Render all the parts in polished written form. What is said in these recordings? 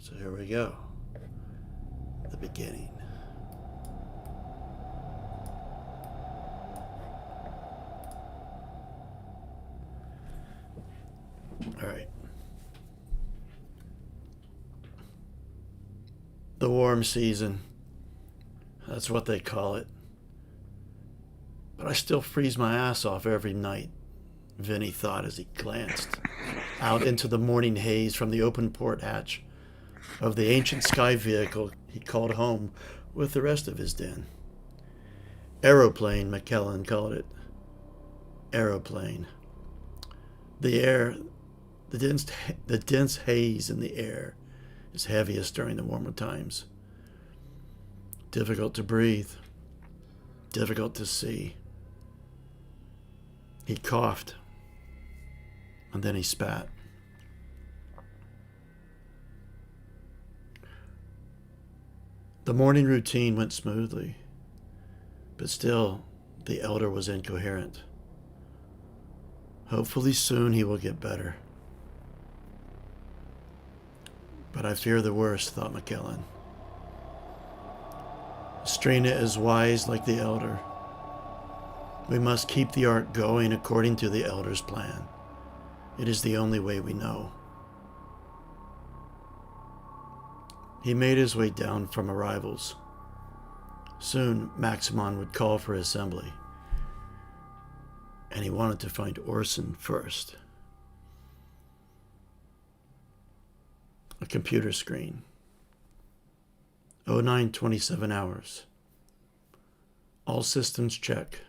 So here we go. The beginning. All right. The warm season. That's what they call it. But I still freeze my ass off every night, Vinny thought as he glanced out into the morning haze from the open port hatch of the ancient sky vehicle he called home with the rest of his den. Aeroplane, McKellen called it. Aeroplane. The air, the dense haze in the air is heaviest during the warmer times. Difficult to breathe. Difficult to see. He coughed, and then he spat. The morning routine went smoothly, but still, the elder was incoherent. Hopefully soon he will get better. But I fear the worst, thought McKellen. Strena is wise like the elder. We must keep the ark going according to the elder's plan. It is the only way we know. He made his way down from arrivals. Soon, Maximon would call for assembly, and he wanted to find Orson first. A computer screen. 0927 hours. All systems check.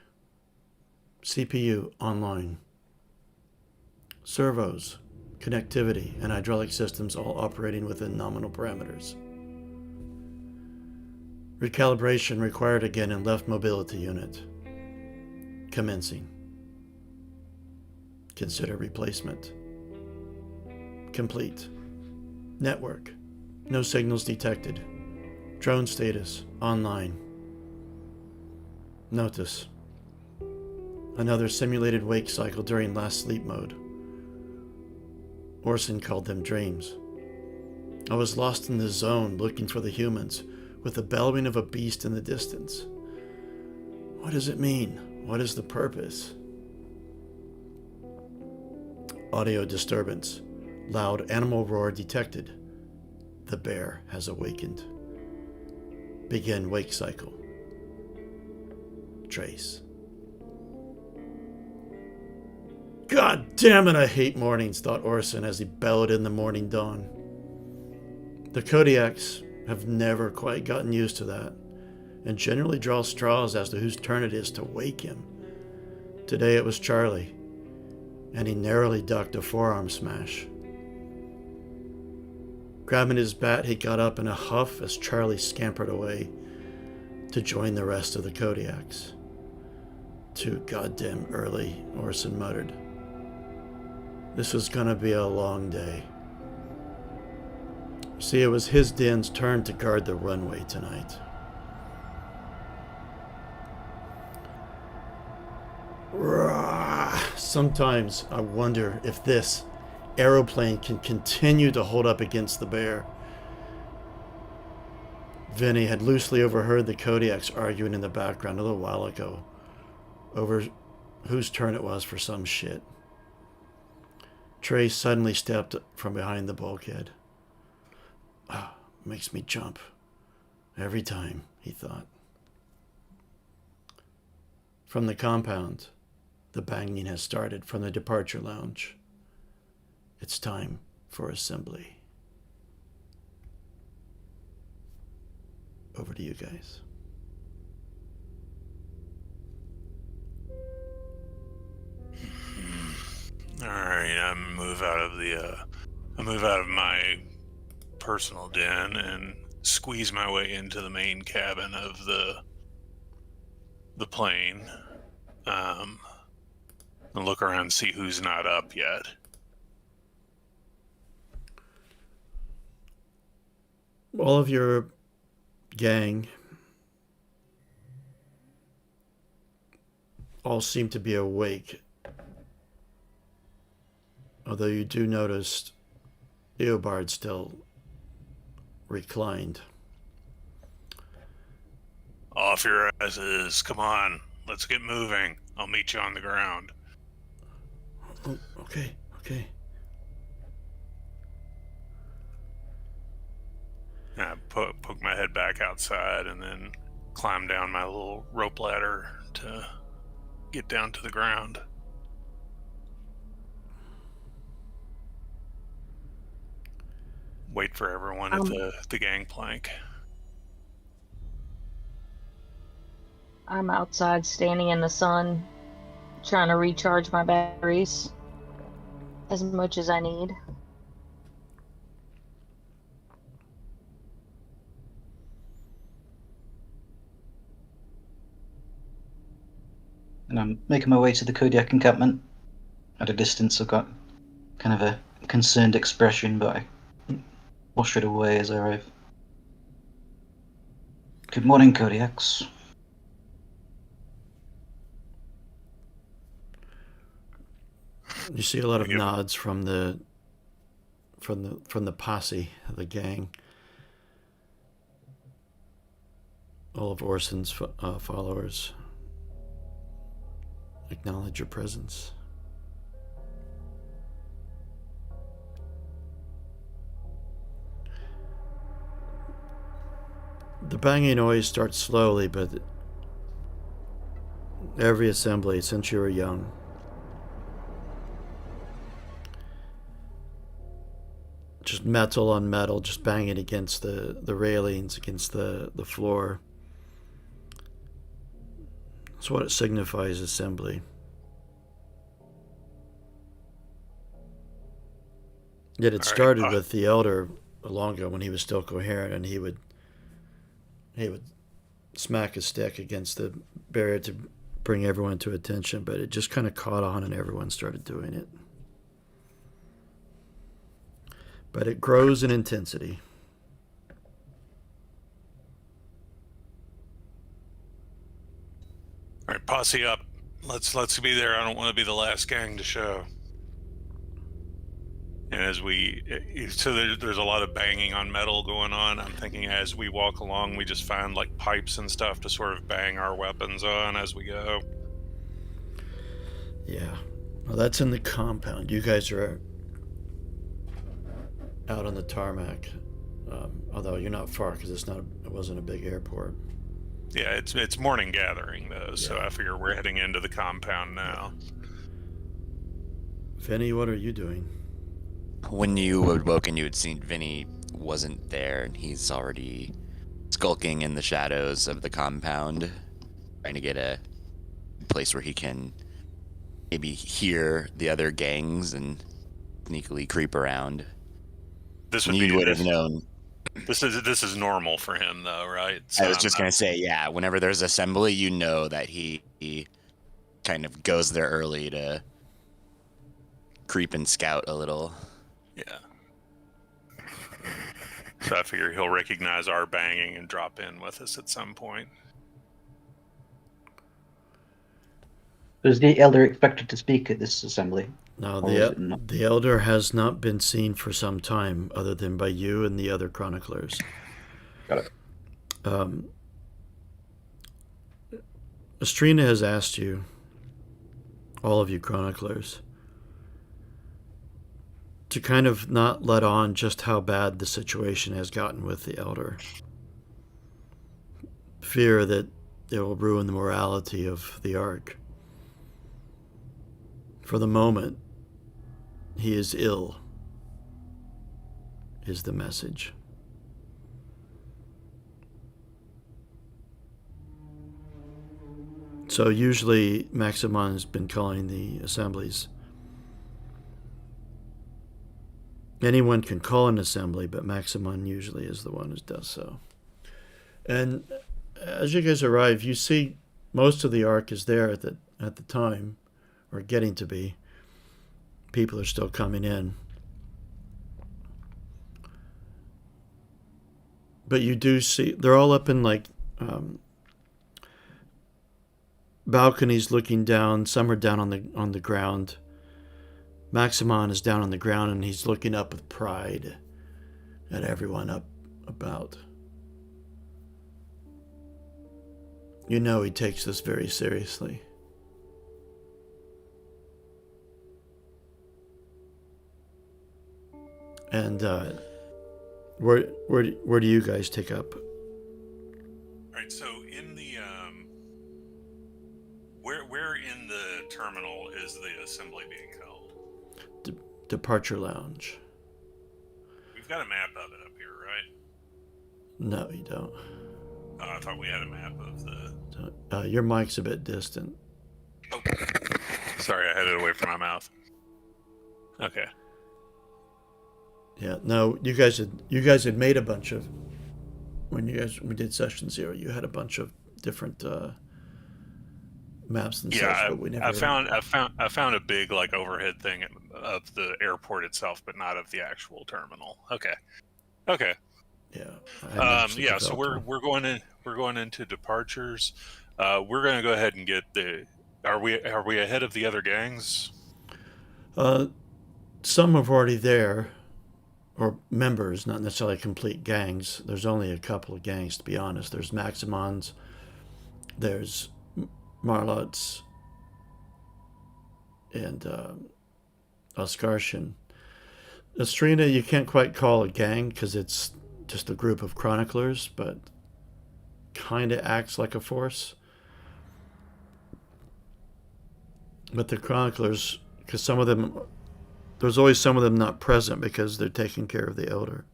CPU online. Servos, connectivity, and hydraulic systems all operating within nominal parameters. Recalibration required again in left mobility unit. Commencing. Consider replacement. Complete. Network. No signals detected. Drone status. Online. Notice. Another simulated wake cycle during last sleep mode. Orson called them dreams. I was lost in the zone looking for the humans, with the bellowing of a beast in the distance. What does it mean? What is the purpose? Audio disturbance. Loud animal roar detected. The bear has awakened. Begin wake cycle. Trace. God damn it, I hate mornings, thought Orson as he bellowed in the morning dawn. The Kodiaks have never quite gotten used to that, and generally draw straws as to whose turn it is to wake him. Today it was Charlie, and he narrowly ducked a forearm smash. Grabbing his bat, he got up in a huff as Charlie scampered away to join the rest of the Kodiaks. Too goddamn early, Orson muttered. This was gonna be a long day. See, it was his den's turn to guard the runway tonight. Sometimes I wonder if this aeroplane can continue to hold up against the bear. Vinny had loosely overheard the Kodiaks arguing in the background a little while ago over whose turn it was for some shit. Trey suddenly stepped from behind the bulkhead. Makes me jump. Every time, he thought. From the compound, the banging has started from the departure lounge. It's time for assembly. Over to you guys. All right, I move out of my personal den and squeeze my way into the main cabin of the plane. And look around and see who's not up yet. All of your gang all seem to be awake. Although you do notice Eobard still reclined. Off your asses. Come on. Let's get moving. I'll meet you on the ground. Oh, okay, okay. And I poke my head back outside and then climb down my little rope ladder to get down to the ground. Wait for everyone at the gangplank. I'm outside standing in the sun, trying to recharge my batteries as much as I need. And I'm making my way to the Kodiak encampment. At a distance, I've got kind of a concerned expression, but I wash it away as I arrive. Good morning, Kodiaks. You see a lot of nods from the posse, the gang. All of Orson's followers acknowledge your presence. The banging noise starts slowly, but every assembly since you were young, just metal on metal, just banging against the railings, against the floor. That's what it signifies, assembly. Yet it started with the elder long ago when he was still coherent, and he would smack his stick against the barrier to bring everyone to attention, but it just kind of caught on and everyone started doing it. But it grows in intensity. All right, posse up. Let's be there. I don't want to be the last gang to show. And as there's a lot of banging on metal going on. I'm thinking as we walk along, we just find like pipes and stuff to sort of bang our weapons on as we go. Yeah. Well, that's in the compound. You guys are out on the tarmac, although you're not far because it wasn't a big airport. Yeah, it's morning gathering though, so I figure we're heading into the compound now. Vinny, what are you doing? When you had woken, you had seen Vinny wasn't there, and he's already skulking in the shadows of the compound, trying to get a place where he can maybe hear the other gangs and sneakily creep around. This would have known. This is normal for him, though, right? So I was just gonna say, yeah. Whenever there's assembly, you know that he kind of goes there early to creep and scout a little. Yeah. So I figure he'll recognize our banging and drop in with us at some point. Was the elder expected to speak at this assembly? No, the elder has not been seen for some time, other than by you and the other chroniclers. Got it. Estrina has asked you, all of you chroniclers, to kind of not let on just how bad the situation has gotten with the elder. Fear that it will ruin the morality of the Ark. For the moment, he is ill, is the message. So usually Maximon has been calling the assemblies. Anyone can call an assembly, but Maximon usually is the one who does so. And as you guys arrive, you see most of the Ark is there at the time, or getting to be. People are still coming in. But you do see, they're all up in like balconies looking down. Some are down on the ground. Maximon is down on the ground and he's looking up with pride at everyone up about. You know he takes this very seriously. And where do you guys take up? Right. So in the where in the terminal is the assembly being held? Departure lounge. We've got a map of it up here, right? No, you don't. I thought we had a map of the. Your mic's a bit distant. Oh, sorry, I had it away from my mouth. Okay. Yeah, no, you guys had made a bunch of when we did session 0. You had a bunch of different maps and such, but we never. I found a big like overhead thing of the airport itself, but not of the actual terminal. Okay. Yeah. Yeah. So we're going into departures. We're going to go ahead and get the. Are we ahead of the other gangs? Some are already there, or members, not necessarily complete gangs. There's only a couple of gangs, to be honest. There's Maximons, there's Marlots, and Oscarshan. Estrina, you can't quite call a gang because it's just a group of chroniclers, but kind of acts like a force. But the chroniclers, because some of them, there's always some of them not present because they're taking care of the elder.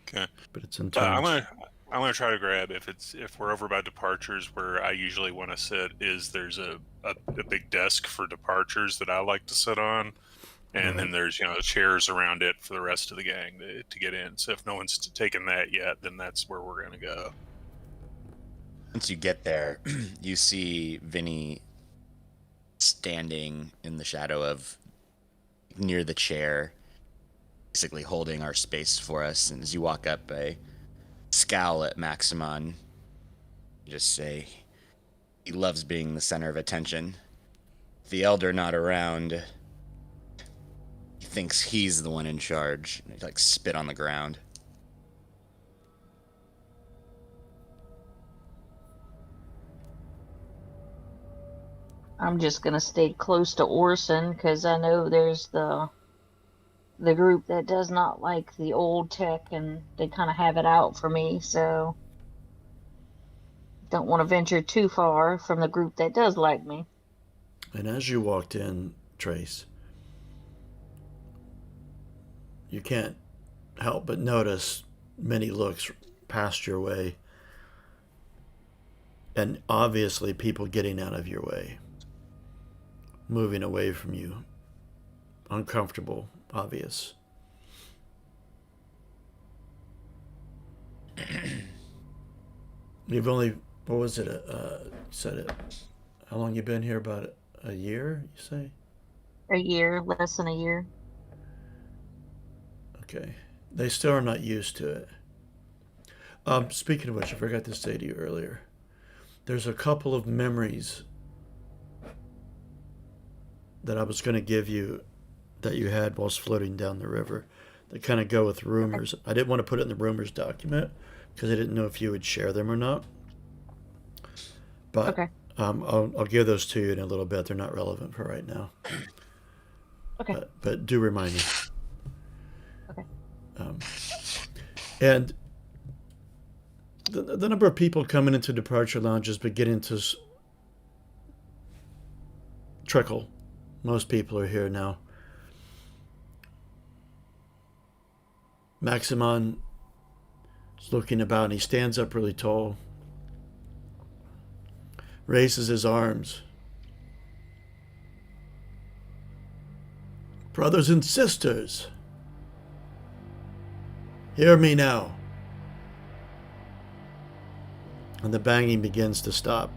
Okay. But it's in turns. I'm gonna try to grab if we're over by departures where I usually want to sit. There's a big desk for departures that I like to sit on, and then there's chairs around it for the rest of the gang to get in. So if no one's taken that yet, then that's where we're gonna go. Once you get there, you see Vinny standing in the shadow of near the chair, basically holding our space for us. And as you walk up, I scowl at Maximon, just say, he loves being the center of attention. With the elder not around, he thinks he's the one in charge. And he spit on the ground. I'm just gonna stay close to Orson because I know there's the group that does not like the old tech, and they kind of have it out for me. So don't want to venture too far from the group that does like me. And as you walked in, Trace, you can't help but notice many looks passed your way, and obviously people getting out of your way, moving away from you, uncomfortable, obvious. You've only, what was it, said it, how long you been here? About a year, you say? A year, less than a year. Okay. They still are not used to it. Speaking of which, I forgot to say to you earlier, there's a couple of memories that I was going to give you that you had whilst floating down the river that kind of go with rumors. I didn't want to put it in the rumors document because I didn't know if you would share them or not. But Okay. I'll give those to you in a little bit. They're not relevant for right now. Okay. But do remind me. Okay. And the number of people coming into departure lounges beginning to trickle. Most people are here now. Maximon is looking about and he stands up really tall, raises his arms. Brothers and sisters, hear me now. And the banging begins to stop.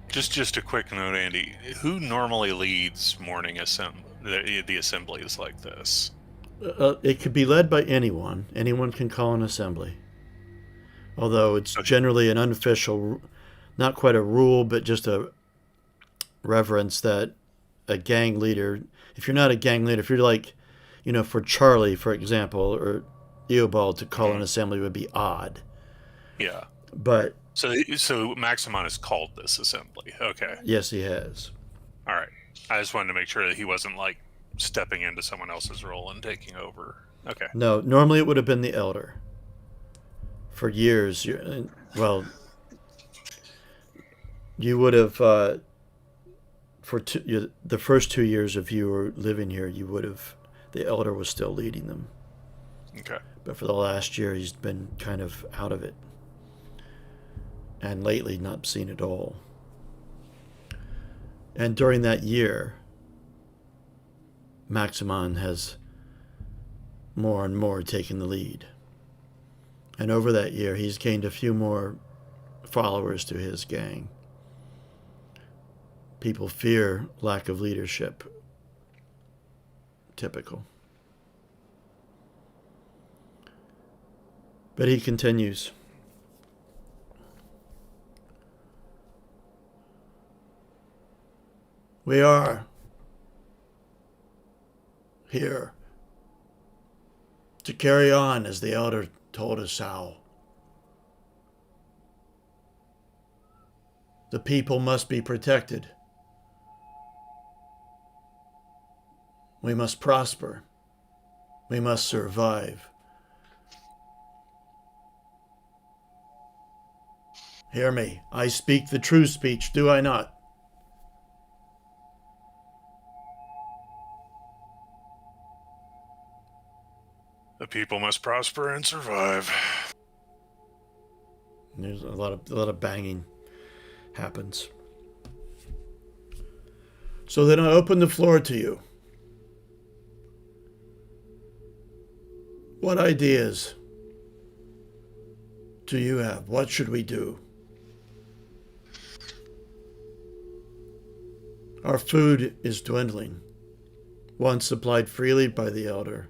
Just a quick note, Andy. Who normally leads morning the assemblies like this? It could be led by anyone. Anyone can call an assembly. Although it's generally an unofficial, not quite a rule, but just a reverence that a gang leader, if you're not a gang leader, if you're like, for Charlie, for example, or Eobald to call an assembly would be odd. Yeah. But So Maximon has called this assembly. Okay. yes, he has. All right. I just wanted to make sure that he wasn't like stepping into someone else's role and taking over. Okay. No, normally it would have been the elder. For years, you would have the first 2 years of you were living here, the elder was still leading them. Okay. But for the last year, he's been kind of out of it, and lately not seen at all. And during that year, Maximon has more and more taken the lead. And over that year, he's gained a few more followers to his gang. People fear lack of leadership. Typical. But he continues. We are here to carry on as the elder told us how. The people must be protected. We must prosper. We must survive. Hear me. I speak the true speech, do I not? The people must prosper and survive. There's a lot of banging happens. So then I open the floor to you. What ideas do you have? What should we do? Our food is dwindling, once supplied freely by the elder,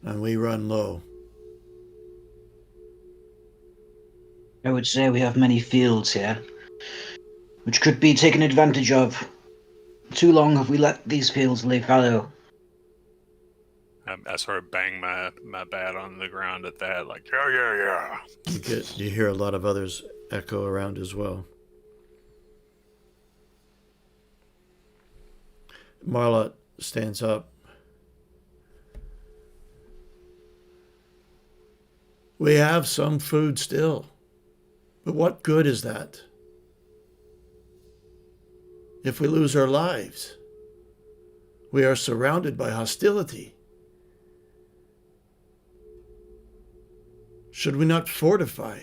and we run low. I would say we have many fields here, which could be taken advantage of. Too long have we let these fields lay fallow. I sort of bang my bat on the ground at that, like, yeah. You hear a lot of others echo around as well. Marla stands up. We have some food still, but what good is that if we lose our lives? We are surrounded by hostility. Should we not fortify?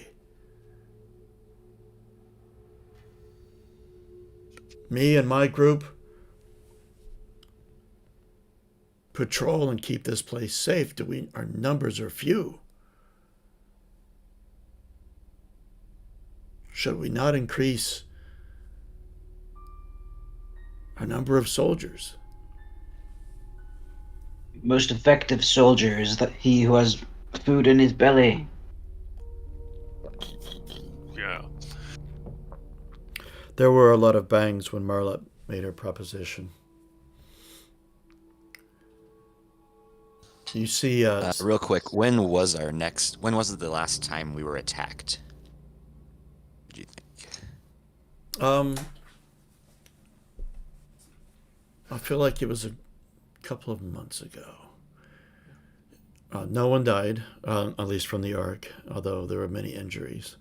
Me and my group patrol and keep this place safe. Our numbers are few. Should we not increase our number of soldiers? Most effective soldier is that he who has food in his belly. Yeah. There were a lot of bangs when Marla made her proposition. You see, real quick, when was it the last time we were attacked? What do you think? I feel like it was a couple of months ago. No one died, at least from the Ark, although there were many injuries.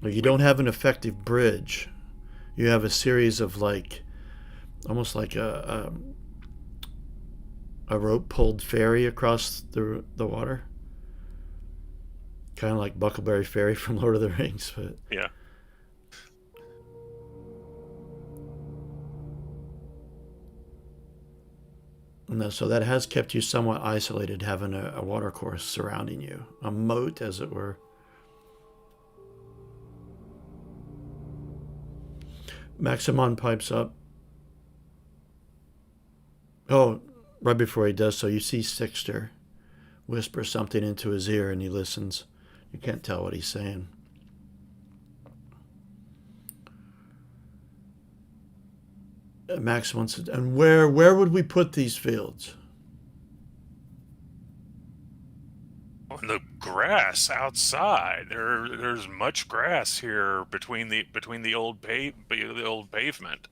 You don't have an effective bridge. You have a series of almost like a rope pulled ferry across the water, kind of like Buckleberry Ferry from Lord of the Rings, but Yeah. no. So that has kept you somewhat isolated, having a water course surrounding you, a moat, as it were. Maximon pipes up. Oh, right before he does so, you see Sixter whisper something into his ear, and he listens. You can't tell what he's saying. Max wants it. And where would we put these fields? On the grass outside. There's much grass here between the old pavement.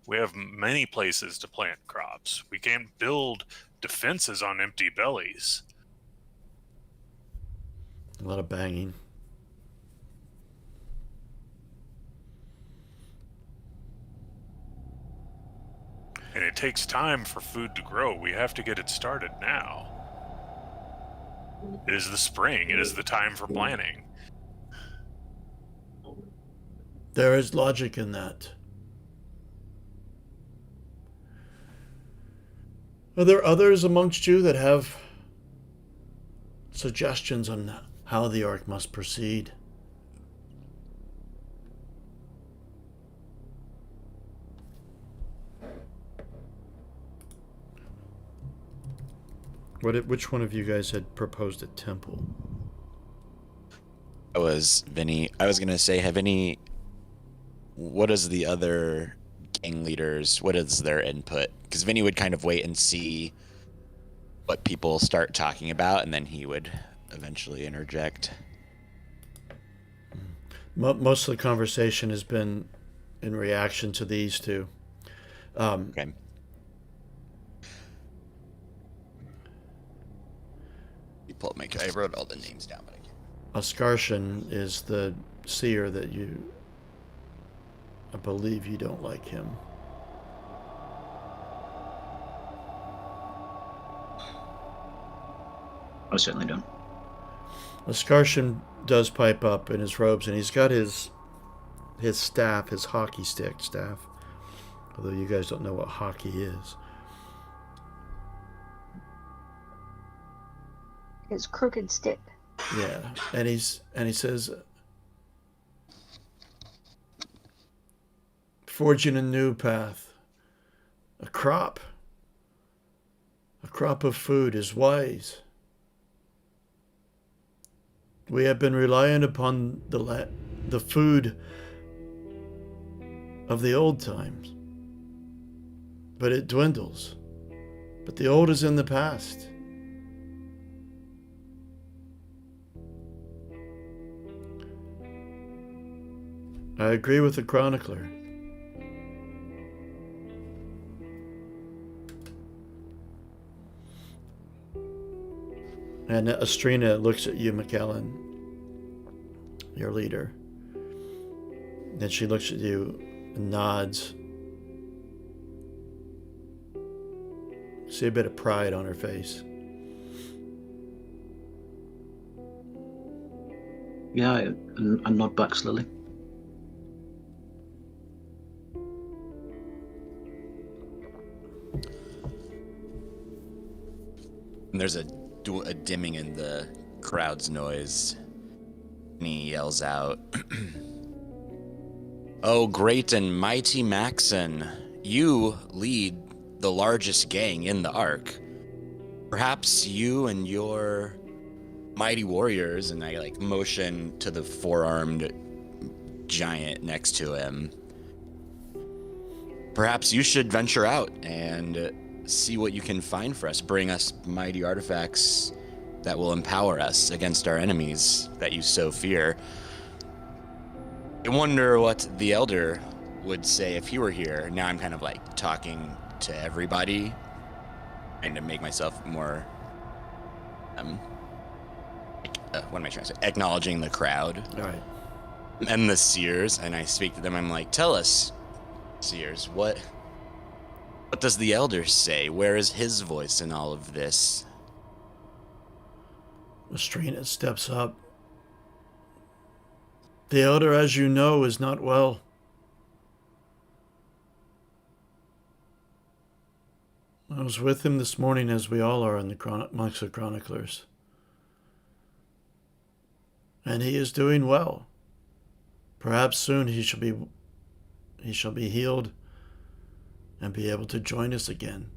We have many places to plant crops. We can't build defenses on empty bellies. A lot of banging. And it takes time for food to grow. We have to get it started now. It is the spring. It is the time for planting. There is logic in that. Are there others amongst you that have suggestions on how the Ark must proceed? Which one of you guys had proposed a temple? That was Vinny. I was gonna say, what is the other gang leaders, what is their input? Because Vinny would kind of wait and see what people start talking about, and then he would eventually interject. Most of the conversation has been in reaction to these two. Okay. You pull up I wrote all the names down, but I can't. Ascarshan is the seer that I believe you don't like him. I certainly don't. Ascarshan does pipe up in his robes, and he's got his staff, his hockey stick staff. Although you guys don't know what hockey is. His crooked stick. Yeah, and he says, forging a new path, a crop of food is wise. We have been relying upon the food of the old times, but it dwindles. But the old is in the past. I agree with the chronicler. And Estrina looks at you, McKellen, your leader. Then she looks at you and nods. See a bit of pride on her face. Yeah, I nod back slowly. And there's a dimming in the crowd's noise. And he yells out, "Oh, great and mighty Maxon, you lead the largest gang in the Ark. Perhaps you and your mighty warriors," and I motion to the four-armed giant next to him. "Perhaps you should venture out and see what you can find for us. Bring us mighty artifacts that will empower us against our enemies that you so fear." I wonder what the Elder would say if he were here. Now I'm kind of talking to everybody, trying to make myself more, what am I trying to say? Acknowledging the crowd. All right. And the seers, and I speak to them. I'm like, "Tell us, seers, what does the Elder say? Where is his voice in all of this?" Estrina steps up. The elder, as you know, is not well. I was with him this morning, as we all are amongst the chroniclers. And he is doing well. Perhaps soon he shall be healed and be able to join us again.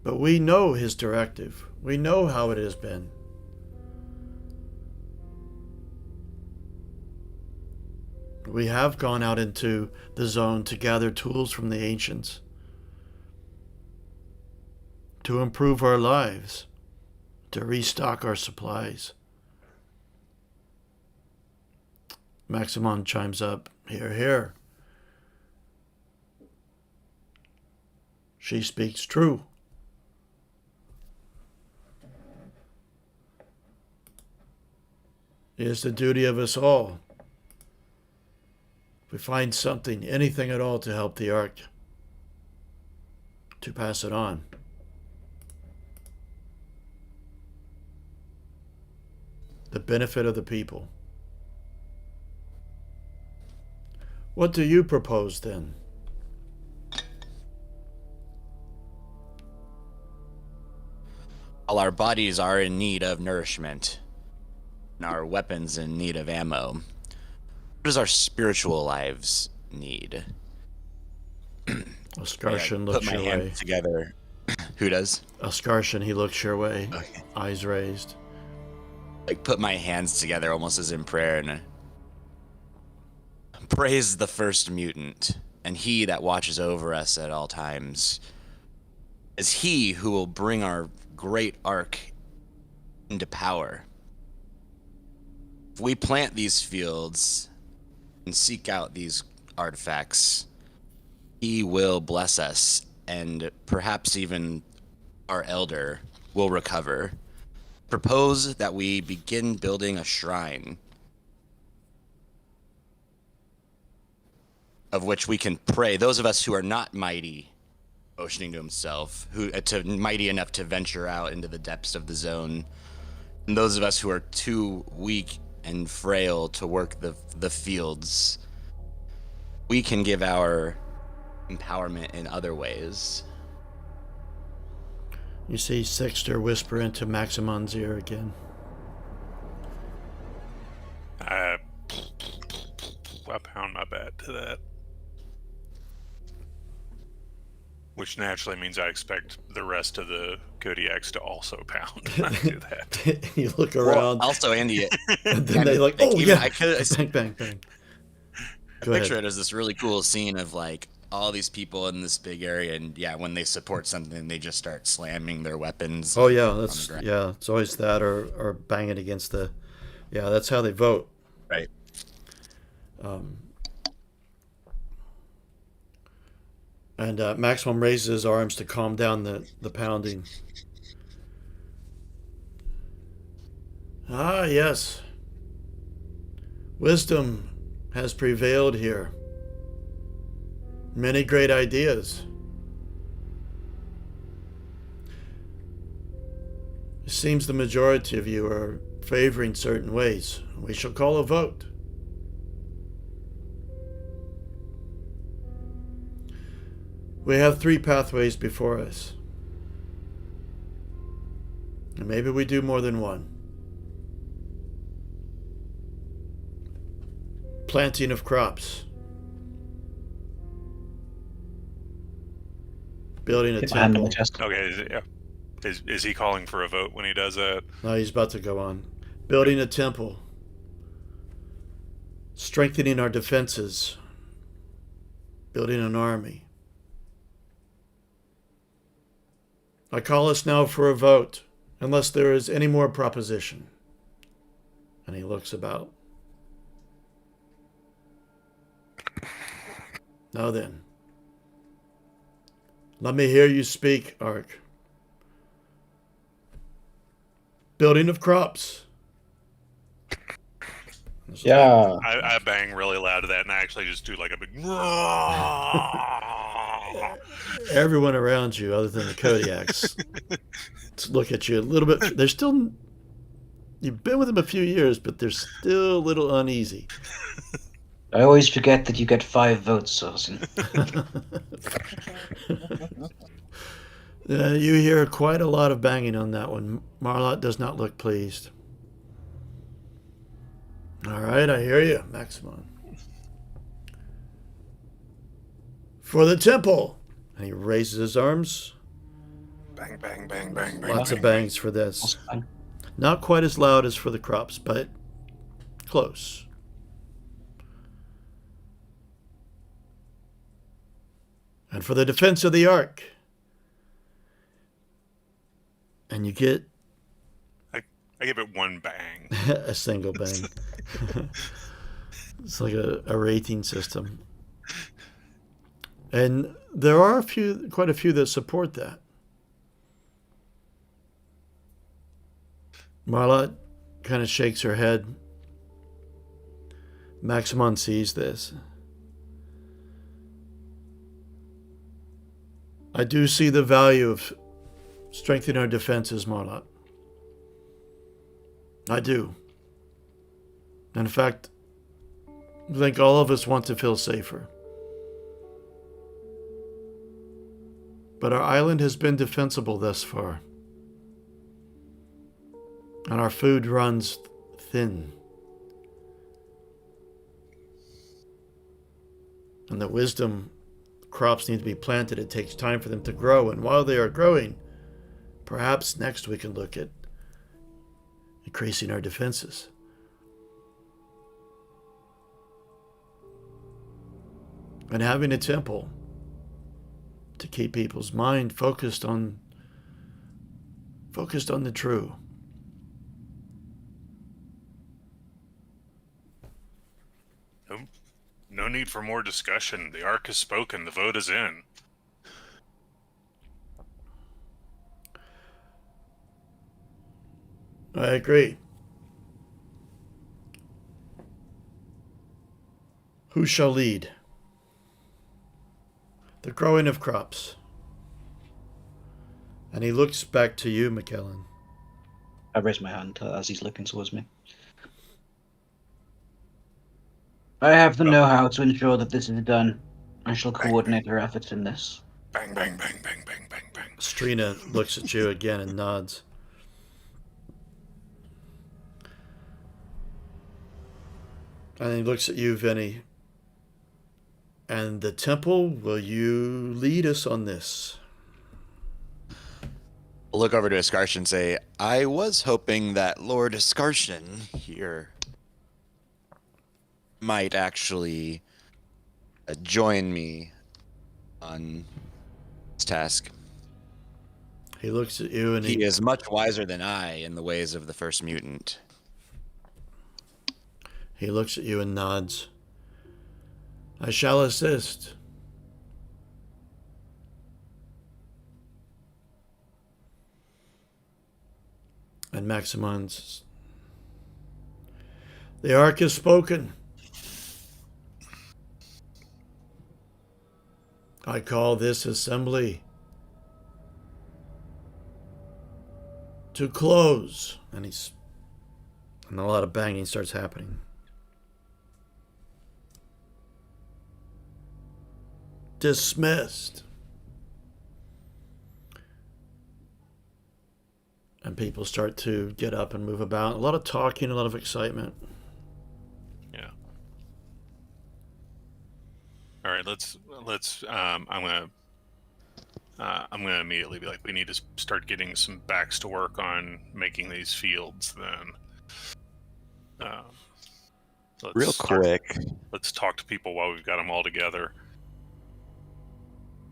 But we know his directive. We know how it has been. We have gone out into the zone to gather tools from the ancients. to improve our lives, to restock our supplies. Maximon chimes up, "Hear, hear. She speaks true." It is the duty of us all. If we find something, anything at all to help the Ark, to pass it on. The benefit of the people. What do you propose then? While our bodies are in need of nourishment, and our weapons in need of ammo, what does our spiritual lives need? Oscarshan Put looks my your way. hands together. Who does? Oscarshan, he looks your way, Okay. eyes raised. Like, put my hands together almost as in prayer and praise the first mutant, and he that watches over us at all times is he who will bring our great ark into power. If we plant these fields and seek out these artifacts, he will bless us, and perhaps even our elder will recover. Propose that we begin building a shrine of which we can pray. Those of us who are not mighty, motioning to himself, who mighty enough to venture out into the depths of the zone, and those of us who are too weak and frail to work the fields, we can give our empowerment in other ways. You see Sixter whisper into Maximon's ear again. I pound my bat to that. Which naturally means I expect the rest of the Kodiaks to also pound when I do that. You look Well, around, also, Andy, and then they like, like, oh even yeah, I could bang, bang, bang. Go picture ahead. it as this really cool scene of like all these people in this big area, and yeah, when they support something, they just start slamming their weapons. Oh yeah, on the that's ground. yeah. It's always that or banging against the. Yeah, that's how they vote. Right. And Maximum raises his arms to calm down the pounding. Ah, yes. Wisdom has prevailed here. Many great ideas. It seems the majority of you are favoring certain ways. We shall call a vote. We have 3 pathways before us. And maybe we do more than one. Planting of crops. Building a Get my hand on temple. the chest. Okay, is he calling for a vote when he does that? No, he's about to go on. Building a temple. Strengthening our defenses. Building an army. I call us now for a vote, unless there is any more proposition. And he looks about. Now then, let me hear you speak, Ark. Building of crops. Yeah. I bang really loud to that, and I actually just do like a big. Everyone around you, other than the Kodiaks, look at you a little bit. They're still. You've been with them a few years, but they're still a little uneasy. I always forget that you get 5 votes, Sorsen. You hear quite a lot of banging on that one. Marlot does not look pleased. All right, I hear you, Maximon. For the temple. And he raises his arms. Bang, bang, bang, bang, bang. Lots of bangs for this. Fine. Not quite as loud as for the crops, but close. And for the defense of the Ark. And you get I give it one bang. a single bang. It's like a rating system. And there are quite a few that support that. Marla kind of shakes her head. Maximon sees this. I do see the value of strengthening our defenses, Marlot. I do. In fact, I think all of us want to feel safer. But our island has been defensible thus far. And our food runs thin. And the wisdom crops need to be planted. It takes time for them to grow. And while they are growing, perhaps next we can look at increasing our defenses. And having a temple to keep people's mind focused on the true. No need for more discussion. The arc is spoken. The vote is in. I agree. Who shall lead? The growing of crops. And he looks back to you, McKellen. I raise my hand as he's looking towards me. I have the know-how to ensure that this is done. I shall coordinate our efforts in this. Bang, bang, bang, bang, bang, bang, bang. Strina looks at you again and nods. And he looks at you, Vinny. And the temple, will you lead us on this? I'll look over to Escartian and say, I was hoping that Lord Escartian here might actually join me on this task. He looks at you and he is much wiser than I in the ways of the first mutant. He looks at you and nods. I shall assist. And Maximon's. The ark is spoken. I call this assembly to close. And a lot of banging starts happening. Dismissed. And people start to get up and move about. A lot of talking, a lot of excitement. Yeah. All right, let's I'm gonna immediately be like, we need to start getting some backs to work on making these fields then. Real quick. Let's talk to people while we've got them all together.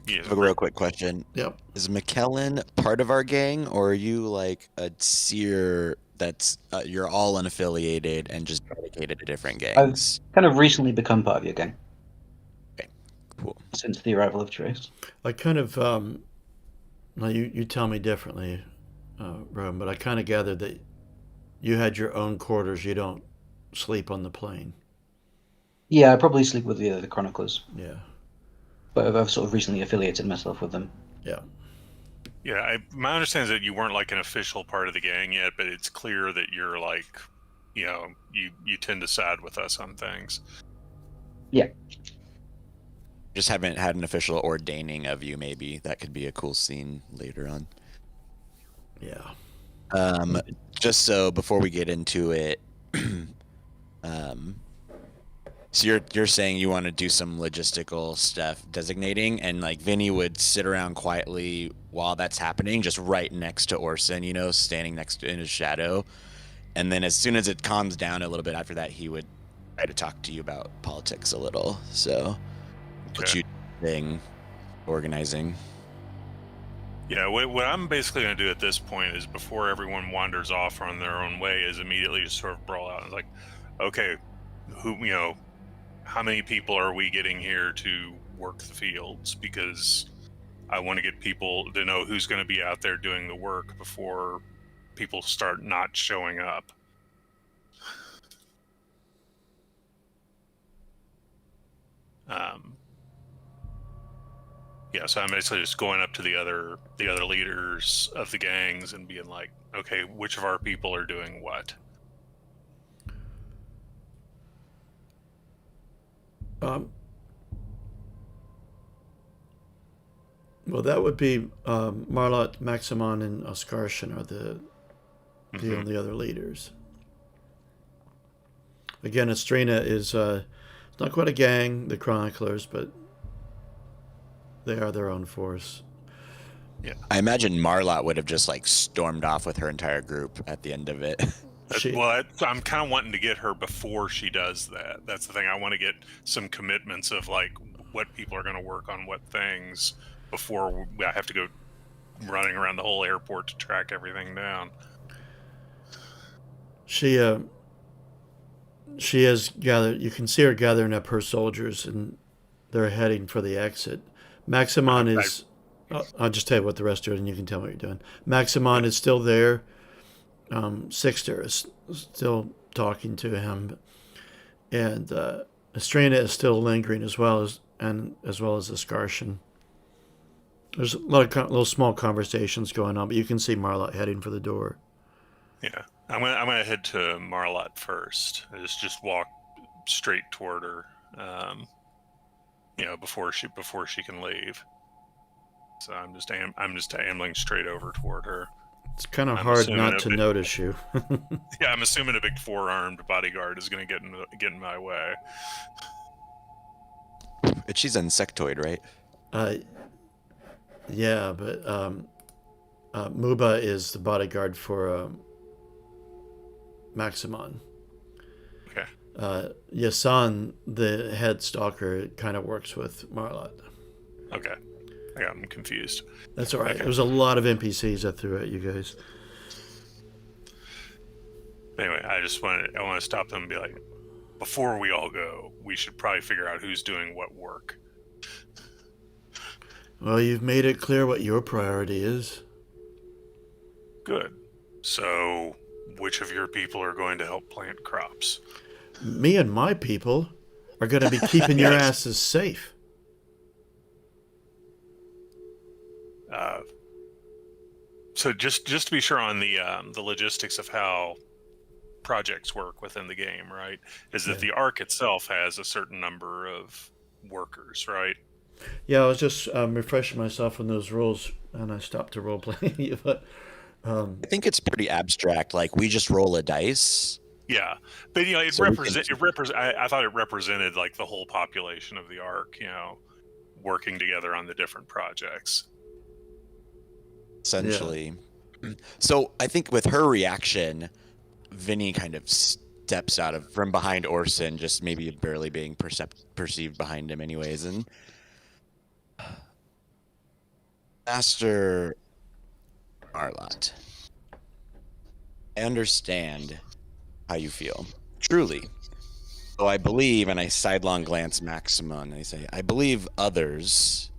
Yeah. A real quick question. Yep. Is McKellen part of our gang, or are you like a seer that's you're all unaffiliated and just dedicated to different gangs? I've kind of recently become part of your gang. Okay, cool. Since the arrival of Trace. I kind of, now you tell me differently, Rome, but I kind of gathered that you had your own quarters. You don't sleep on the plane. Yeah, I probably sleep with the Chroniclers. Yeah. But I've sort of recently affiliated myself with them. Yeah. Yeah, my understanding is that you weren't like an official part of the gang yet, but it's clear that you're like, you know, you tend to side with us on things. Yeah. Just haven't had an official ordaining of you, maybe. That could be a cool scene later on. Yeah. Just so before we get into it, so you're saying you want to do some logistical stuff designating, and like Vinny would sit around quietly while that's happening, just right next to Orson, you know, standing next to in his shadow. And then as soon as it calms down a little bit after that, he would try to talk to you about politics a little. So what you doing organizing? Yeah, what I'm basically going to do at this point is, before everyone wanders off on their own way, is immediately just sort of brawl out and like, okay, how many people are we getting here to work the fields? Because I want to get people to know who's going to be out there doing the work before people start not showing up. Yeah, so I'm basically just going up to the other leaders of the gangs and being like, okay, which of our people are doing what? Well, that would be Marlot, Maximon, and Oskarshan are the only other leaders. Again, Estrina is not quite a gang, the Chroniclers, but they are their own force. Yeah, I imagine Marlot would have just like stormed off with her entire group at the end of it. I'm kind of wanting to get her before she does that. That's the thing. I want to get some commitments of like what people are going to work on what things before I have to go running around the whole airport to track everything down. She has gathered. You can see her gathering up her soldiers, and they're heading for the exit. Maximon is. I'll just tell you what the rest are, and you can tell me what you're doing. Maximon is still there. Sixter is still talking to him, and Estrina is still lingering as well as Oskarshan. There's a lot of little small conversations going on, but you can see Marlot heading for the door. Yeah, I'm gonna head to Marlot first. Just walk straight toward her, before she can leave. So I'm just ambling straight over toward her. It's kind of hard not to notice you. Yeah, I'm assuming a big 4-armed bodyguard is going to get in my way. But she's insectoid, right? Yeah, but Muba is the bodyguard for Maximon. Okay. Yasan, the head stalker, kind of works with Marlot. Okay. I'm confused. That's all right. Okay. There's a lot of NPCs I threw at you guys. Anyway, I want to stop them and be like, before we all go, we should probably figure out who's doing what work. Well, you've made it clear what your priority is. Good. So, which of your people are going to help plant crops? Me and my people are going to be keeping your asses safe. So just to be sure on the logistics of how projects work within the game, right? Is that the Ark itself has a certain number of workers, right? Yeah, I was just refreshing myself on those rules, and I stopped to role play. But I think it's pretty abstract. Like we just roll a dice. Yeah, but it So represent. I thought it represented like the whole population of the Ark, working together on the different projects. Essentially. Yeah. So I think with her reaction, Vinny kind of steps out from behind Orson, just maybe barely being perceived behind him anyways. And Master Marlot, I understand how you feel. Truly. So I believe, and I sidelong glance Maximon, and I say, I believe others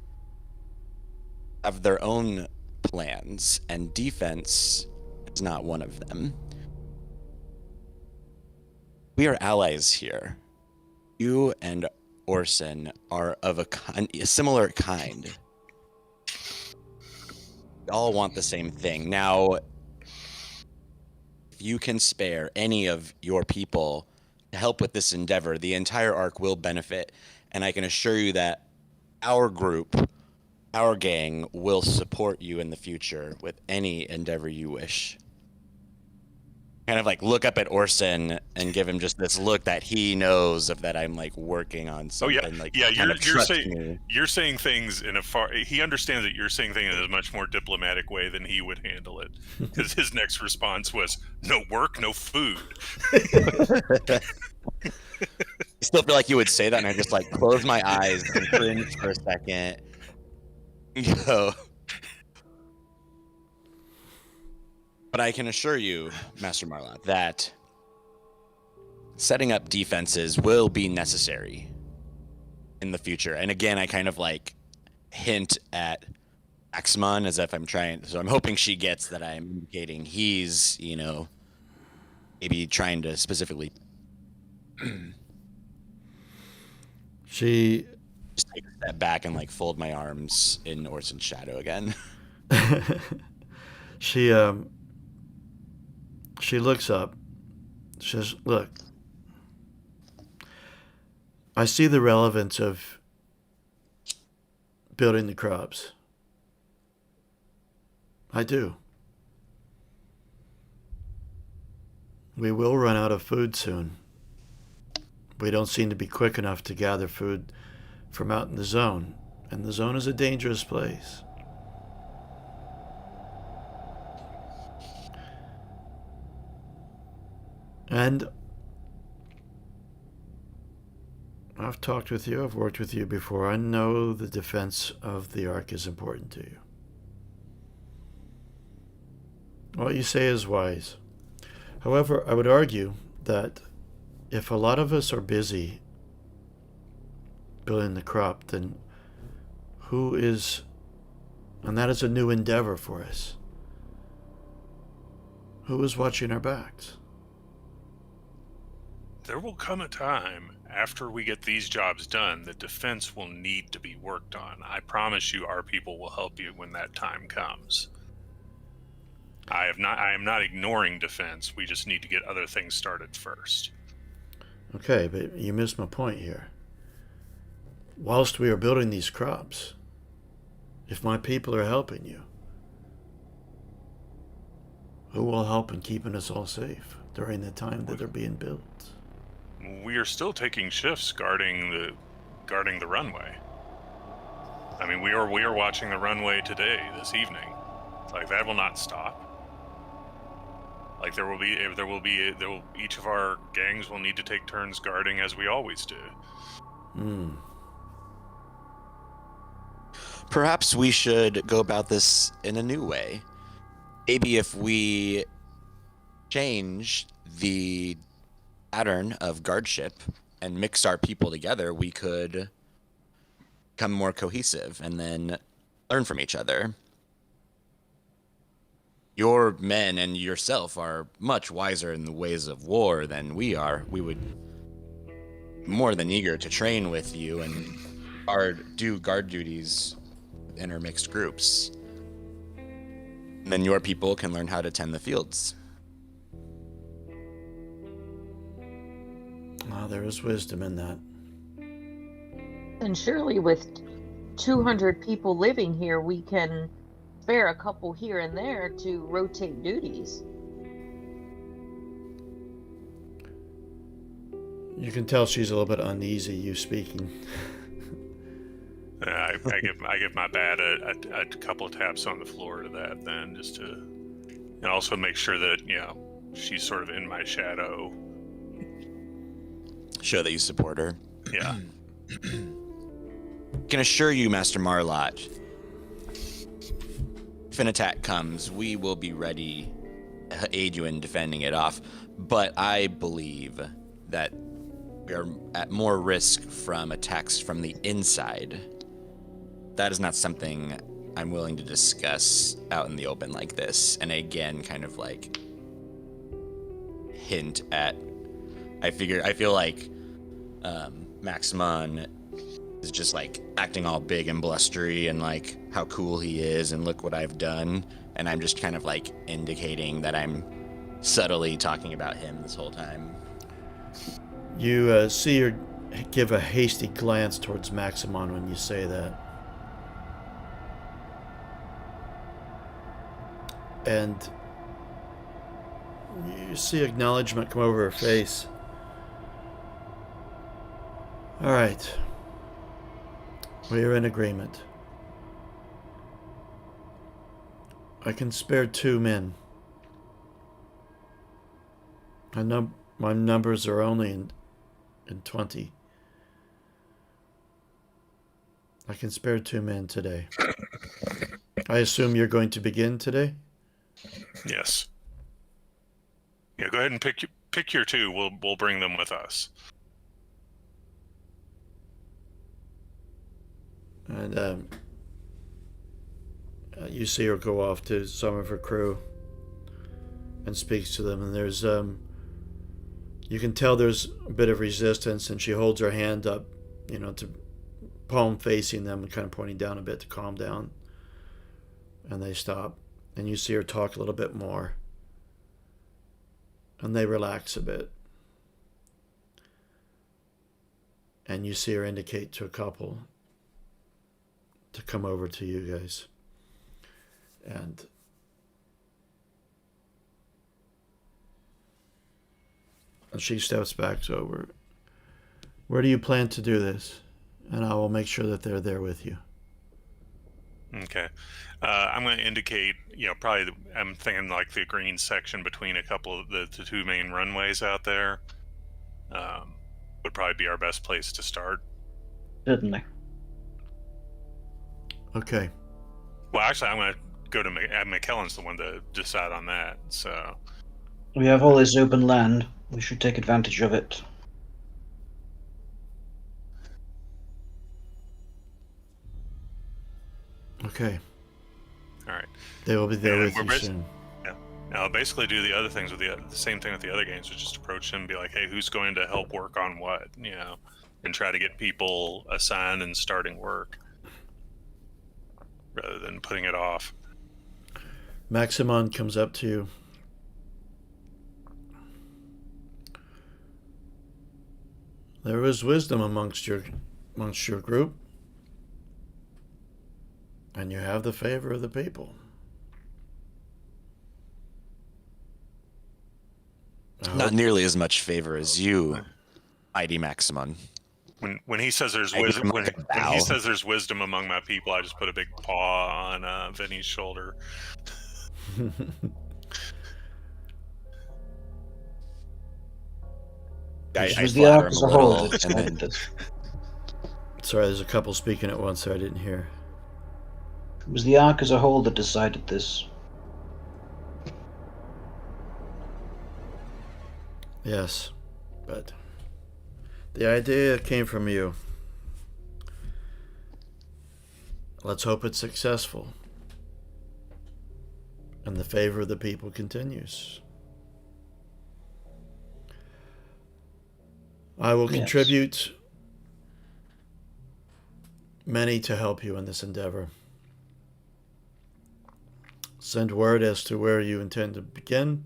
have their own plans, and defense is not one of them. We are allies here. You and Orson are of a similar kind. We all want the same thing. Now, if you can spare any of your people to help with this endeavor, the entire Ark will benefit, and I can assure you that our group, our gang, will support you in the future with any endeavor you wish. Kind of like look up at Orson and give him just this look that he knows of that I'm like working on something. You're saying things in he understands that you're saying things in a much more diplomatic way than he would handle it, because his next response was no work, no food. I still feel like you would say that, and I just like close my eyes and cringe for a second. Go. But I can assure you, Master Marlot, that setting up defenses will be necessary in the future. And again, I kind of like hint at Axmon as if I'm trying. So I'm hoping she gets that I'm indicating he's, maybe trying to specifically She just take a step back and like fold my arms in Orson's shadow again. she looks up. She says, "Look, I see the relevance of building the crops. I do. We will run out of food soon. We don't seem to be quick enough to gather food from out in the zone, and the zone is a dangerous place. And I've talked with you, I've worked with you before. I know the defense of the Ark is important to you. What you say is wise. However, I would argue that if a lot of us are busy building the crop, then who is, and that is a new endeavor for us, who is watching our backs? There will come a time after we get these jobs done that defense will need to be worked on. I promise you our people will help you when that time comes. I am not ignoring defense. We just need to get other things started first. Okay, but you missed my point here. Whilst we are building these crops, if my people are helping you, who will help in keeping us all safe during the time that they're being built? We are still taking shifts guarding the runway. I mean, we are watching the runway today, this evening. Like, that will not stop. Like, each of our gangs will need to take turns guarding as we always do. Perhaps we should go about this in a new way. Maybe if we change the pattern of guardship and mix our people together, we could become more cohesive and then learn from each other. Your men and yourself are much wiser in the ways of war than we are. We would be more than eager to train with you and do guard duties with intermixed groups. And then your people can learn how to tend the fields. Ah, there is wisdom in that. And surely with 200 people living here, we can spare a couple here and there to rotate duties. You can tell she's a little bit uneasy, you speaking. I give my bat a couple of taps on the floor to that, then, just to, and also make sure that she's sort of in my shadow. Show that you support her. Yeah. I can assure you, Master Marlot, if an attack comes, we will be ready to aid you in defending it off. But I believe that we are at more risk from attacks from the inside. That is not something I'm willing to discuss out in the open like this. And again, kind of like hint at, I feel like Maximon is just like acting all big and blustery and like how cool he is and look what I've done. And I'm just kind of like indicating that I'm subtly talking about him this whole time. You see her give a hasty glance towards Maximon when you say that. And you see acknowledgement come over her face. All right. We are in agreement. I can spare 2 men. My numbers are only in 20. I can spare 2 men today. I assume you're going to begin today? Yes. Yeah, go ahead and pick your two. We'll bring them with us. And you see her go off to some of her crew and speaks to them. And there's you can tell there's a bit of resistance, and she holds her hand up, to palm facing them and kind of pointing down a bit to calm down. And they stop, and you see her talk a little bit more, and they relax a bit. And you see her indicate to a couple to come over to you guys. And she steps back over. Where do you plan to do this? And I will make sure that they're there with you. Okay. I'm going to indicate, probably I'm thinking like the green section between a couple of the two main runways out there would probably be our best place to start. Certainly. Okay. Well, actually, I'm going to go to McKellen's the one to decide on that. So we have all this open land. We should take advantage of it. Okay. All right. They will be there with you soon. Yeah. Now, I'll basically do the other things with the same thing with the other games, which just approach them and be like, hey, who's going to help work on what, and try to get people assigned and starting work rather than putting it off. Maximon comes up to you. There is wisdom amongst your group, and you have the favor of the people. Not nearly as much favor as you, ID Maximon. When he saes there's wisdom, when he says there's wisdom among my people, I just put a big paw on Vinny's shoulder. I flatter him a little. Sorry, there's a couple speaking at once, so I didn't hear. It was the Ark as a whole that decided this. Yes, but the idea came from you. Let's hope it's successful. And the favor of the people continues. I will contribute many to help you in this endeavor. Send word as to where you intend to begin.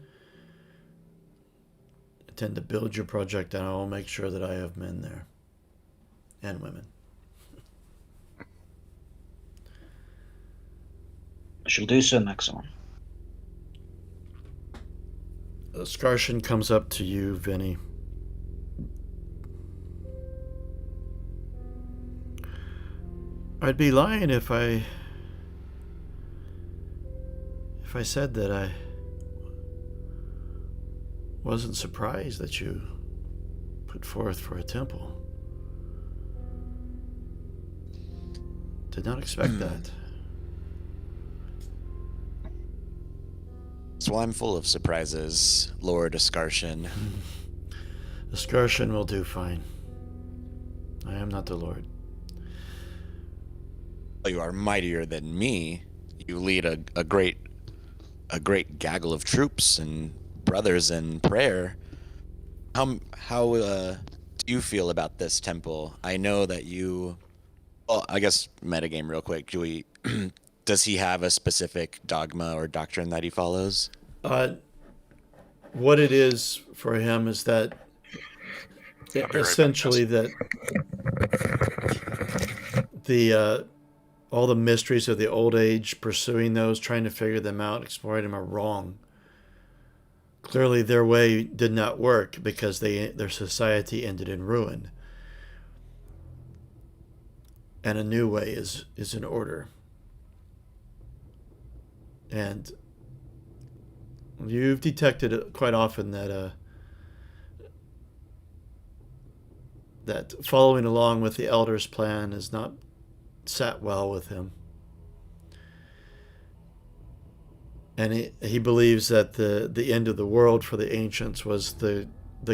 Intend to build your project, and I will make sure that I have men there. And women. I shall do so, Maximon. Skarshin comes up to you, Vinny. I'd be lying if I said that I wasn't surprised that you put forth for a temple. Did not expect that. So I'm full of surprises, Lord Escarshin. Escarshin will do fine. I am not the Lord. You are mightier than me. You lead a great gaggle of troops and brothers in prayer. How do you feel about this temple? I know that you. Well, I guess metagame real quick. Does he have a specific dogma or doctrine that he follows? What it is for him is that essentially that the all the mysteries of the old age, pursuing those, trying to figure them out, exploring them, are wrong. Clearly, their way did not work because their society ended in ruin, and a new way is in order. And you've detected it quite often that that following along with the elder's plan has not sat well with him. And he believes that the end of the world for the ancients was the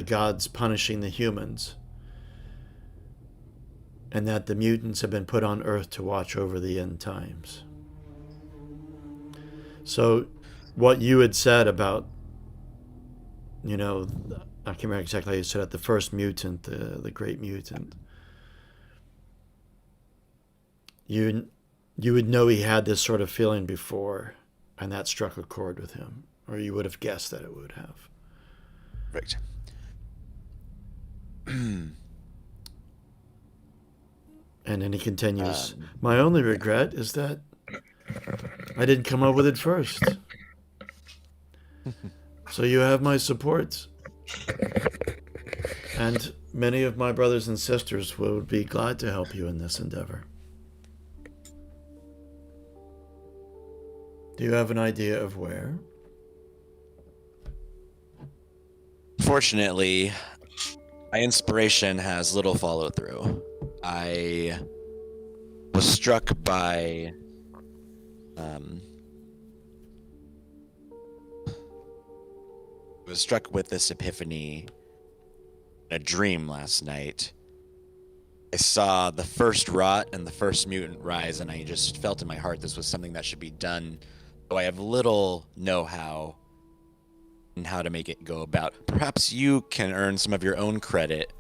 gods punishing the humans, and that the mutants have been put on Earth to watch over the end times. So, what you had said about, you know, I can't remember exactly how you said it, the first mutant, the great mutant, you would know he had this sort of feeling before, and that struck a chord with him, or you would have guessed that it would have. Right. And then he continues, my only regret is that I didn't come up with it first. So you have my support. And many of my brothers and sisters would be glad to help you in this endeavor. Do you have an idea of where? Fortunately, my inspiration has little follow through. I was struck by with this epiphany in a dream last night. I saw the first rot and the first mutant rise, and I just felt in my heart this was something that should be done, though I have little know-how in how to make it go about. Perhaps you can earn some of your own credit.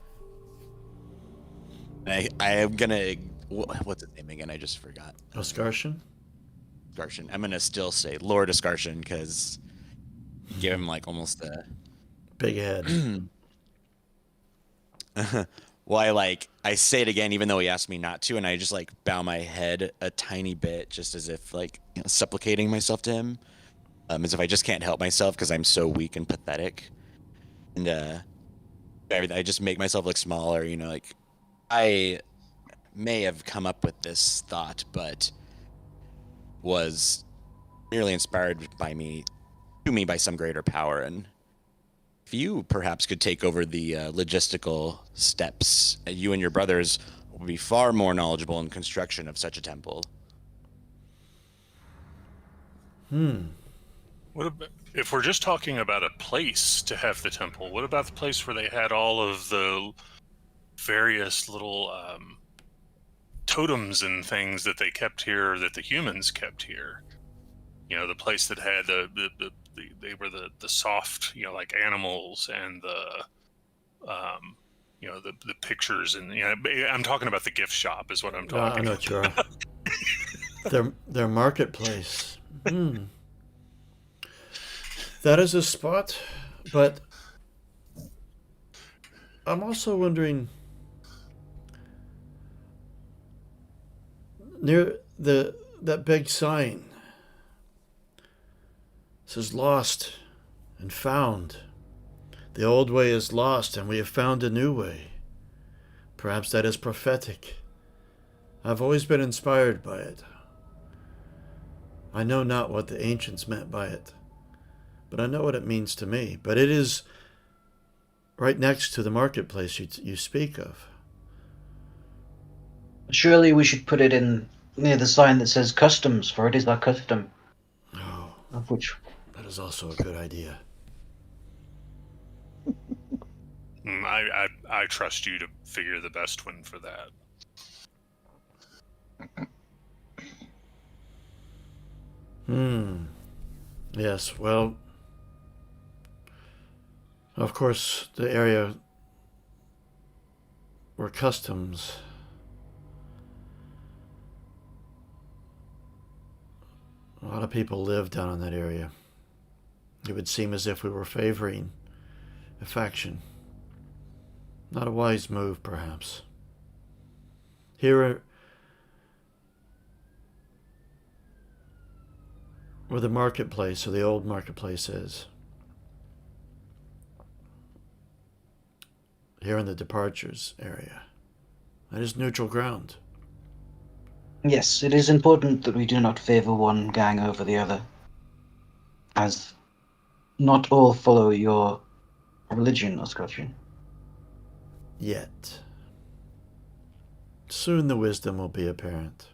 I am gonna... What's his name again? I just forgot. Oscarshan? Oscarshan. I'm gonna still say Lord Oscarshan, because you gave him like almost a... Big head. Well, I say it again, even though he asked me not to, and I just bow my head a tiny bit, just as if supplicating myself to him, as if I just can't help myself because I'm so weak and pathetic, and I just make myself look smaller. I may have come up with this thought, but was merely inspired by by some greater power, and if you perhaps could take over the logistical steps, you and your brothers will be far more knowledgeable in construction of such a temple. What about, if we're just talking about a place to have the temple, what about the place where they had all of the various little totems and things that they kept here, that the humans kept here? The place that had they were the soft, like animals, and the pictures, and I'm talking about the gift shop is what I'm talking I know what you are. Their marketplace. That is a spot, but I'm also wondering, near that big sign says lost and found. The old way is lost, and we have found a new way. Perhaps that is prophetic. I've always been inspired by it. I know not what the ancients meant by it, but I know what it means to me. But it is right next to the marketplace you speak of. Surely we should put it in near the sign that says customs, for it is our custom. Oh, Of which... that is also a good idea. I trust you to figure the best one for that. Yes, well, of course, the area where customs... A lot of people live down in that area. It would seem as if we were favoring a faction. Not a wise move, perhaps. Here, where the marketplace, or the old marketplace is, here in the departures area, that is neutral ground. Yes, it is important that we do not favor one gang over the other, as not all follow your religion, Oscarshan. Yet. Soon the wisdom will be apparent.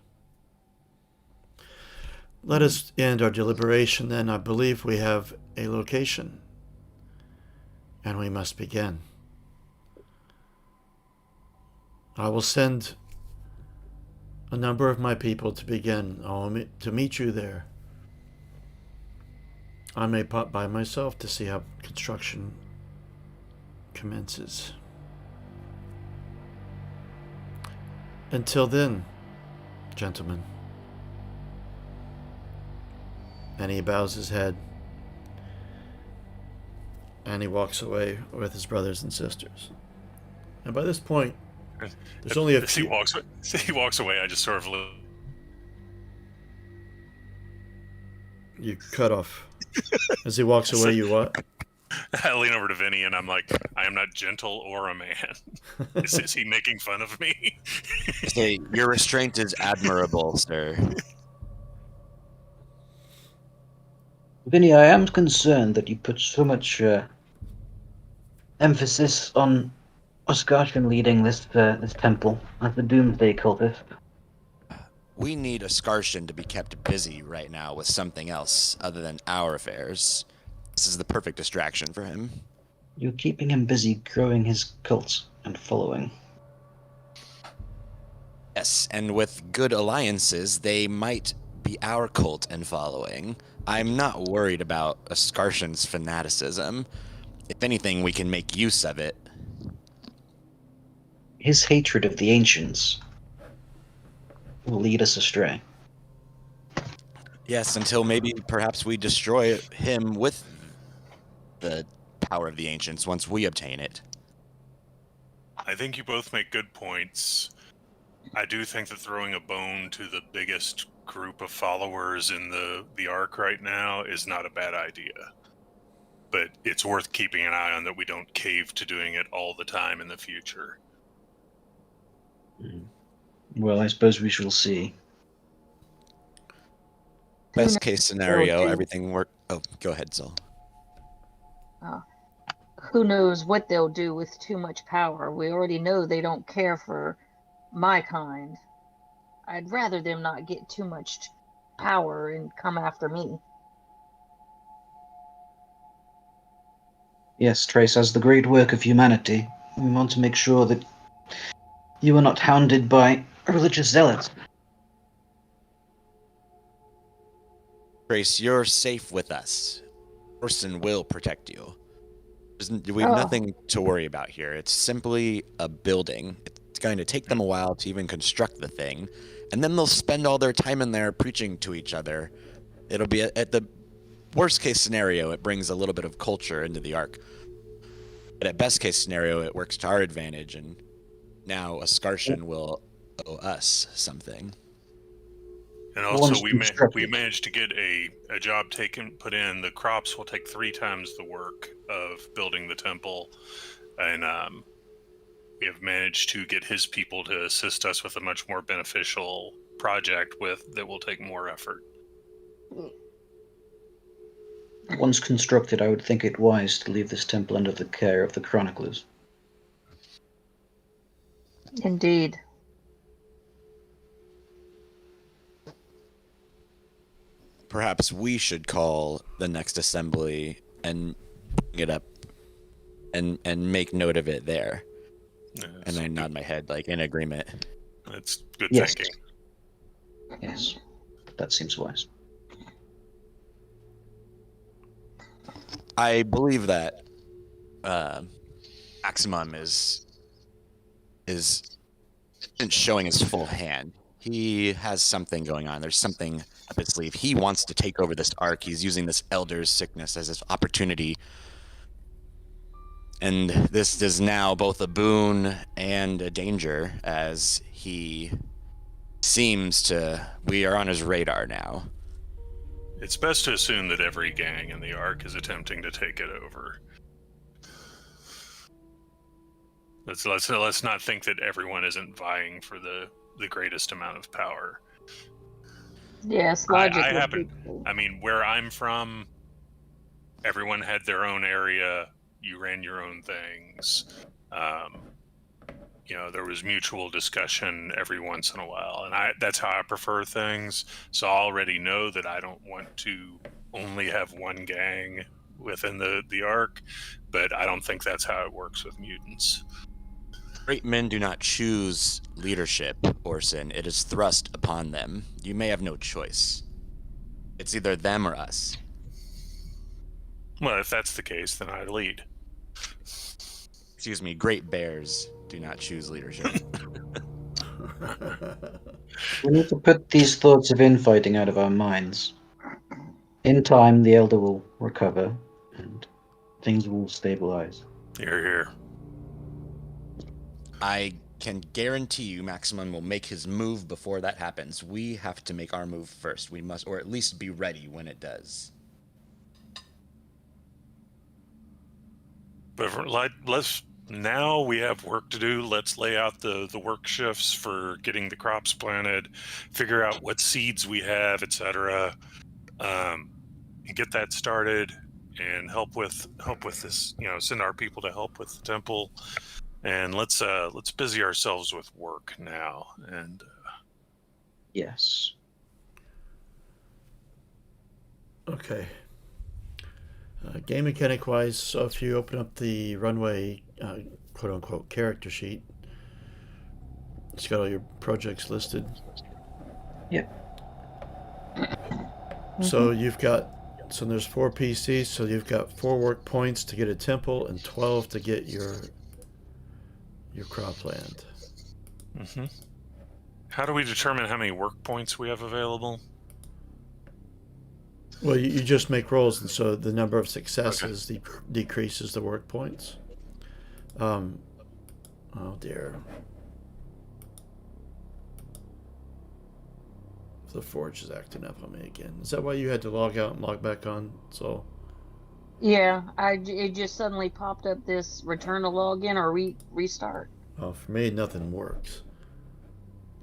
let us end our deliberation then. I believe we have a location, and we must begin. I will send a number of my people to begin to meet you there. I may pop by myself to see how construction commences. Until then, gentlemen. And he bows his head. And he walks away with his brothers and sisters. And by this point, there's only a few. He walks away. I just sort of look. You cut off. As he walks away, you what? I lean over to Vinny and I'm like, I am not gentle or a man. Is he making fun of me? Hey, your restraint is admirable, sir. Vinny, I am concerned that you put so much emphasis on Oskarshan leading this temple as the Doomsday cultist. We need Oskarshan to be kept busy right now with something else other than our affairs. This is the perfect distraction for him. You're keeping him busy growing his cult and following. Yes, and with good alliances, they might be our cult and following. I'm not worried about Oskarshan's fanaticism. If anything, we can make use of it. His hatred of the ancients will lead us astray. Yes, until maybe perhaps we destroy him with the power of the ancients once we obtain it. I think you both make good points. I do think that throwing a bone to the biggest group of followers in the Ark right now is not a bad idea. But it's worth keeping an eye on that we don't cave to doing it all the time in the future. Well, I suppose we shall see. Best case scenario, Will do. everything work. Oh, go ahead, Sol. Who knows what they'll do with too much power? We already know they don't care for my kind. I'd rather them not get too much power and come after me. Yes, Trace, as the great work of humanity, we want to make sure that you are not hounded by religious zealots. Grace, you're safe with us. Orson will protect you. We have Oh. nothing to worry about here. It's simply a building. It's going to take them a while to even construct the thing, and then they'll spend all their time in there preaching to each other. It'll be at the worst case scenario, it brings a little bit of culture into the Ark. But at best case scenario, it works to our advantage, and now Oskarshan will owe us something. And also, Once we constructed. managed to get a job put in. The crops will take 3 times the work of building the temple, and we have managed to get his people to assist us with a much more beneficial project that will take more effort. Once constructed, I would think it wise to leave this temple under the care of the chroniclers. Indeed. Perhaps we should call the next assembly and bring it up and make note of it there. Yes. And I nod my head like in agreement. That's good Yes. thinking. Yes, that seems wise. I believe that Maximum isn't showing his full hand. He has something going on. There's something up his sleeve. He wants to take over this Ark. He's using this Elder's sickness as his opportunity. And this is now both a boon and a danger, as he seems to... We are on his radar now. It's best to assume that every gang in the Ark is attempting to take it over. Let's not think that everyone isn't vying for the greatest amount of power. Yes, logic. I mean, where I'm from, everyone had their own area. You ran your own things. there was mutual discussion every once in a while, and that's how I prefer things. So I already know that I don't want to only have one gang within the arc, but I don't think that's how it works with mutants. Great men do not choose leadership, Orson. It is thrust upon them. You may have no choice. It's either them or us. Well, if that's the case, then I lead. Excuse me, great bears do not choose leadership. We need to put these thoughts of infighting out of our minds. In time, the Elder will recover, and things will stabilize. Here. I can guarantee you Maximum will make his move before that happens. We have to make our move first. We must, or at least be ready when it does. But now we have work to do. Let's lay out the work shifts for getting the crops planted, figure out what seeds we have, etc. And get that started, and help with this. Send our people to help with the temple, and let's busy ourselves with work now. And Yes. Okay. Game mechanic wise, so if you open up the runway quote unquote character sheet, it's got all your projects listed. Yep. So there's 4 PCs, so you've got 4 work points to get a temple and 12 to get your cropland. mm-hmm. How do we determine how many work points we have available? Well, you just make rolls, and so the number of successes decreases the work points. Oh dear. The Forge is acting up on me again. Is that why you had to log out and log back on? So. Yeah, it just suddenly popped up this return to login or restart. Oh, for me, nothing works.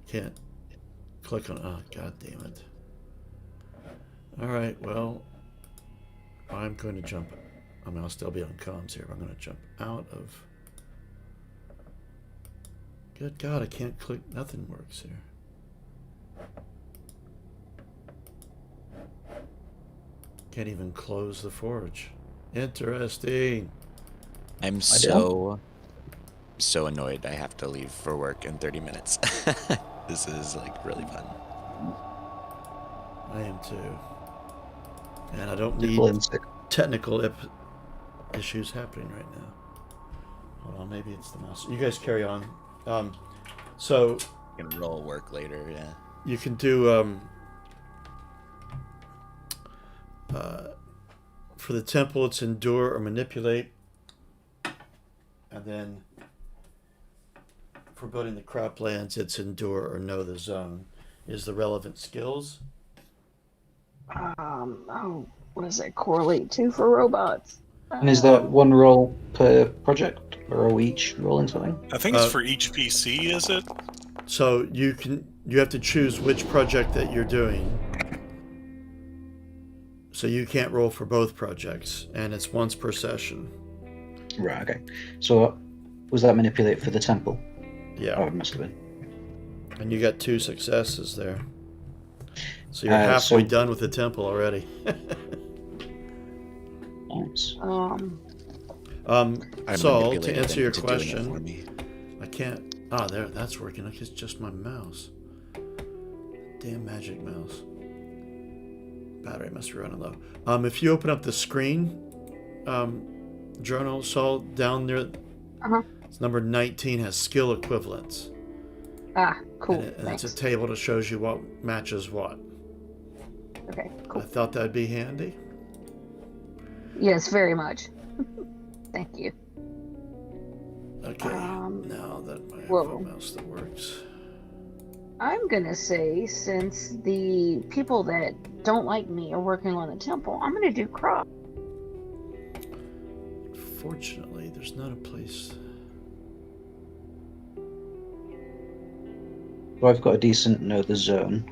Can't click on. Oh, god damn it. Alright, well, I'm going to jump. I'll still be on comms here. I'm going to jump out of. Good God, I can't click. Nothing works here. Can't even close the Forge. Interesting. I'm so annoyed I have to leave for work in 30 minutes. This is really fun. I am too. And I don't need technical issues happening right now. Hold on, maybe it's the mouse. You guys carry on. So You can roll work later, yeah. you can do for the temple it's endure or manipulate, and then for building the croplands it's endure or know the zone is the relevant skills. What does that correlate to for robots? And is that one roll per project, or are we each rolling something? I think it's for each PC, is it? So you have to choose which project that you're doing. So you can't roll for both projects, and it's once per session. Right, okay. So was that manipulate for the temple? Yeah. Oh, it must have been. And you got 2 successes there. So you're halfway done with the temple already. Nice. Saul, to answer your question, I can't. There, that's working. It's just my mouse. Damn magic mouse. Battery must be running low. If you open up the screen, journal, Saul, down there, it's number 19 has skill equivalents. Cool. And it's a table that shows you what matches what. Okay, cool. I thought that'd be handy. Yes, very much. Thank you. Okay, now that I have a mouse that works. I'm gonna say, since the people that don't like me are working on the temple, I'm gonna do crop. Fortunately, there's not a place. Well, I've got a decent know the zone.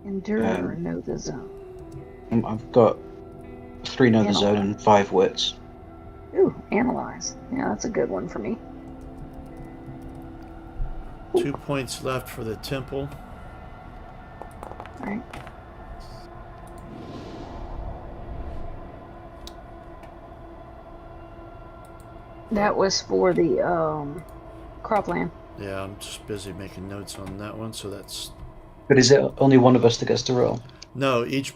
Endure or know the zone. I've got 3 know the zone and 5 wits. Ooh, analyze. Yeah, that's a good one for me. 2 points left for the temple. All right. That was for the cropland. Yeah, I'm just busy making notes on that one. So that's But is it only one of us that gets to roll? no. Each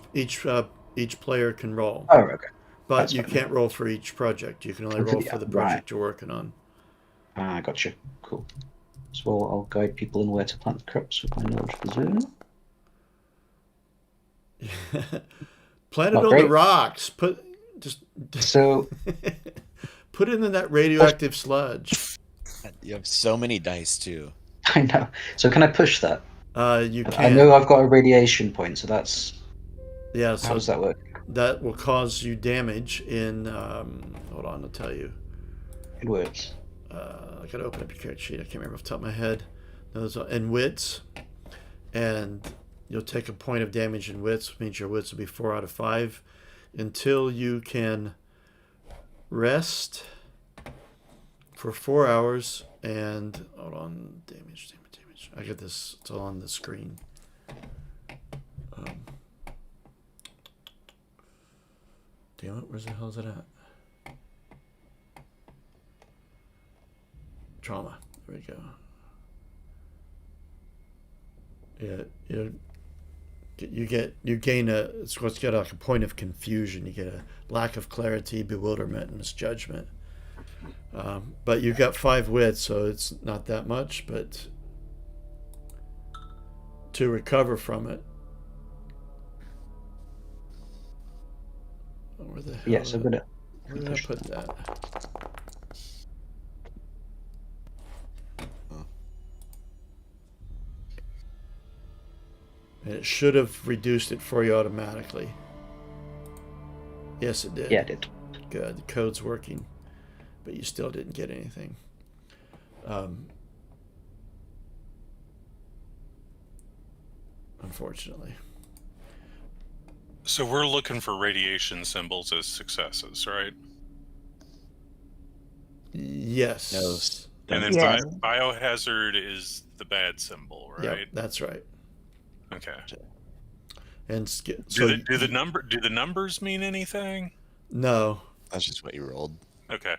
player can roll, Oh, okay. but That's you fine. can't roll for each project. You can only Oh, for roll the- for the right. project you're working on. Ah, gotcha. Cool. So I'll guide people in where to plant the crops with my knowledge of the zone. Plant it Not on the great. rocks. So Put it in that radioactive sludge. You have so many dice too. I know. So can I push that? You can. I know I've got a radiation point, so that's Yeah. how So does that work? that will cause you damage in. Hold on, I'll tell you. It works. I gotta open up your character sheet. I can't remember off the top of my head. Those are in wits, and you'll take a point of damage in wits, which means your wits will be 4 out of 5, until you can rest for 4 hours. And hold on, damage. I got this. It's all on the screen. Damn it! Where's the hell is it at? Trauma. There we go. Yeah, you gain it's what's got like a point of confusion. You get a lack of clarity, bewilderment, and misjudgment. But you've got 5 wits, so it's not that much. But to recover from it, where the hell? Yes, I'm gonna. Where did I put that? And it should have reduced it for you automatically. Yes, it did. Yeah, I did. Good. The code's working, but you still didn't get anything. Unfortunately. So we're looking for radiation symbols as successes, right? Yes. And then Yes. biohazard is the bad symbol, Yep, right? that's right. Okay. And Do the numbers mean anything? No. That's just what you rolled. Okay.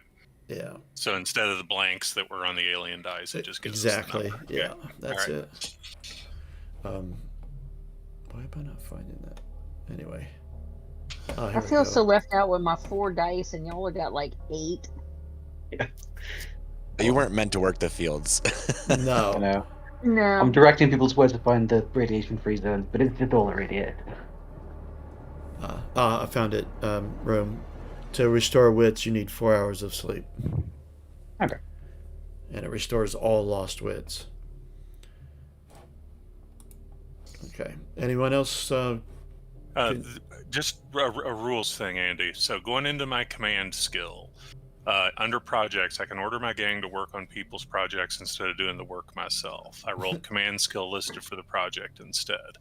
Yeah. So instead of the blanks that were on the alien dice, it just gives us the exactly. number. Yeah, Okay. that's All it. Why am I not finding that? Anyway. Oh, here I we feel go. so left out with my 4 dice, and y'all have got like 8. You weren't meant to work the fields. I No. know. No. I'm directing people to where to find the radiation-free zones, but it's just all irradiated. I found it. Room. To restore wits, you need 4 hours of sleep. Okay. And it restores all lost wits. Okay. Anyone else? Just a rules thing, Andy. So going into my command skill, under projects, I can order my gang to work on people's projects instead of doing the work myself. I rolled command skill listed for the project instead.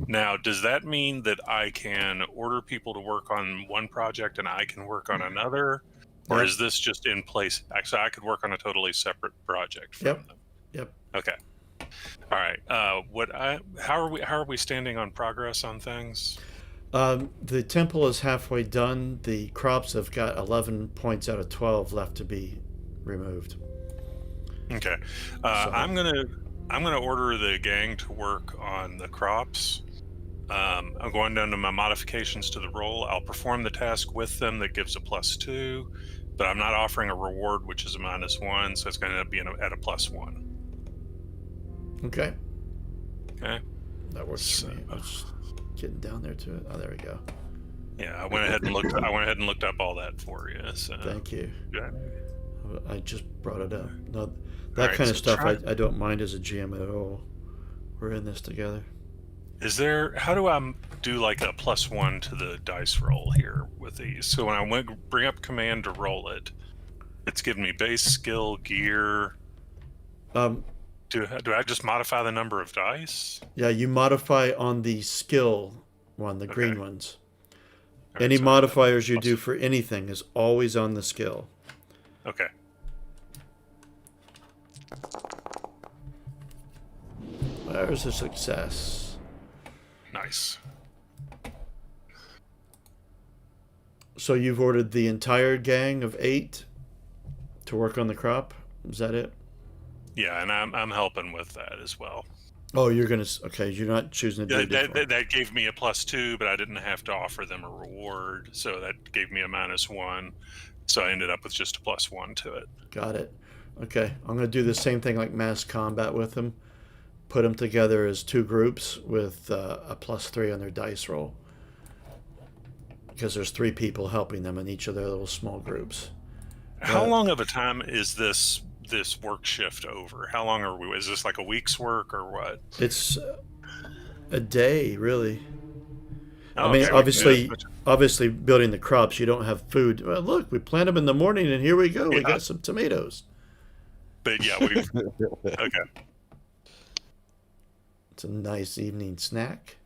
Now, does that mean that I can order people to work on one project and I can work on another? Or Yep. is this just in place? Actually, I could work on a totally separate project from Yep. them. Yep. Okay. All right. How are we standing on progress on things? The temple is halfway done. The crops have got 11 points out of 12 left to be removed. Okay. I'm gonna order the gang to work on the crops. I'm going down to my modifications to the roll. I'll perform the task with them that gives a +2, but I'm not offering a reward, which is a -1, so it's going to end up being at a +1. Okay. Okay. That works for me. I was just getting down there to it. Oh, there we go. Yeah, I went ahead and looked up all that for you. So Thank you. yeah. I just brought it up. No, that Alright, kind of so stuff try- I don't mind as a GM at all. We're in this together. How do I do like a +1 to the dice roll here with these? So when I bring up command to roll it, it's giving me base skill, gear. Do I just modify the number of dice? Yeah, you modify on the skill one, the green Okay. ones. All right, Any so modifiers you plus- do for anything is always on the skill. Okay. There's a success. Nice. So you've ordered the entire gang of 8 to work on the crop? Is that it? Yeah, and I'm helping with that as well. Oh, you're gonna. Okay, you're not choosing to do it. That gave me a +2, but I didn't have to offer them a reward, so that gave me a -1. So I ended up with just a +1 to it. Got it. Okay, I'm gonna do the same thing like mass combat with them. Put them together as 2 groups with a +3 on their dice roll. Because there's 3 people helping them in each of their little small groups. How long of a time is this work shift over? How long are we? Is this like a week's work or what? It's a day, really. Oh, I mean, okay. obviously, building the crops, you don't have food. Well, look, we plant them in the morning, and here we go. Yeah. We got some tomatoes. But yeah, we've okay. It's a nice evening snack.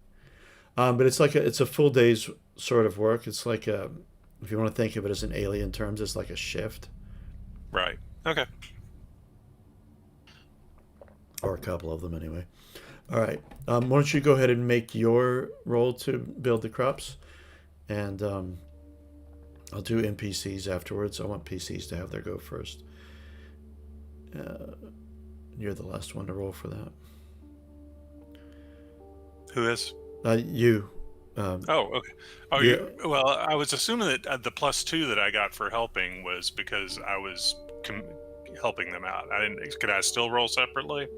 But it's a full day's sort of work. It's like if you want to think of it as an alien terms, it's like a shift. Right. Okay. Or a couple of them anyway. All right. Why don't you go ahead and make your roll to build the crops, and I'll do NPCs afterwards. I want PCs to have their go first. You're the last one to roll for that. Who is? You. Oh, okay. Oh, yeah. Well, I was assuming that the +2 that I got for helping was because I was helping them out. I didn't. Could I still roll separately?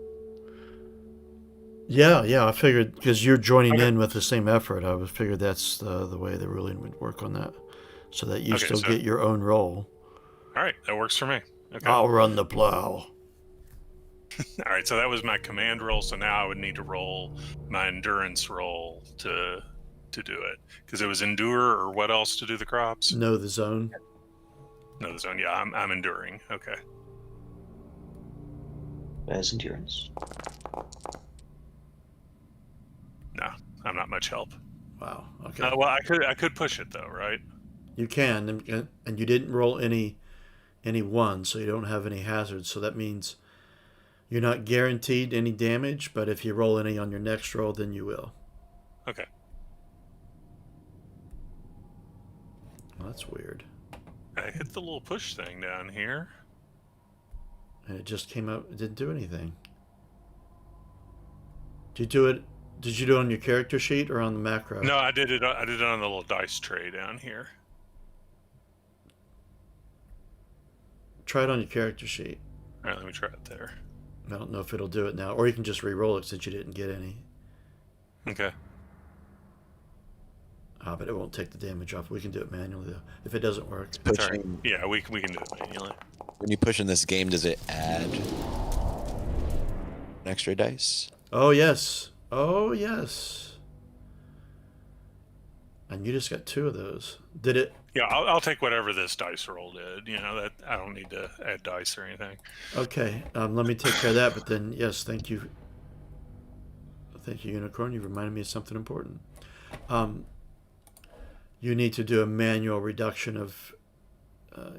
Yeah. I figured because you're joining Okay. in with the same effort, I figured that's the way the ruling would work on that, so that you still get your own roll. All right, that works for me. Okay. I'll run the plow. All right, so that was my command roll. So now I would need to roll my endurance roll to do it, because it was endure or what else to do the crops? Know the zone. Know the zone. Yeah, I'm enduring. Okay. There's endurance. No, I'm not much help. Wow. Okay. Well, I could push it though, right? You can, and you didn't roll any one, so you don't have any hazards. So that means you're not guaranteed any damage, but if you roll any on your next roll, then you will. Okay. Well, that's weird. I hit the little push thing down here. And it just came up. It didn't do anything. Did you do it? Did you do it on your character sheet or on the macro? No, I did it. I did it on the little dice tray down here. Try it on your character sheet. All right, let me try it there. I don't know if it'll do it now, or you can just re-roll it since you didn't get any. Okay. But it won't take the damage off. We can do it manually though. If it doesn't work, Pushing, Yeah, we can do it manually. when you push in this game, does it add an extra dice? Oh yes. Oh yes. And you just got 2 of those. Did it? Yeah, I'll take whatever this dice roll did. You know, that I don't need to add dice or anything. Okay. Let me take care of that. But then, yes, thank you. Thank you, Unicorn. You reminded me of something important. You need to do a manual reduction of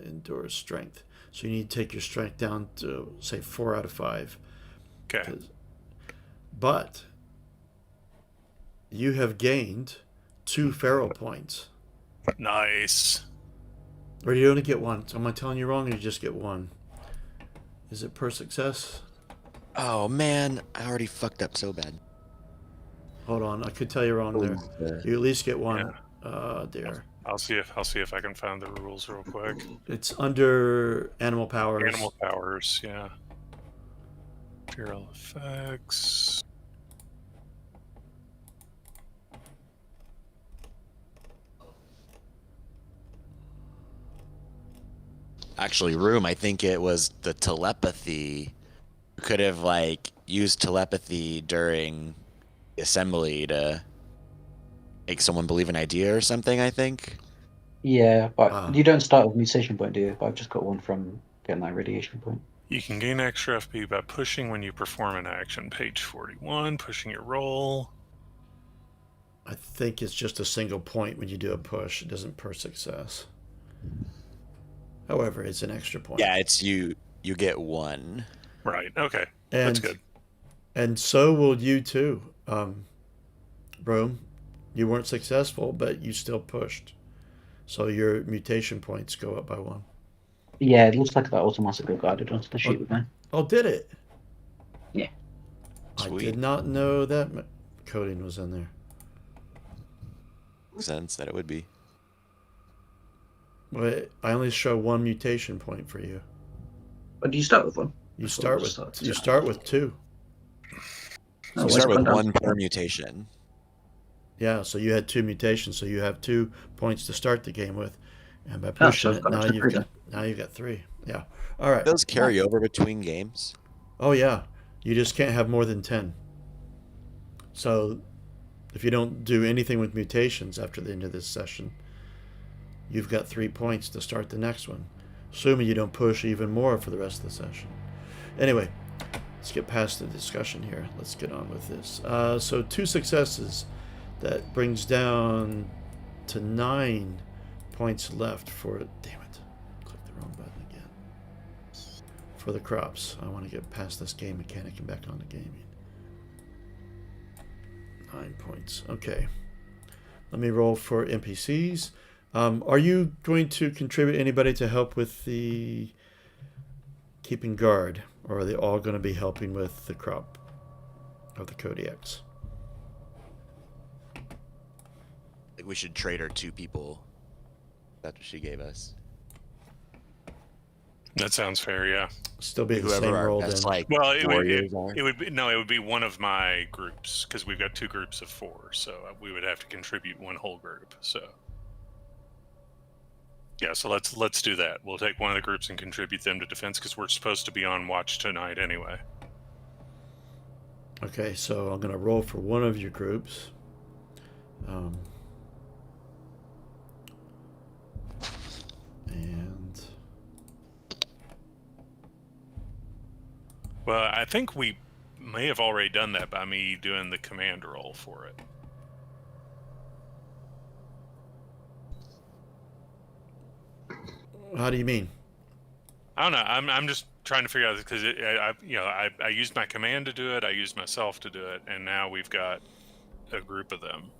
endure strength. So you need to take your strength down to, say, 4 out of 5. Okay. But you have gained 2 feral points. Nice. Or do you only get 1? Am I telling you wrong, or you just get 1? Is it per success? Oh man, I already fucked up so bad. Hold on, I could tell you wrong there. You at least get 1. Dear. I'll see if I can find the rules real quick. It's under animal powers. Animal powers, yeah. Feral effects. Actually, Room, I think it was the telepathy. You could have like used telepathy during assembly to make someone believe an idea or something, I think. Yeah, but you don't start with mutation point, do you? But I've just got 1 from getting that radiation point. You can gain extra FP by pushing when you perform an action. Page 41, pushing your roll. I think it's just a single point when you do a push. It doesn't per success. However, it's an extra point. Yeah, it's you get 1. Right, okay. And That's good. And so will you too, Broom. You weren't successful, but you still pushed. So your mutation points go up by 1. Yeah, it looks like that automatically guided onto the sheet with me. Oh, did it? Yeah. I Sweet. did not know that coding was in there. Makes sense that it would be. But I only show 1 mutation point for you. But do you start with one? You I thought start it with was you start with 2. Oh, You where's start it with gone down? 1 per mutation. Yeah, so you had 2 mutations, so you have 2 points to start the game with, and by Oh, pushing so I've it, got now up to you've 3 got then. 3. Yeah. All right. Those carry over between games. Oh yeah, you just can't have more than 10. So if you don't do anything with mutations after the end of this session, you've got 3 points to start the next one, assuming you don't push even more for the rest of the session. Anyway, let's get past the discussion here. Let's get on with this. So 2 successes. That brings down to 9 points left for it. Damn it. Click the wrong button again. For the crops. I want to get past this game mechanic and back on to gaming. 9 points. Okay. Let me roll for NPCs. Are you going to contribute anybody to help with the keeping guard? Or are they all going to be helping with the crop of the Kodiaks? We should trade her 2 people. That's what she gave us. That sounds fair. Yeah. Still be the Whoever same our roll best, then. like, Well, it warriors are. would be no, it would be one of my groups because we've got 2 groups of 4, so we would have to contribute one whole group. So yeah, so let's do that. We'll take one of the groups and contribute them to defense because we're supposed to be on watch tonight anyway. Okay, so I'm going to roll for one of your groups. And Well, I think we may have already done that by me doing the command roll for it. how do you mean? I don't know. I'm just trying to figure out because I used my command to do it. I used myself to do it, and now we've got a group of them.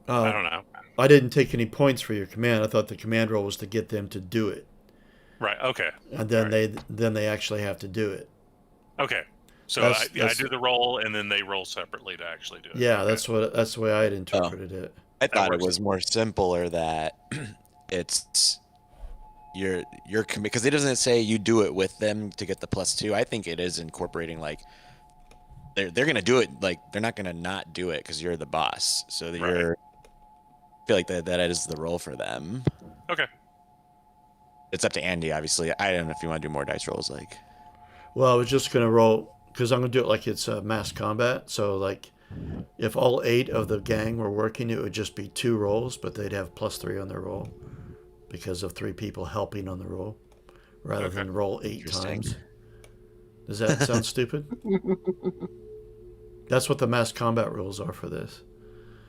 I don't know. I didn't take any points for your command. I thought the command roll was to get them to do it, Right. Okay. and then Right. they actually have to do it. Okay. So That's- I do the roll, and then they roll separately to actually do it. Yeah, Okay. that's the way I had interpreted it. I thought it works. was more simpler that it's your because it doesn't say you do it with them to get the +2. I think it is incorporating like they're gonna do it, like they're not gonna not do it because you're the boss. So that Right. I feel like that is the role for them. Okay. It's up to Andy, obviously. I don't know if you want to do more dice rolls. Like, Well, I was just going to roll because I'm going to do it like it's mass combat. So like, if all 8 of the gang were working, it would just be 2 rolls, but they'd have +3 on their roll because of 3 people helping on the roll, rather Okay. than roll 8 Interesting. times. Does that sound stupid? That's what the mass combat rules are for this.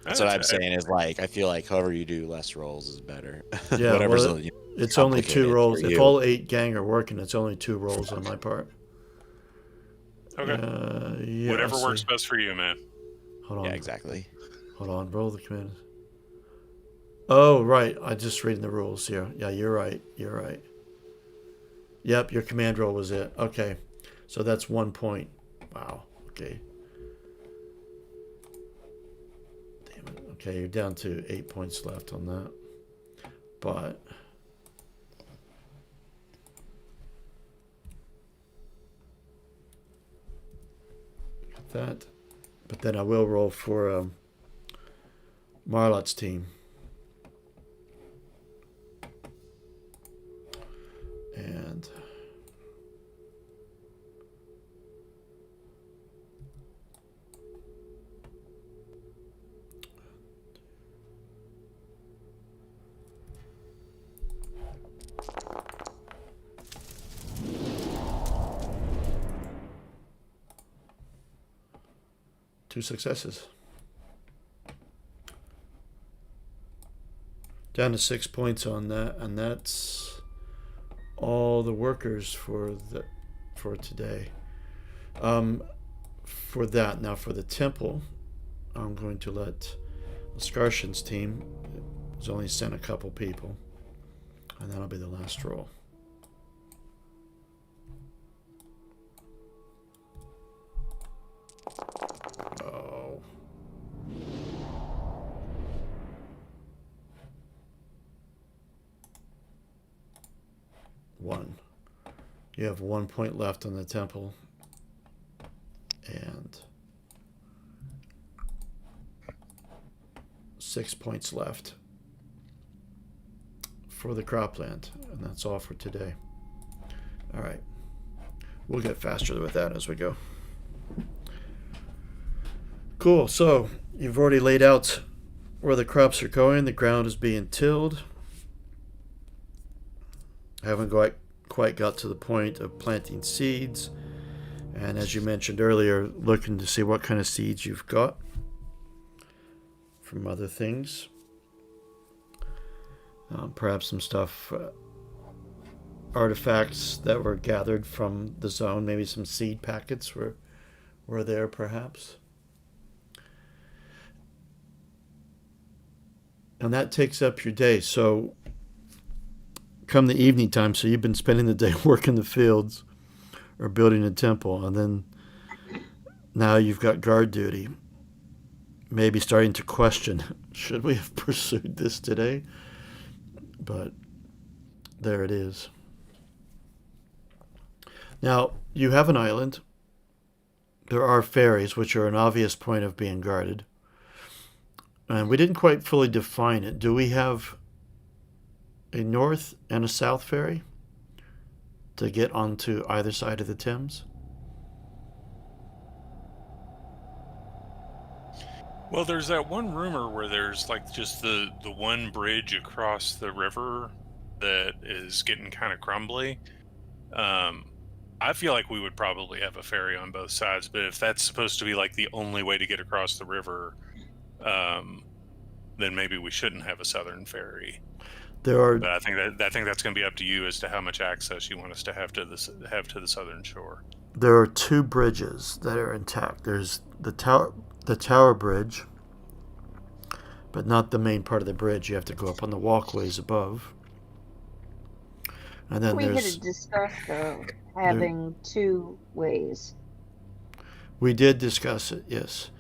that's what I'm saying is like I feel like however you do less rolls is better. Yeah, Whatever's well, it's only 2 complicated rolls. for If you. all 8 gang are working, it's only 2 rolls on my part. Okay. Yeah, Whatever let's works see. best for you, man. Hold on. Yeah, exactly. Hold on. Roll the command. Oh, right. I just reading the rules here. Yeah, you're right. You're right. Yep, your command roll was it. Okay. So that's 1 point. Wow. Okay. Damn it. Okay, you're down to 8 points left on that. But that. But then I will roll for Marlot's team. And two successes. Down to 6 points on that, and that's all the workers for today. for that. Now for the temple, I'm going to let Skarshin's team has only sent a couple people, and that'll be the last roll. Oh. One. You have 1 point left on the temple. And 6 points left for the cropland. And that's all for today. All right. We'll get faster with that as we go. Cool. So you've already laid out where the crops are going. The ground is being tilled. Haven't quite got to the point of planting seeds. And as you mentioned earlier, looking to see what kind of seeds you've got from other things. Perhaps some stuff, artifacts that were gathered from the zone. Maybe some seed packets were there, perhaps. And that takes up your day. So come the evening time, so you've been spending the day working the fields or building a temple, and then now you've got guard duty. Maybe starting to question, should we have pursued this today? But there it is. Now, you have an island. There are ferries, which are an obvious point of being guarded. And we didn't quite fully define it. Do we have a north and a south ferry to get onto either side of the Thames? Well, there's that one rumor where there's like just the one bridge across the river that is getting kind of crumbly. I feel like we would probably have a ferry on both sides, but if that's supposed to be like the only way to get across the river, then maybe we shouldn't have a southern ferry. There are. But I think that's going to be up to you as to how much access you want us to have to the southern shore. There are two bridges that are intact. There's the tower bridge, but not the main part of the bridge. You have to go up on the walkways above. And then We had there's. discussed having two ways. We did discuss it, yes.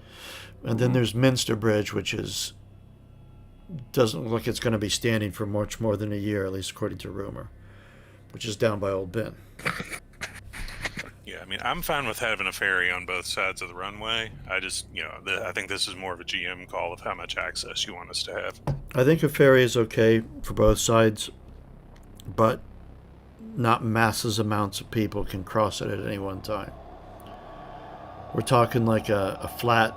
And then there's Minster Bridge, which doesn't look like it's going to be standing for much more than a year, at least according to rumor, which is down by Old Ben. Yeah, I mean, I'm fine with having a ferry on both sides of the runway. I just, I think this is more of a GM call of how much access you want us to have. I think a ferry is okay for both sides, but not masses amounts of people can cross it at any one time. We're talking like a flat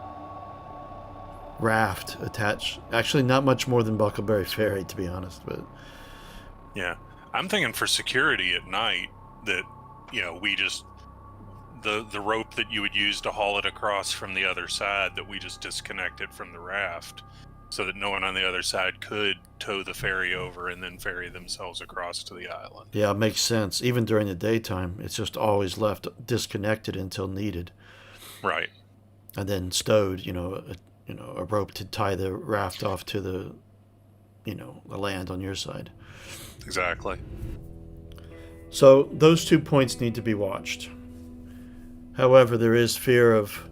raft attached. Actually, not much more than Buckleberry Ferry, to be honest. But yeah, I'm thinking for security at night that we just the rope that you would use to haul it across from the other side, that we just disconnect it from the raft, so that no one on the other side could tow the ferry over and then ferry themselves across to the island. Yeah, it makes sense. Even during the daytime, it's just always left disconnected until needed. Right. And then stowed, a rope to tie the raft off to the land on your side. Exactly. So those 2 points need to be watched. However, there is fear of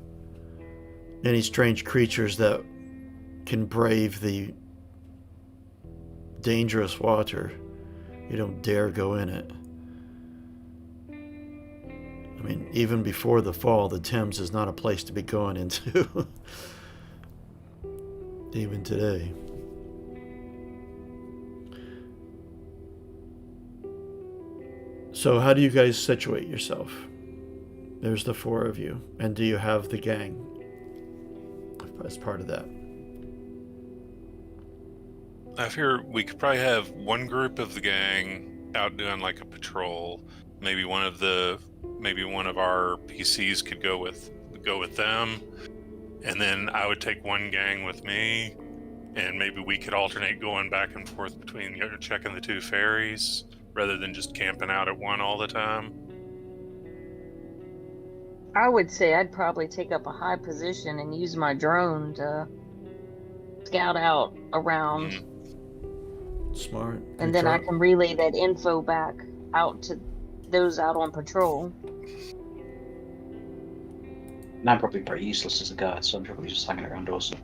any strange creatures that can brave the dangerous water. You don't dare go in it. I mean, even before the fall, the Thames is not a place to be going into. Even today. So how do you guys situate yourself? There's the 4 of you. And do you have the gang as part of that? I fear we could probably have one group of the gang out doing like a patrol. Maybe one of our PCs could go with them, and then I would take one gang with me, and maybe we could alternate going back and forth between checking the 2 ferries rather than just camping out at one all the time. I would say I'd probably take up a high position and use my drone to scout out around, Smart. and Good then I job. can relay that info back out to those out on patrol. And I'm probably pretty useless as a guard, so I'm probably just hanging around also.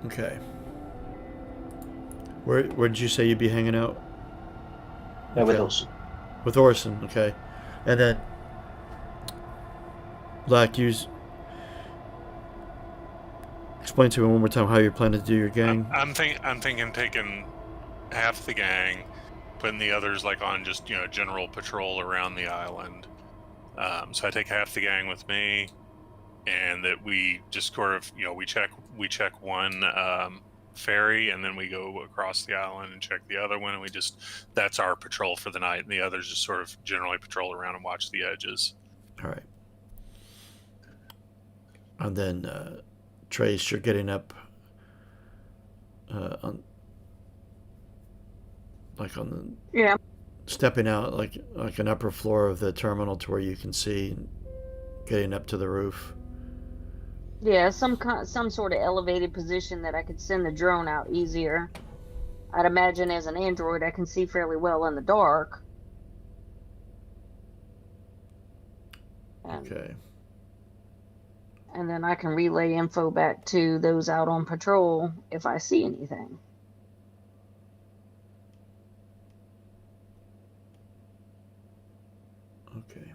Okay. Where did you say you'd be hanging out? With Okay. us. With Orson, okay. And then Black, explain to me one more time how you're planning to do your gang. I'm thinking taking half the gang, putting the others like on just general patrol around the island. So I take half the gang with me, and that we just sort of we check one ferry, and then we go across the island and check the other one, and that's our patrol for the night, and the others just sort of generally patrol around and watch the edges. All right. And then Trace, you're getting up on Yeah. stepping out like an upper floor of the terminal to where you can see, getting up to the roof. Yeah, some sort of elevated position that I could send the drone out easier. I'd imagine as an android I can see fairly well in the dark. Okay. And then I can relay info back to those out on patrol if I see anything. Okay.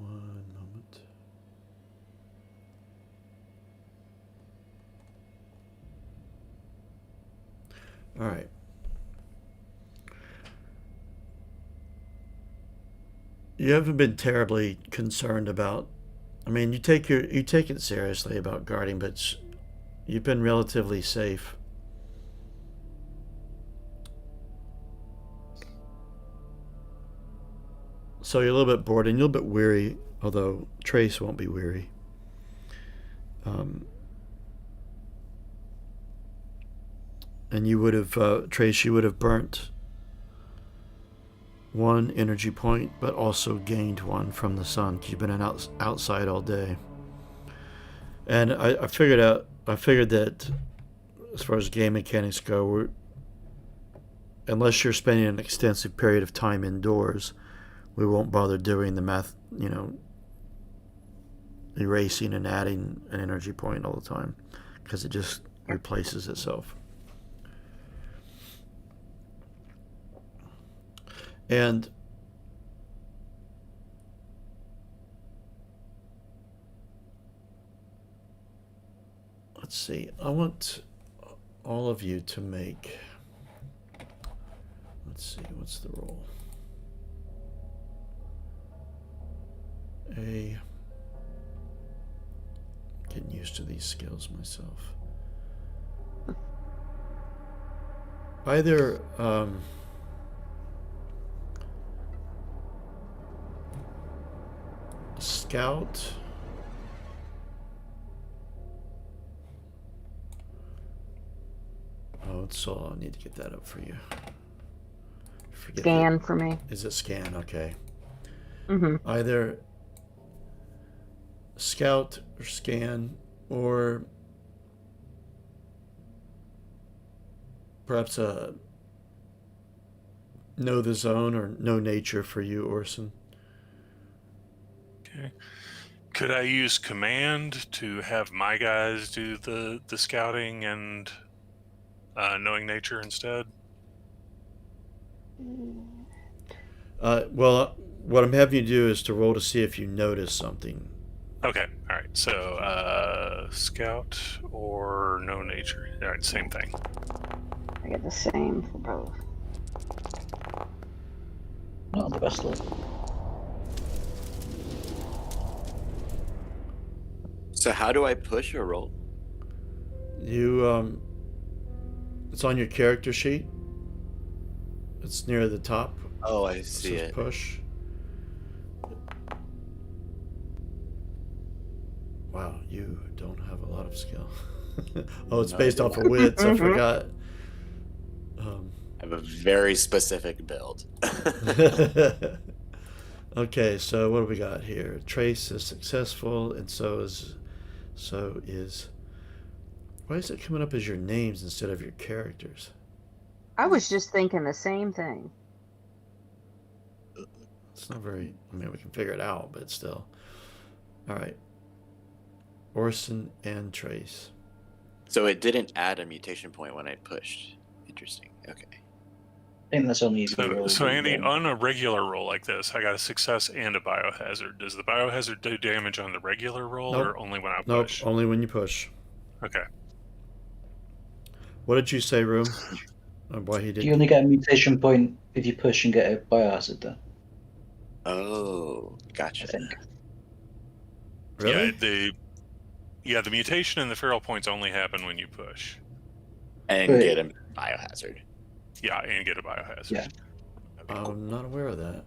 One moment. All right. You haven't been terribly concerned about. I mean, you take it seriously about guarding, but you've been relatively safe. So you're a little bit bored and you're a little bit weary, although Trace won't be weary. And you would have, Trace, you would have burnt one energy point, but also gained one from the sun because you've been outside all day. And I figured that as far as game mechanics go, unless you're spending an extensive period of time indoors, we won't bother doing the math, erasing and adding an energy point all the time because it just replaces itself. And let's see, I want all of you to make, let's see, what's the roll? Getting used to these skills myself. Either scout so I need to get that up for you. Scan for me. Is it scan? Okay. Mm-hmm. Either scout or scan, or perhaps know the zone or know nature for you, Orson. Okay. Could I use command to have my guys do the scouting and knowing nature instead? Well, what I'm having you do is to roll to see if you notice something. Okay. All right. So scout or know nature. All right. Same thing. I get the same for both. Not the best luck. So how do I push or roll? You it's on your character sheet. It's near the top. Oh, I It see says it. push. Wow, you don't have a lot of skill. Oh, it's No, I based don't. off of wits. I forgot. I have a very specific build. Okay, so what do we got here? Trace is successful, and so is. Why is it coming up as your names instead of your characters? I was just thinking the same thing. It's not very. I mean, we can figure it out, but still. All right. Orson and Trace. So it didn't add a mutation point when I pushed. Interesting. Okay. I think that's only if you roll. So Andy, on a regular roll like this, I got a success and a biohazard. Does the biohazard do damage on the regular roll Nope. or only when I Nope, push? only when you push. Okay. What did you say, Room? Why he Do did? you only get a mutation point if you push and get a biohazard, though? Oh, I gotcha. think. Really? Yeah, the mutation and the feral points only happen when you push. And But- get a biohazard. Yeah, and get a biohazard. Yeah. Okay, cool. I'm not aware of that.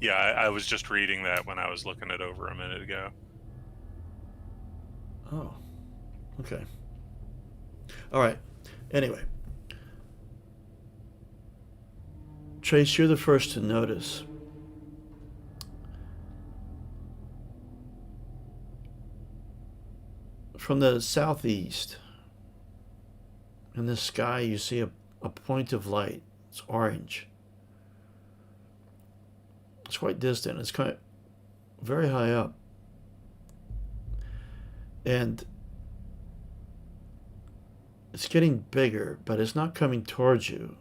Yeah, I was just reading that when I was looking it over a minute ago. Oh. Okay. All right. Anyway. Trace, you're the first to notice. From the southeast, in the sky, you see a point of light. It's orange. It's quite distant. It's kind of very high up. And it's getting bigger, but it's not coming towards you.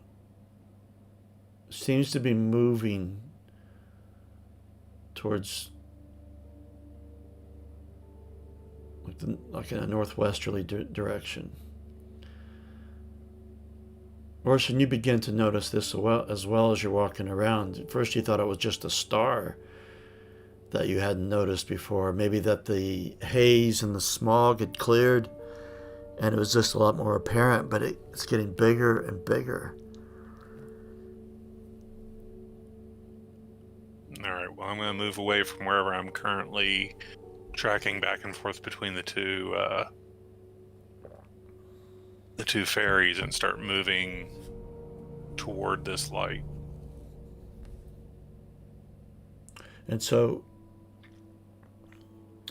It seems to be moving towards like in a northwesterly direction. Orson, you begin to notice this as well as you're walking around. At first you thought it was just a star that you hadn't noticed before. Maybe that the haze and the smog had cleared and it was just a lot more apparent, but it's getting bigger and bigger. All right, well, I'm going to move away from wherever I'm currently tracking back and forth between the two ferries and start moving toward this light. And so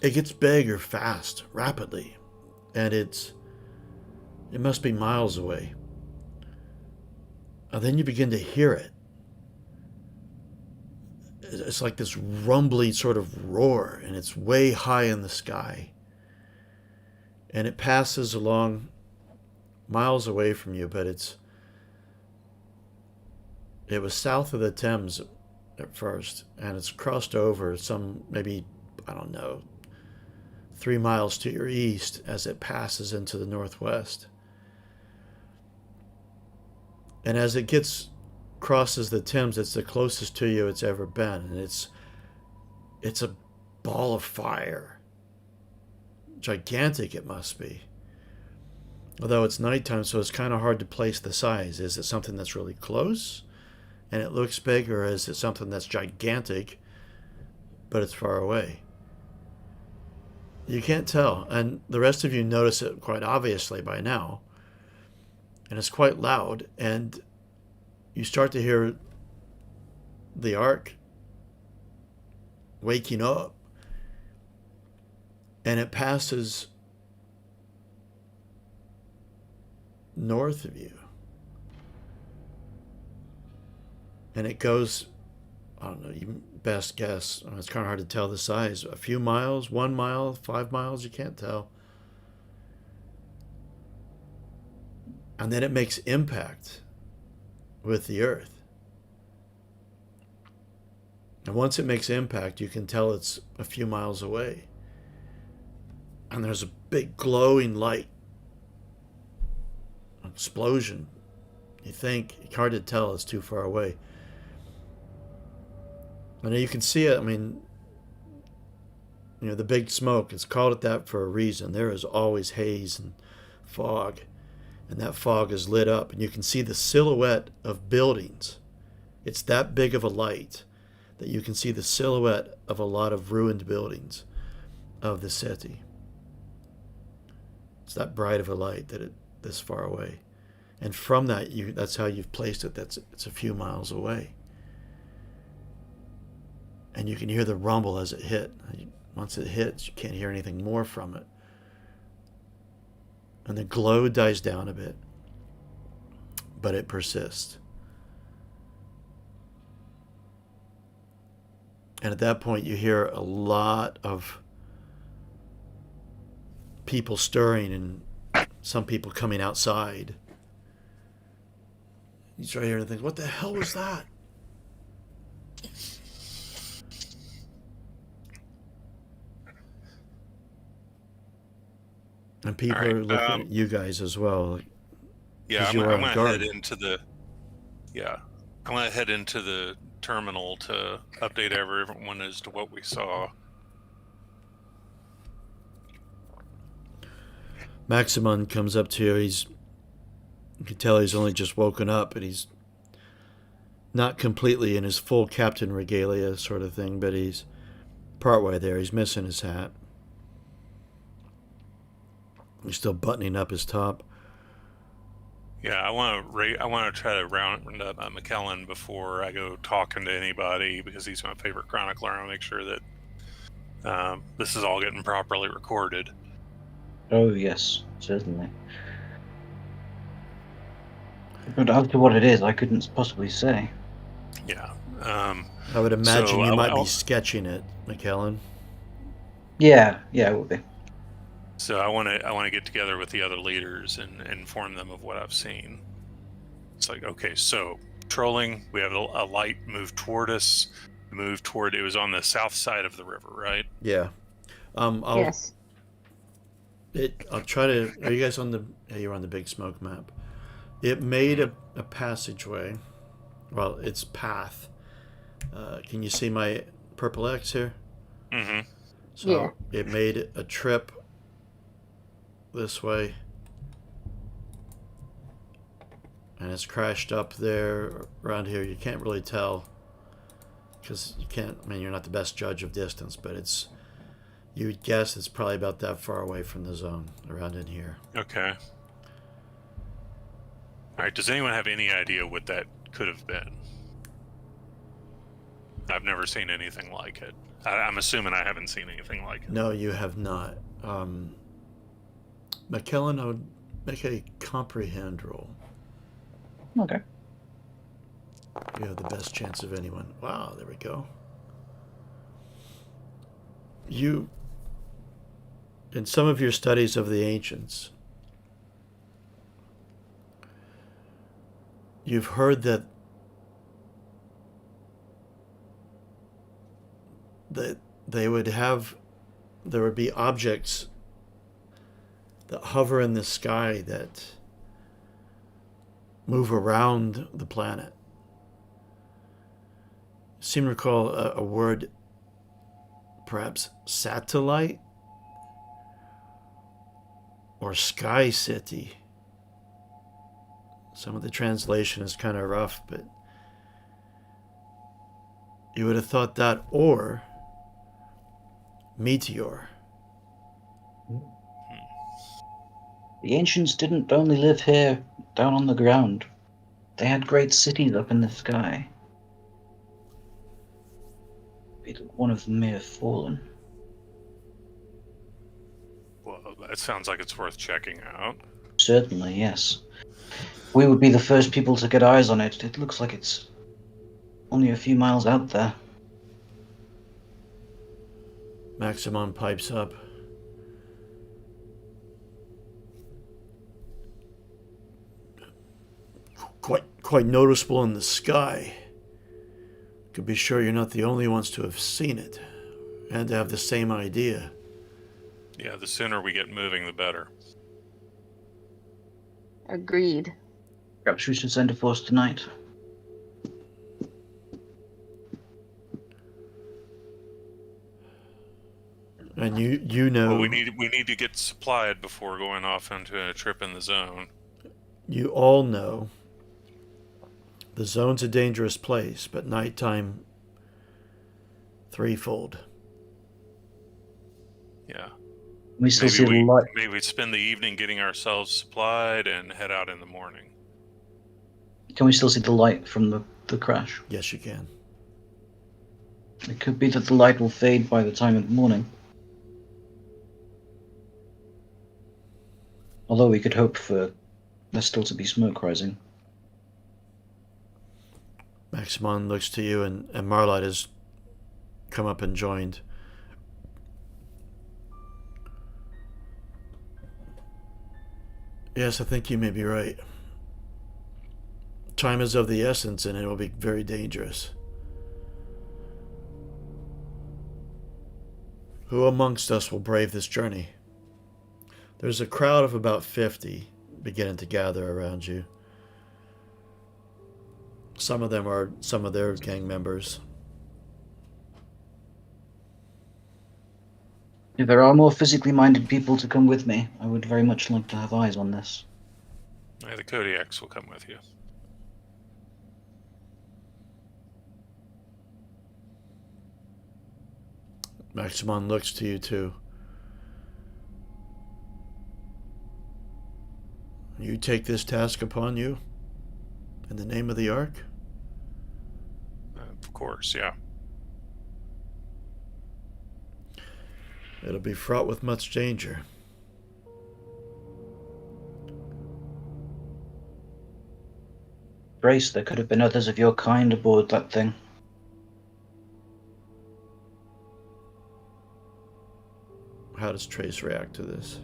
it gets bigger fast, rapidly, and it must be miles away. And then you begin to hear it. It's like this rumbling sort of roar, and it's way high in the sky. And it passes along miles away from you, but it was south of the Thames at first, and it's crossed over some, maybe, I don't know, 3 miles to your east as it passes into the northwest. And as it crosses the Thames, it's the closest to you it's ever been, and it's a ball of fire. Gigantic it must be. Although it's nighttime, so it's kind of hard to place the size. Is it something that's really close and it looks big, or is it something that's gigantic but it's far away? You can't tell, and the rest of you notice it quite obviously by now. And it's quite loud, and you start to hear the Ark waking up, and it passes north of you. And it goes, I don't know, you best guess. It's kind of hard to tell the size. A few miles, 1 mile, 5 miles, you can't tell. And then it makes impact with the earth. And once it makes impact, you can tell it's a few miles away. And there's a big glowing light. An explosion. You think, it's hard to tell, it's too far away. And you can see it, I mean, the big smoke, it's called it that for a reason. There is always haze and fog. And that fog is lit up, and you can see the silhouette of buildings. It's that big of a light that you can see the silhouette of a lot of ruined buildings of the city. It's that bright of a light that this far away. And from that, that's how you've placed it. It's a few miles away. And you can hear the rumble as it hit. Once it hits, you can't hear anything more from it. And the glow dies down a bit, but it persists. And at that point, you hear a lot of people stirring and some people coming outside. You start hearing things. What the hell was that? And people All right, are looking at you guys as well. Yeah, 'Cause I'm, you were I'm on gonna guard. head into the. Yeah, I'm gonna head into the terminal to update everyone as to what we saw. Maximum comes up to you. You can tell he's only just woken up, and he's not completely in his full captain regalia sort of thing, but he's partway there. He's missing his hat. He's still buttoning up his top. Yeah, I want to try to round up McKellen before I go talking to anybody because he's my favorite chronicler. I want to make sure that this is all getting properly recorded. Oh, yes, certainly. But as to what it is, I couldn't possibly say. Yeah. I would imagine So you might I'll- be sketching it, McKellen. Yeah, it will be. So I want to get together with the other leaders and inform them of what I've seen. It's like, okay, so trolling, we have a light move toward us. It was on the south side of the river, right? Yeah. Yes. I'll try to. Are you guys on the? Yeah, you're on the big smoke map. It made a passageway. Well, its path. Can you see my purple X here? Mm-hmm. So Yeah. it made a trip this way. And it's crashed up there, around here. You can't really tell. Because you can't, I mean, you're not the best judge of distance, but you would guess it's probably about that far away from the zone, around in here. Okay. All right. Does anyone have any idea what that could have been? I've never seen anything like it. I'm assuming I haven't seen anything like it. No, you have not. McKellen, I would make a comprehend roll. Okay. You have the best chance of anyone. Wow, there we go. You, in some of your studies of the ancients, you've heard that there would be objects that hover in the sky that move around the planet. I seem to recall a word, perhaps satellite or sky city. Some of the translation is kind of rough, but you would have thought that, or meteor. The ancients didn't only live here, down on the ground. They had great cities up in the sky. One of them may have fallen. Well, that sounds like it's worth checking out. Certainly, yes. We would be the first people to get eyes on it. It looks like it's only a few miles out there. Maximum pipes up. Quite noticeable in the sky. Could be sure you're not the only ones to have seen it and to have the same idea. Yeah, the sooner we get moving, the better. Agreed. Perhaps we should send a force tonight. And you know, Well, we need to get supplied before going off into a trip in the zone. you all know the zone's a dangerous place, but nighttime threefold. Yeah. We still see Maybe light. we spend the evening getting ourselves supplied and head out in the morning. Can we still see the light from the crash? Yes, you can. It could be that the light will fade by the time of the morning. Although we could hope for there still to be smoke rising. Maximon looks to you, and Marlight has come up and joined. Yes, I think you may be right. Time is of the essence, and it will be very dangerous. Who amongst us will brave this journey? There's a crowd of about 50 beginning to gather around you. Some of them are some of their gang members. If there are more physically minded people to come with me, I would very much like to have eyes on this. Yeah, the Kodiaks will come with you. Maximon looks to you too. You take this task upon you in the name of the Ark? Of course, yeah. It'll be fraught with much danger. Brace, there could have been others of your kind aboard that thing. How does Trace react to this?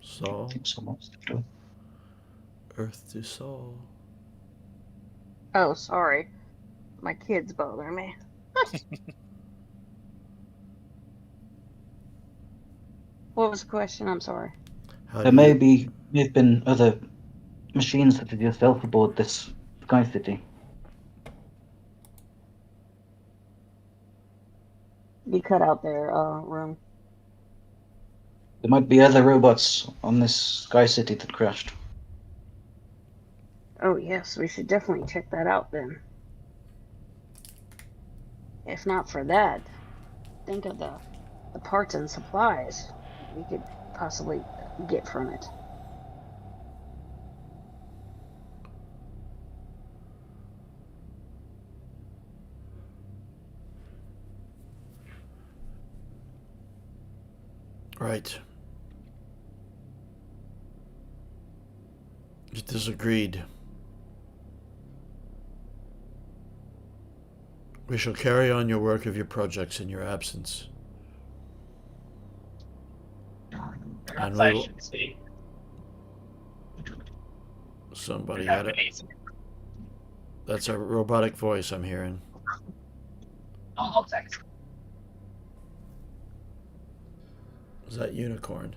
Saul? I think someone wants to do. Earth to Saul. Oh, sorry. My kids bother me. What was the question? I'm sorry. How There do may you- have been other machines such as yourself aboard this Sky City. You cut out their room. There might be other robots on this Sky City that crashed. Oh, yes, we should definitely check that out then. If not for that, think of the parts and supplies we could possibly get from it. Right. It is agreed. We shall carry on your work of your projects in your absence. And we will... Somebody had it. That's a robotic voice I'm hearing. Is that Unicorn?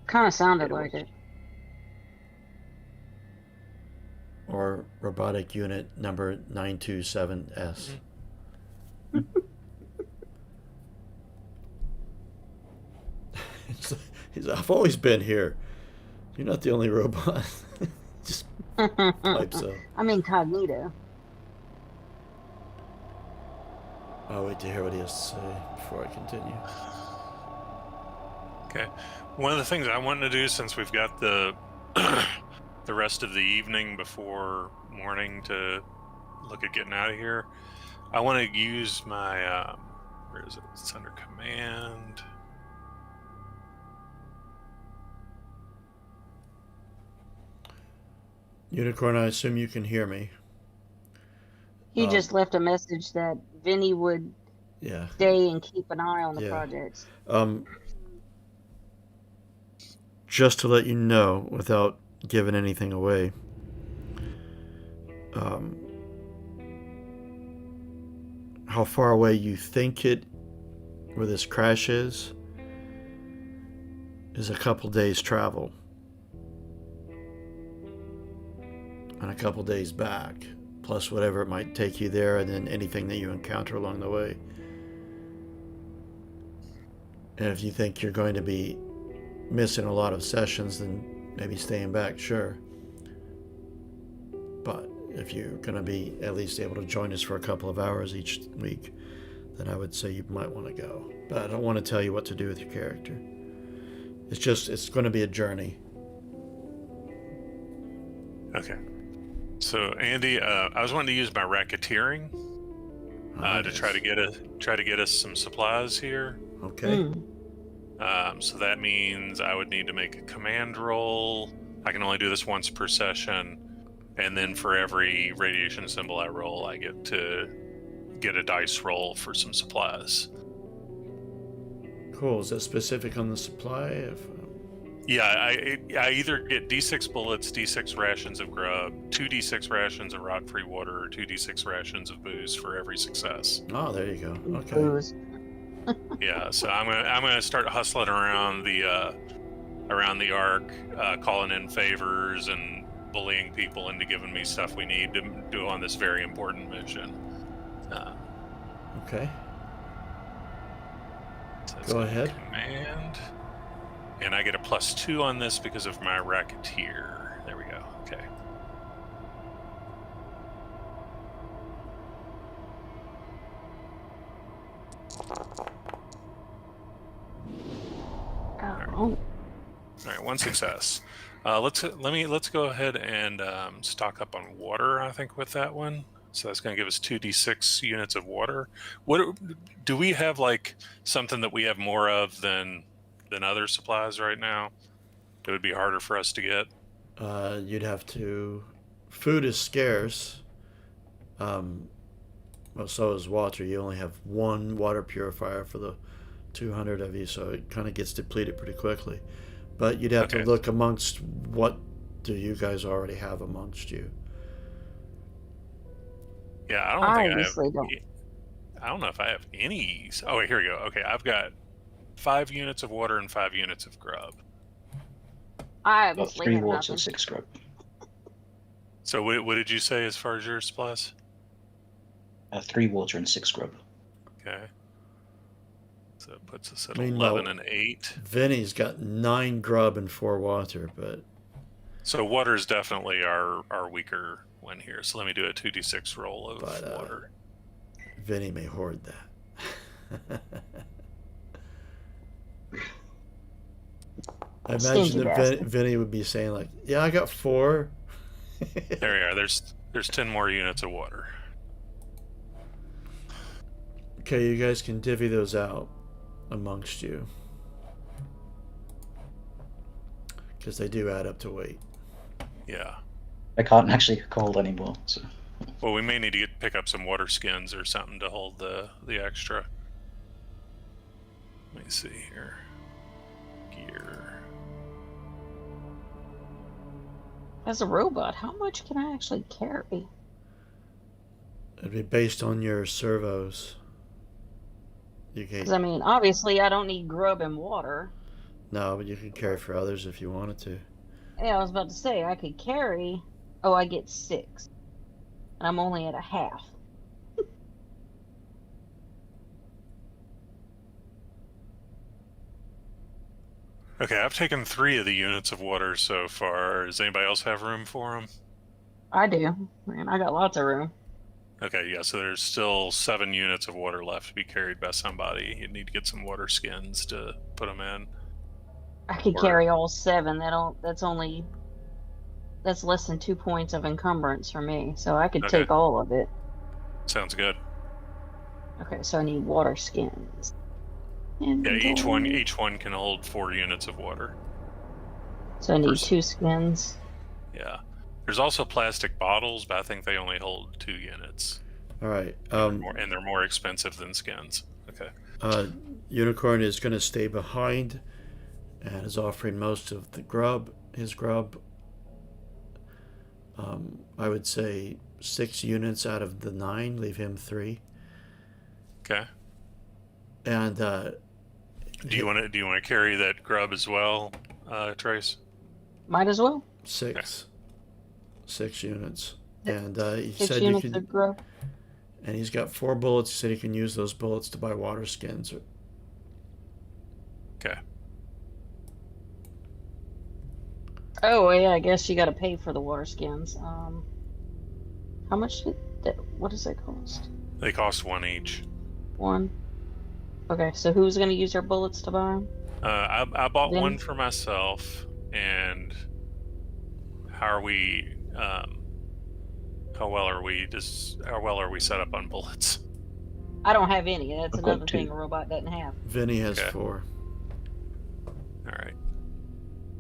Kind of sounded like it. Or robotic unit number 927S? I've always been here. You're not the only robot. Just pipes up. I'm incognito. I'll wait to hear what he has to say before I continue. Okay. One of the things I wanted to do, since we've got the the rest of the evening before morning to look at getting out of here, I want to use my where is it? It's under command. Unicorn, I assume you can hear me. He just left a message that Vinny would stay and keep an eye on the projects. Just to let you know, without giving anything away, how far away you think where this crash is a couple days travel. And a couple days back, plus whatever it might take you there, and then anything that you encounter along the way. And if you think you're going to be missing a lot of sessions, then maybe staying back, sure. But if you're going to be at least able to join us for a couple of hours each week, then I would say you might want to go. But I don't want to tell you what to do with your character. It's going to be a journey. Okay. So Andy, I was wanting to use my racketeering to try to get us some supplies here. Okay. So that means I would need to make a command roll. I can only do this once per session, and then for every radiation symbol I roll, I get to get a dice roll for some supplies. Cool. Is that specific on the supply? Yeah, I either get D6 bullets, D6 rations of grub, 2 D6 rations of rot-free water, or 2 D6 rations of booze for every success. Oh, there you go. Okay. Booze. Yeah, so I'm gonna start hustling around the arc, calling in favors and bullying people into giving me stuff we need to do on this very important mission. Okay. So Go ahead. Command. And I get a +2 on this because of my racketeer. There we go. Okay. Oh. All right, one success. Let's go ahead and stock up on water. I think with that one, so that's going to give us 2d6 units of water. What do we have, like something that we have more of than other supplies right now? It would be harder for us to get. You'd have to. Food is scarce. Well, so is water. You only have one water purifier for the 200 of you, so it kind of gets depleted pretty quickly. But you'd have to look amongst what do you guys already have amongst you. Yeah, I don't know if I have any. Oh, wait, here we go. Okay, I've got 5 units of water and 5 units of grub. I Got obviously 3 have water, nothing. 6 grub. So what did you say as far as your supplies? 3 water and 6 grub. Okay. So it puts us at Meanwhile, 11 and 8. Vinny's got 9 grub and 4 water, but So water is definitely our weaker one here. So let me do a 2d6 roll of water. Vinny may hoard that. I imagine that Vinny would be saying like, "Yeah, I got 4." There we are. There's 10 more units of water. Okay, you guys can divvy those out amongst you, because they do add up to weight. Yeah. I can't actually hold anymore, so. Well, we may need to pick up some water skins or something to hold the extra. Let me see here. Gear. As a robot, how much can I actually carry? It'd be based on your servos. You Because, can I mean, obviously I don't need grub and water. no, but you can carry for others if you wanted to. Yeah, I was about to say, I could carry... Oh, I get 6. And I'm only at a half. Okay, I've taken 3 of the units of water so far. Does anybody else have room for them? I do. Man, I got lots of room. Okay, yeah, so there's still 7 units of water left to be carried by somebody. You need to get some water skins to put them in. I could carry all 7. That's less than 2 points of encumbrance for me. So I could take all of it. Sounds good. Okay, so I need water skins. Yeah, each one can hold 4 units of water. So I need 2 skins. Yeah. There's also plastic bottles, but I think they only hold 2 units. All right. And they're more expensive than skins. Okay. Unicorn is going to stay behind and is offering most of the grub. His grub. I would say 6 units out of the 9. Leave him 3. Okay. And do you want to carry that grub as well, Trace? Might as well. 6. Okay. 6 units. And he 6 said units you can. Of grub. And he's got 4 bullets. He said he can use those bullets to buy water skins. Okay. Oh yeah, I guess you got to pay for the water skins. How much? What does that cost? They cost 1 each. One. Okay, so who's gonna use their bullets to buy 'em? I bought Vinny? one for myself, and how are we? How well are we? How well are we set up on bullets? I don't have any. That's I've got another thing two. a robot doesn't have. Vinny has Okay. 4. All right.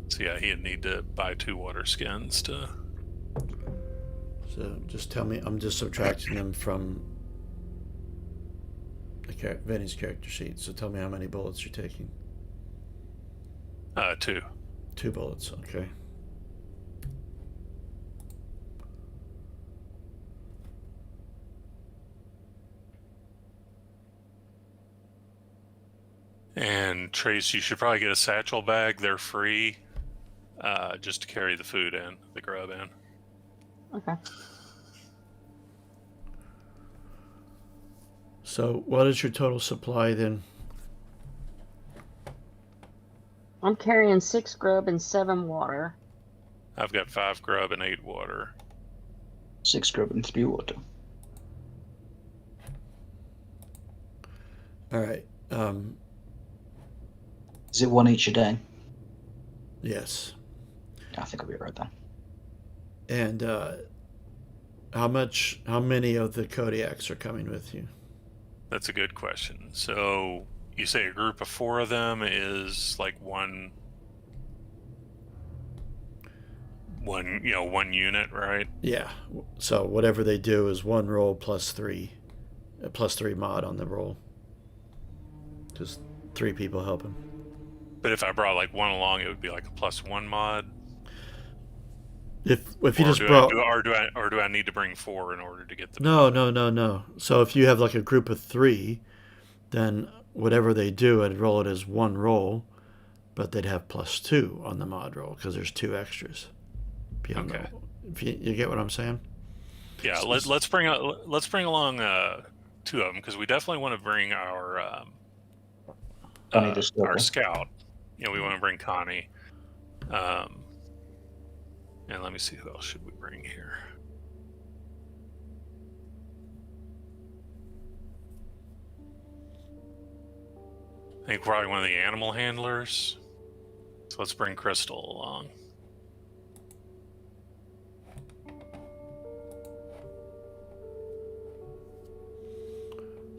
So yeah, he'd need to buy 2 water skins to. So just tell me, I'm just subtracting them from Vinny's character sheet. So tell me how many bullets you're taking. 2. 2 bullets, okay. And Trace, you should probably get a satchel bag. They're free, just to carry the food in, the grub in. Okay. So what is your total supply then? I'm carrying 6 grub and 7 water. I've got 5 grub and 8 water. 6 grub and 3 water. All right. Is it 1 each a day? Yes. Yeah, I think I'll be right then. And how many of the Kodiaks are coming with you? That's a good question. So you say a group of 4 of them is like one unit, right? Yeah. So whatever they do is 1 roll plus 3 mod on the roll. Just 3 people helping. But if I brought like 1 along, it would be like a +1 mod. If you just do brought do I need to bring 4 in order to get the No. So if you have like a group of 3, then whatever they do, I'd roll it as 1 roll, but they'd have +2 on the mod roll because there's 2 extras. Beyond Okay. If you get what I'm saying? Yeah, let's bring along 2 of them because we definitely want to bring our Connie the stalker. our scout. We want to bring Connie. And let me see, who else should we bring here? I think probably one of the animal handlers. So let's bring Crystal along.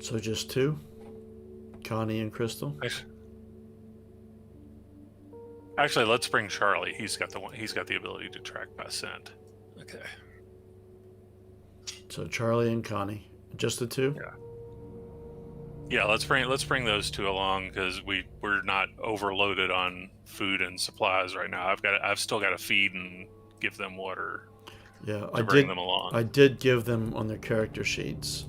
So just 2? Connie and Crystal? Actually, let's bring Charlie. He's got the ability to track by scent. Okay. So Charlie and Connie. Just the 2? Yeah. Yeah, let's bring those 2 along because we're not overloaded on food and supplies right now. I've still got to feed and give them water. Yeah, Bring them along. I did give them on their character sheets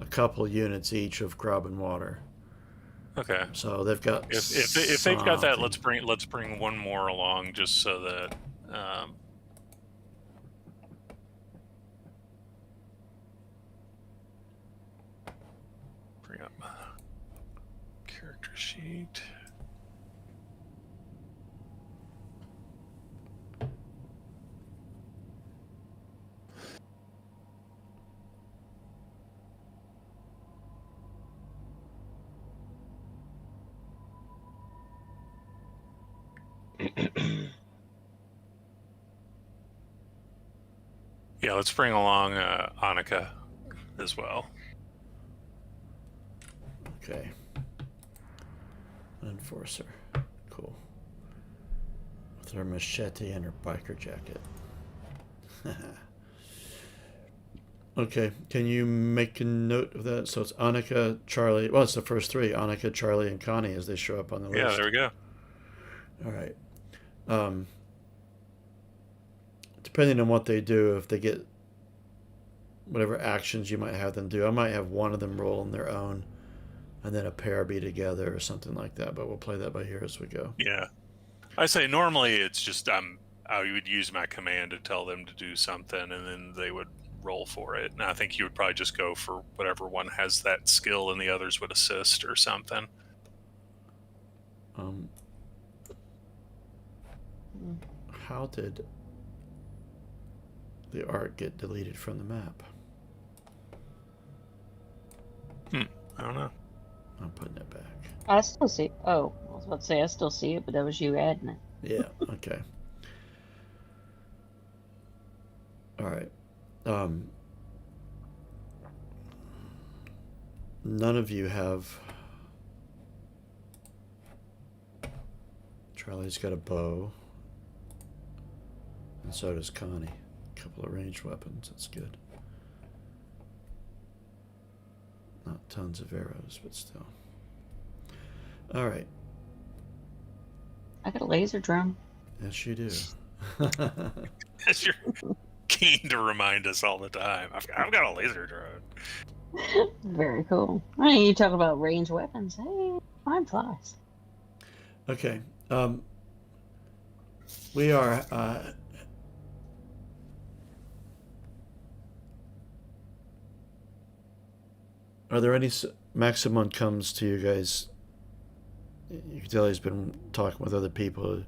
a couple units each of grub and water. Okay. So they've got. If they've got that, something. let's bring 1 more along just so that. Bring up character sheet. Yeah, let's bring along Annika as well. Okay. Enforcer. Cool. With her machete and her biker jacket. Okay, can you make a note of that? So it's Annika, Charlie. Well, it's the first 3. Annika, Charlie, and Connie as they show up on the list. Yeah, there we go. All right. Depending on what they do, if they get whatever actions you might have them do, I might have one of them roll on their own and then a pair be together or something like that, but we'll play that by ear as we go. Yeah. I say normally it's just I would use my command to tell them to do something and then they would roll for it. And I think you would probably just go for whatever one has that skill and the others would assist or something. How did the art get deleted from the map? I don't know. I'm putting it back. I still see. Oh, I was about to say I still see it, but that was you adding it. Yeah, okay. All right. None of you have... Charlie's got a bow. And so does Connie. A couple of ranged weapons, that's good. Not tons of arrows, but still. All right. I got a laser drum. Yes, you do. As you're keen to remind us all the time. I've got a laser drone. Very cool. I mean, you talk about ranged weapons. Hey, time flies. Okay. We are... Are there any... Maximum comes to you guys. You can tell he's been talking with other people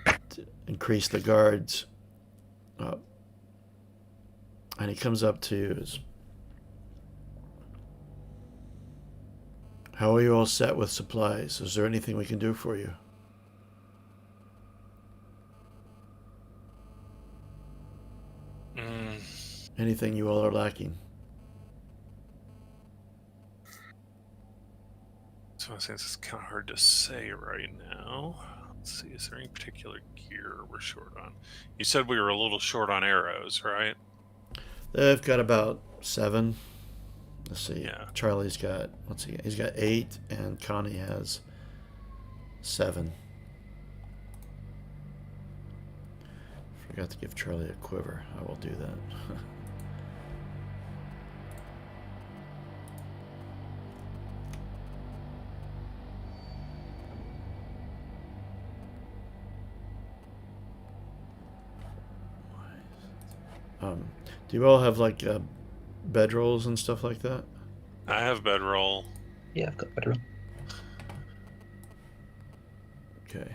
to increase the guards. And he comes up to you. How are you all set with supplies? Is there anything we can do for you? Anything you all are lacking? So since it's kind of hard to say right now. Let's see, is there any particular gear we're short on? You said we were a little short on arrows, right? They've got about 7. Let's see. Yeah. Charlie's got, what's he got? He's got 8, and Connie has 7. Forgot to give Charlie a quiver. I will do that. Do you all have like bedrolls and stuff like that? I have bedroll. Yeah, I've got bedroll. Okay.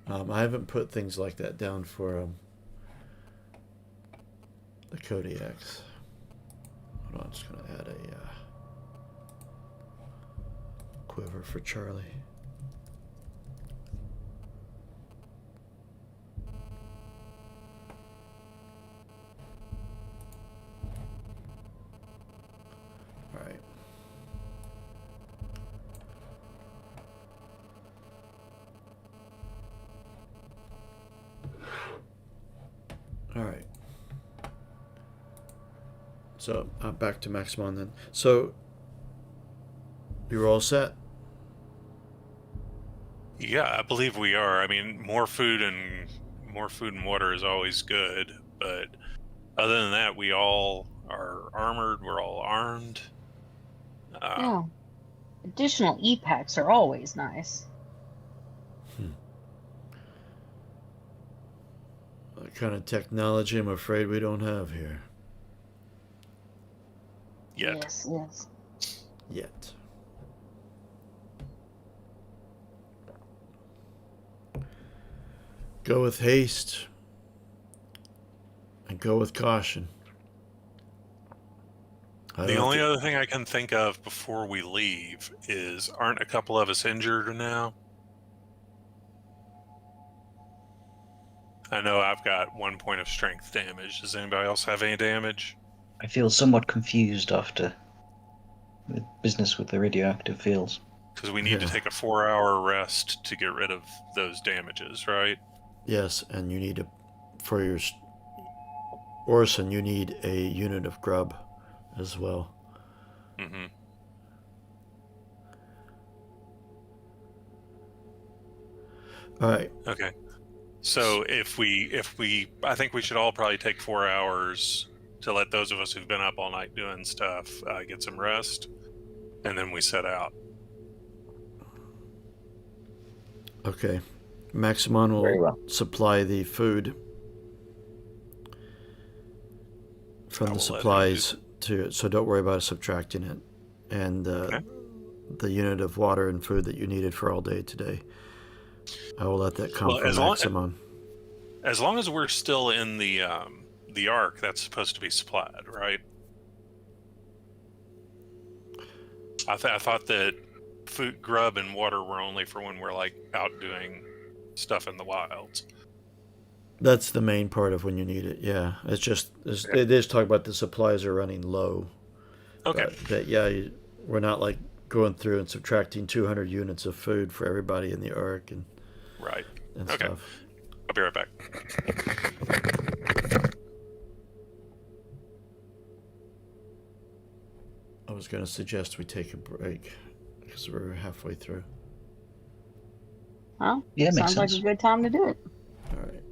I haven't put things like that down for the Kodiaks. Hold on, I'm just going to add a quiver for Charlie. Alright. Alright. So, back to Maximon then. So, you're all set? Yeah, I believe we are. I mean, more food and water is always good, but other than that, we all are armored. We're all armed. Yeah. Additional e-packs are always nice. The kind of technology I'm afraid we don't have here. Yet. Yes. Yet. Go with haste and go with caution. The only other thing I can think of before we leave is, aren't a couple of us injured now? I know I've got 1 point of strength damage. Does anybody else have any damage? I feel somewhat confused after the business with the radioactive fields. Because we need to take a 4-hour rest to get rid of those damages, right? Yes, and you need for your Orson, you need a unit of grub as well. Mm-hmm. All right. Okay. So if we, I think we should all probably take 4 hours to let those of us who've been up all night doing stuff get some rest, and then we set out. Okay. Maximon will supply the food from the supplies to, so don't worry about subtracting it, and the unit of water and food that you needed for all day today. I will let that come from Maximon. As long as we're still in the Ark, that's supposed to be supplied, right? I thought that food, grub, and water were only for when we're like out doing stuff in the wilds. That's the main part of when you need it. Yeah, it is talk about the supplies are running low. Okay. But yeah, we're not like going through and subtracting 200 units of food for everybody in the Ark Right. and Okay. stuff. I'll be right back. I was going to suggest we take a break because we're halfway through. Well, Yeah, makes sounds like sense. a good time to do it. All right.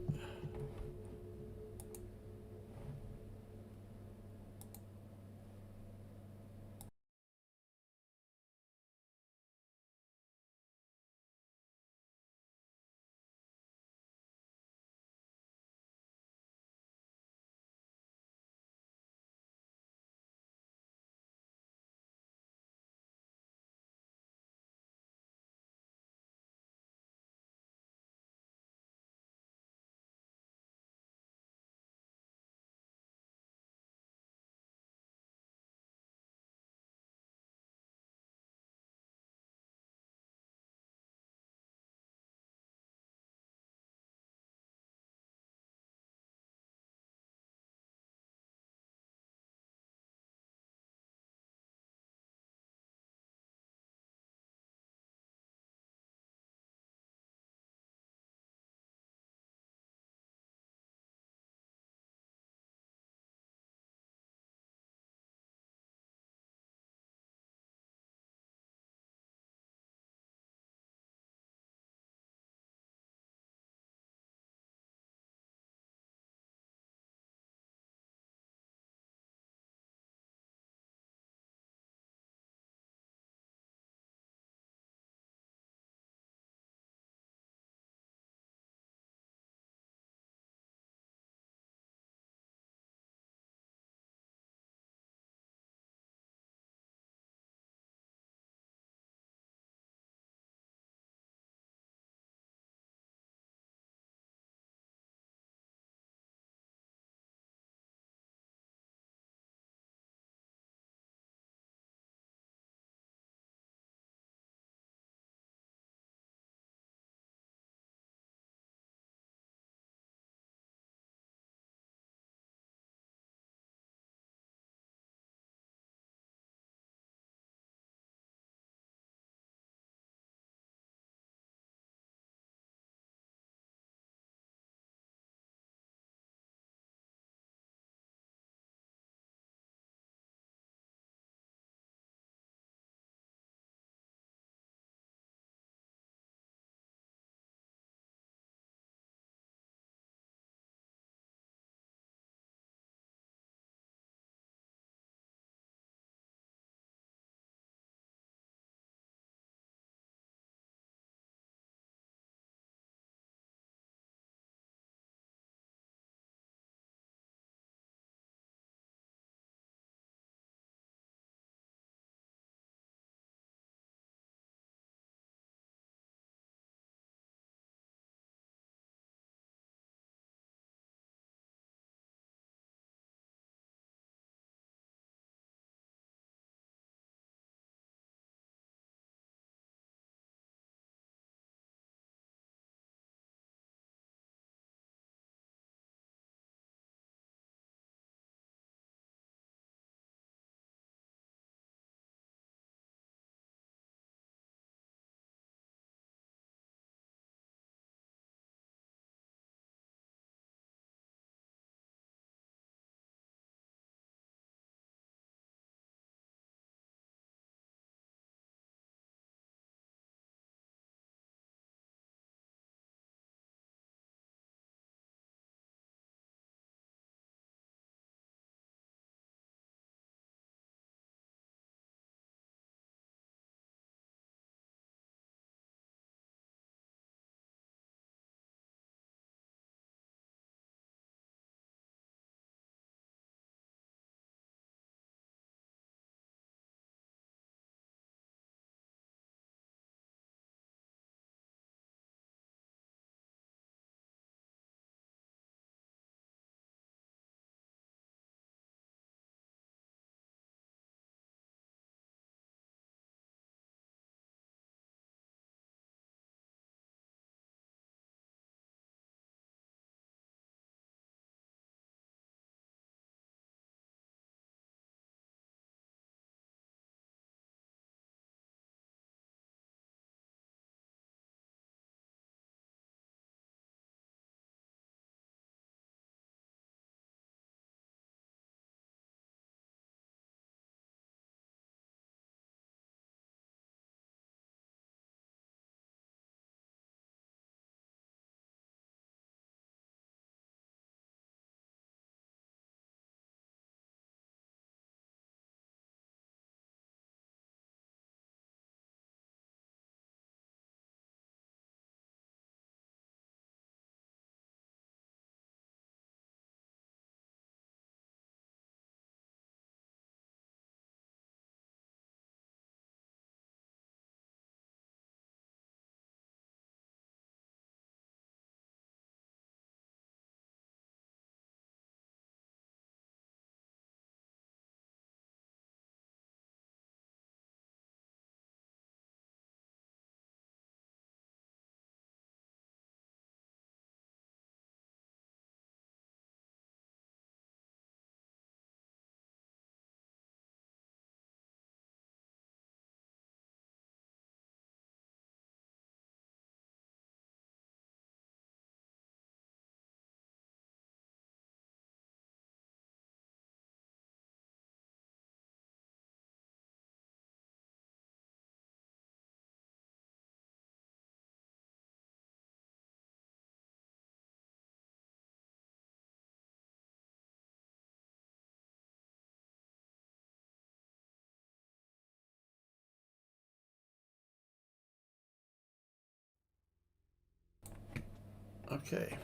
Okay.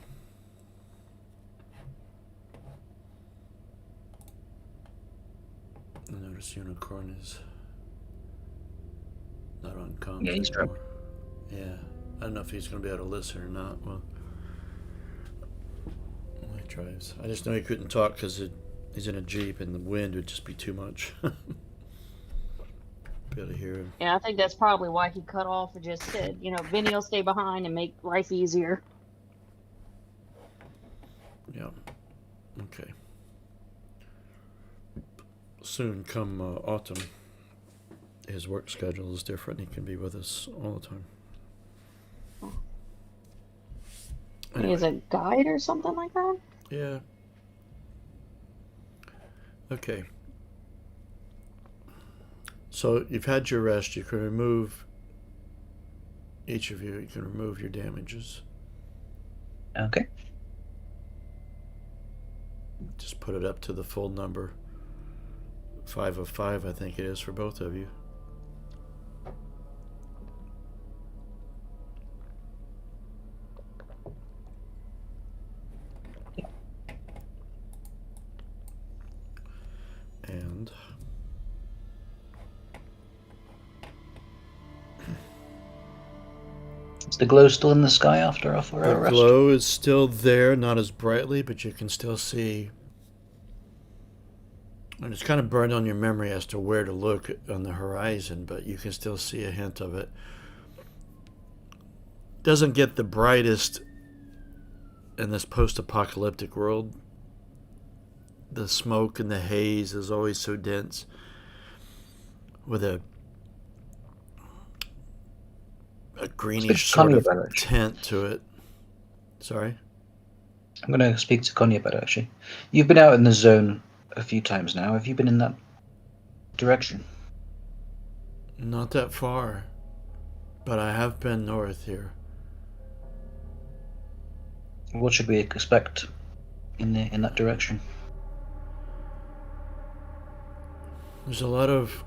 I notice Unicorn is not on comms Yeah, he's anymore. Yeah. I don't know if he's going to be able to listen or not. Well, he drives. I just know he couldn't talk because he's in a Jeep and the wind would just be too much. Be able to hear him. Yeah, I think that's probably why he cut off and just said, Vinny will stay behind and make life easier. Yeah. Okay. Soon come autumn, his work schedule is different. He can be with us all the time. He's a guide or something like that? Yeah. Okay. So you've had your rest. You can remove, each of you can remove your damages. Okay. Just put it up to the full number. 5 of 5, I think it is, for both of you. And Is the glow still in the sky after our 4 hour the rest? glow is still there, not as brightly, but you can still see. And it's kind of burned on your memory as to where to look on the horizon, but you can still see a hint of it. Doesn't get the brightest in this post-apocalyptic world. The smoke and the haze is always so dense, with a greenish sort of tint to it. Sorry? I'm going to speak to Konya about it, actually. You've been out in the zone a few times now. Have you been in that direction? Not that far, but I have been north here. What should we expect in that direction? There's a lot of,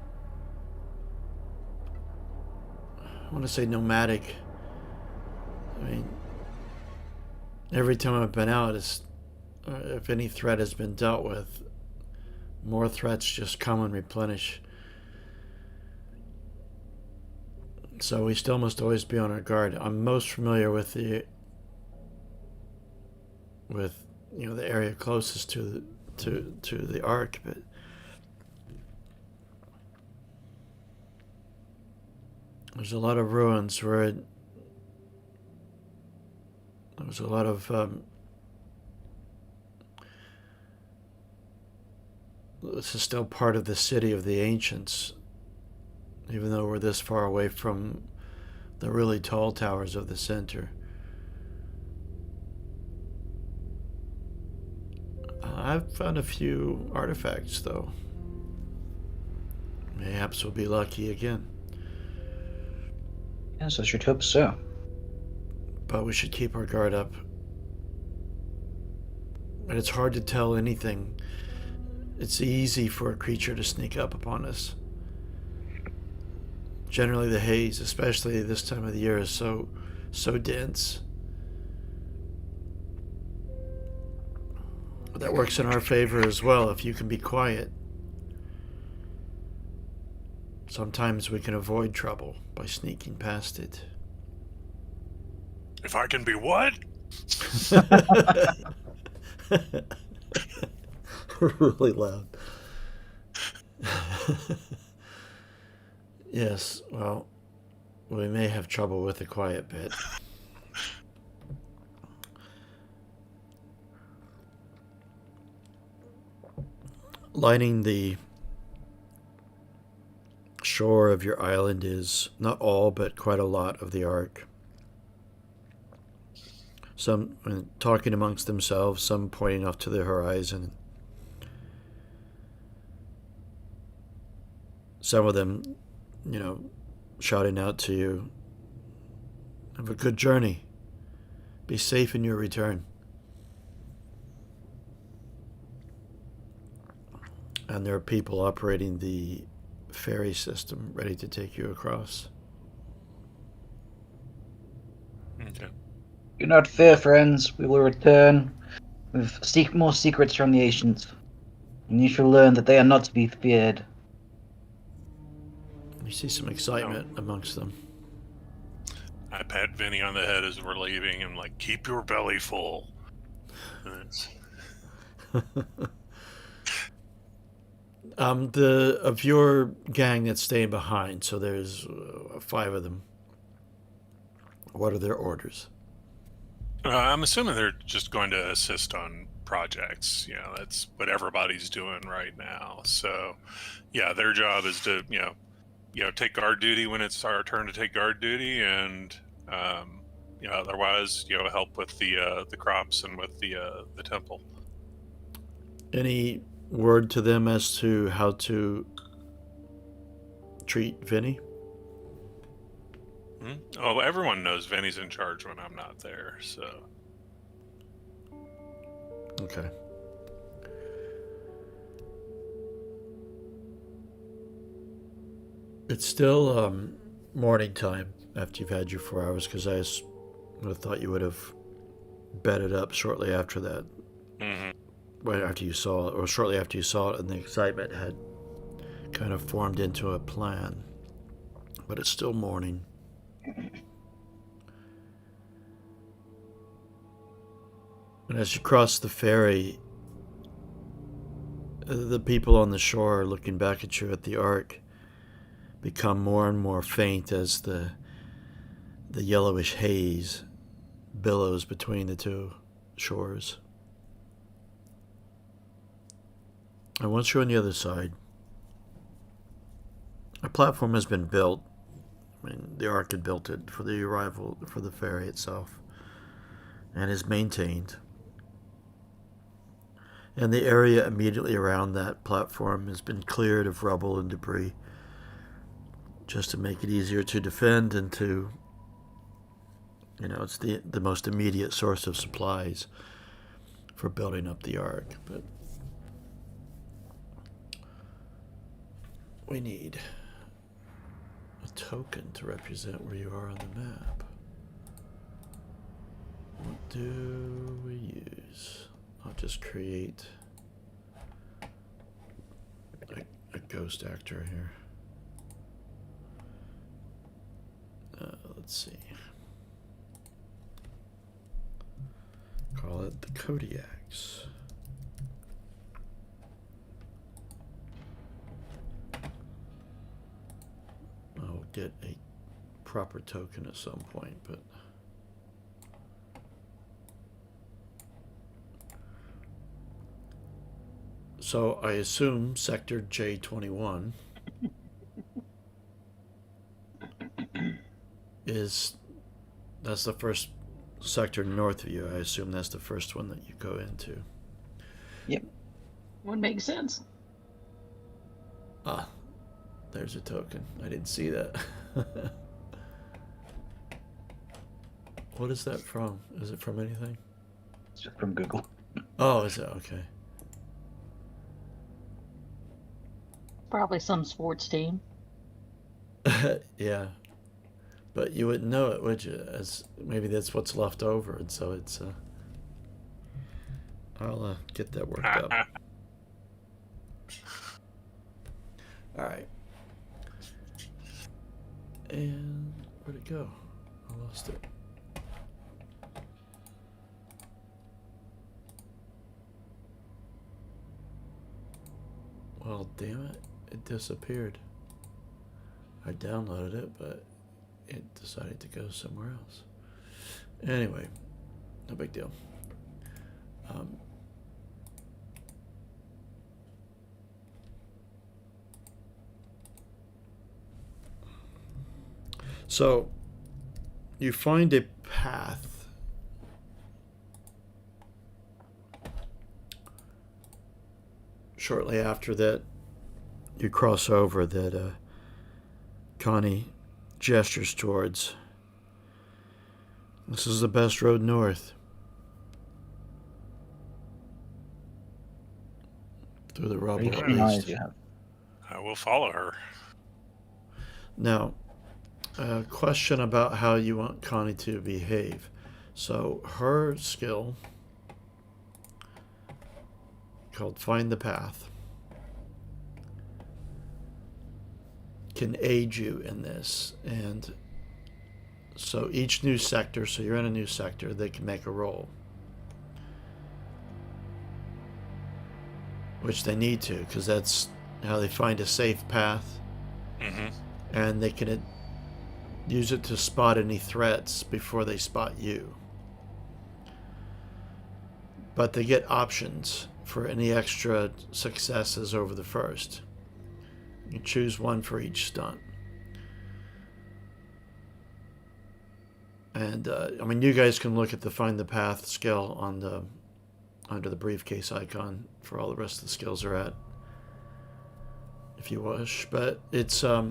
I want to say, nomadic. I mean, every time I've been out, if any threat has been dealt with, more threats just come and replenish. So we still must always be on our guard. I'm most familiar with the area closest to the Ark, but there's a lot of ruins where there was a lot of this is still part of the city of the ancients, even though we're this far away from the really tall towers of the center. I've found a few artifacts, though. Mayhaps we'll be lucky again. Yes, I should hope so. But we should keep our guard up. But it's hard to tell anything. It's easy for a creature to sneak up upon us. Generally the haze, especially this time of the year, is so dense. But that works in our favor as well if you can be quiet. Sometimes we can avoid trouble by sneaking past it. If I can be what? Really loud. Yes, well, we may have trouble with the quiet bit. Lining the shore of your island is not all, but quite a lot of the Ark. Some talking amongst themselves, some pointing off to the horizon. Some of them, shouting out to you, "Have a good journey. Be safe in your return." And there are people operating the ferry system ready to take you across. Okay. Do not fear, friends. We will return with more secrets from the ancients, and you shall learn that they are not to be feared. You see some excitement amongst them. I pat Vinny on the head as we're leaving and like, keep your belly full. Of your gang that's staying behind, so there's 5 of them. What are their orders? I'm assuming they're just going to assist on projects. You know, that's what everybody's doing right now. So, yeah, their job is to take guard duty when it's our turn to take guard duty, and otherwise, help with the crops and with the temple. Any word to them as to how to treat Vinny? Oh, everyone knows Vinny's in charge when I'm not there, so. Okay. It's still morning time after you've had your 4 hours, because I would have thought you would have bedded up shortly after that. Mm-hmm. Right after you saw it, or shortly after you saw it, and the excitement had kind of formed into a plan. But it's still morning. And as you cross the ferry, the people on the shore looking back at you at the ark become more and more faint as the yellowish haze billows between the 2 shores. And once you're on the other side, a platform has been built. I mean, the ark had built it for the arrival, for the ferry itself, and is maintained. And the area immediately around that platform has been cleared of rubble and debris, just to make it easier to defend and to, it's the most immediate source of supplies for building up the ark. But we need a token to represent where you are on the map. What do we use? I'll just create a ghost actor here. Let's see. Call it the Kodiaks. I'll get a proper token at some point, but so I assume Sector J21 that's the first sector north of you. I assume that's the first one that you go into. Yep. Would make sense. Ah, there's a token. I didn't see that. What is that from? Is it from anything? It's just from Google. Oh, is it? Okay. Probably some sports team. Yeah. But you wouldn't know it, would you? As maybe that's what's left over, and so it's. I'll get that worked out. All right. And where'd it go? I lost it. Well, damn it! It disappeared. I downloaded it, but it decided to go somewhere else. Anyway, no big deal. So, you find a path shortly after that. You cross over that Connie gestures towards. This is the best road north. Through the rubble, at least. I will follow her. Now, a question about how you want Connie to behave. So her skill, called Find the Path, can aid you in this. And so each new sector, so you're in a new sector, they can make a roll. Which they need to, because that's how they find a safe path. Mm-hmm. And they can use it to spot any threats before they spot you. But they get options for any extra successes over the first. You choose one for each stunt. And I mean, you guys can look at the Find the Path skill on the under the briefcase icon for all the rest of the skills are at, if you wish. But it's I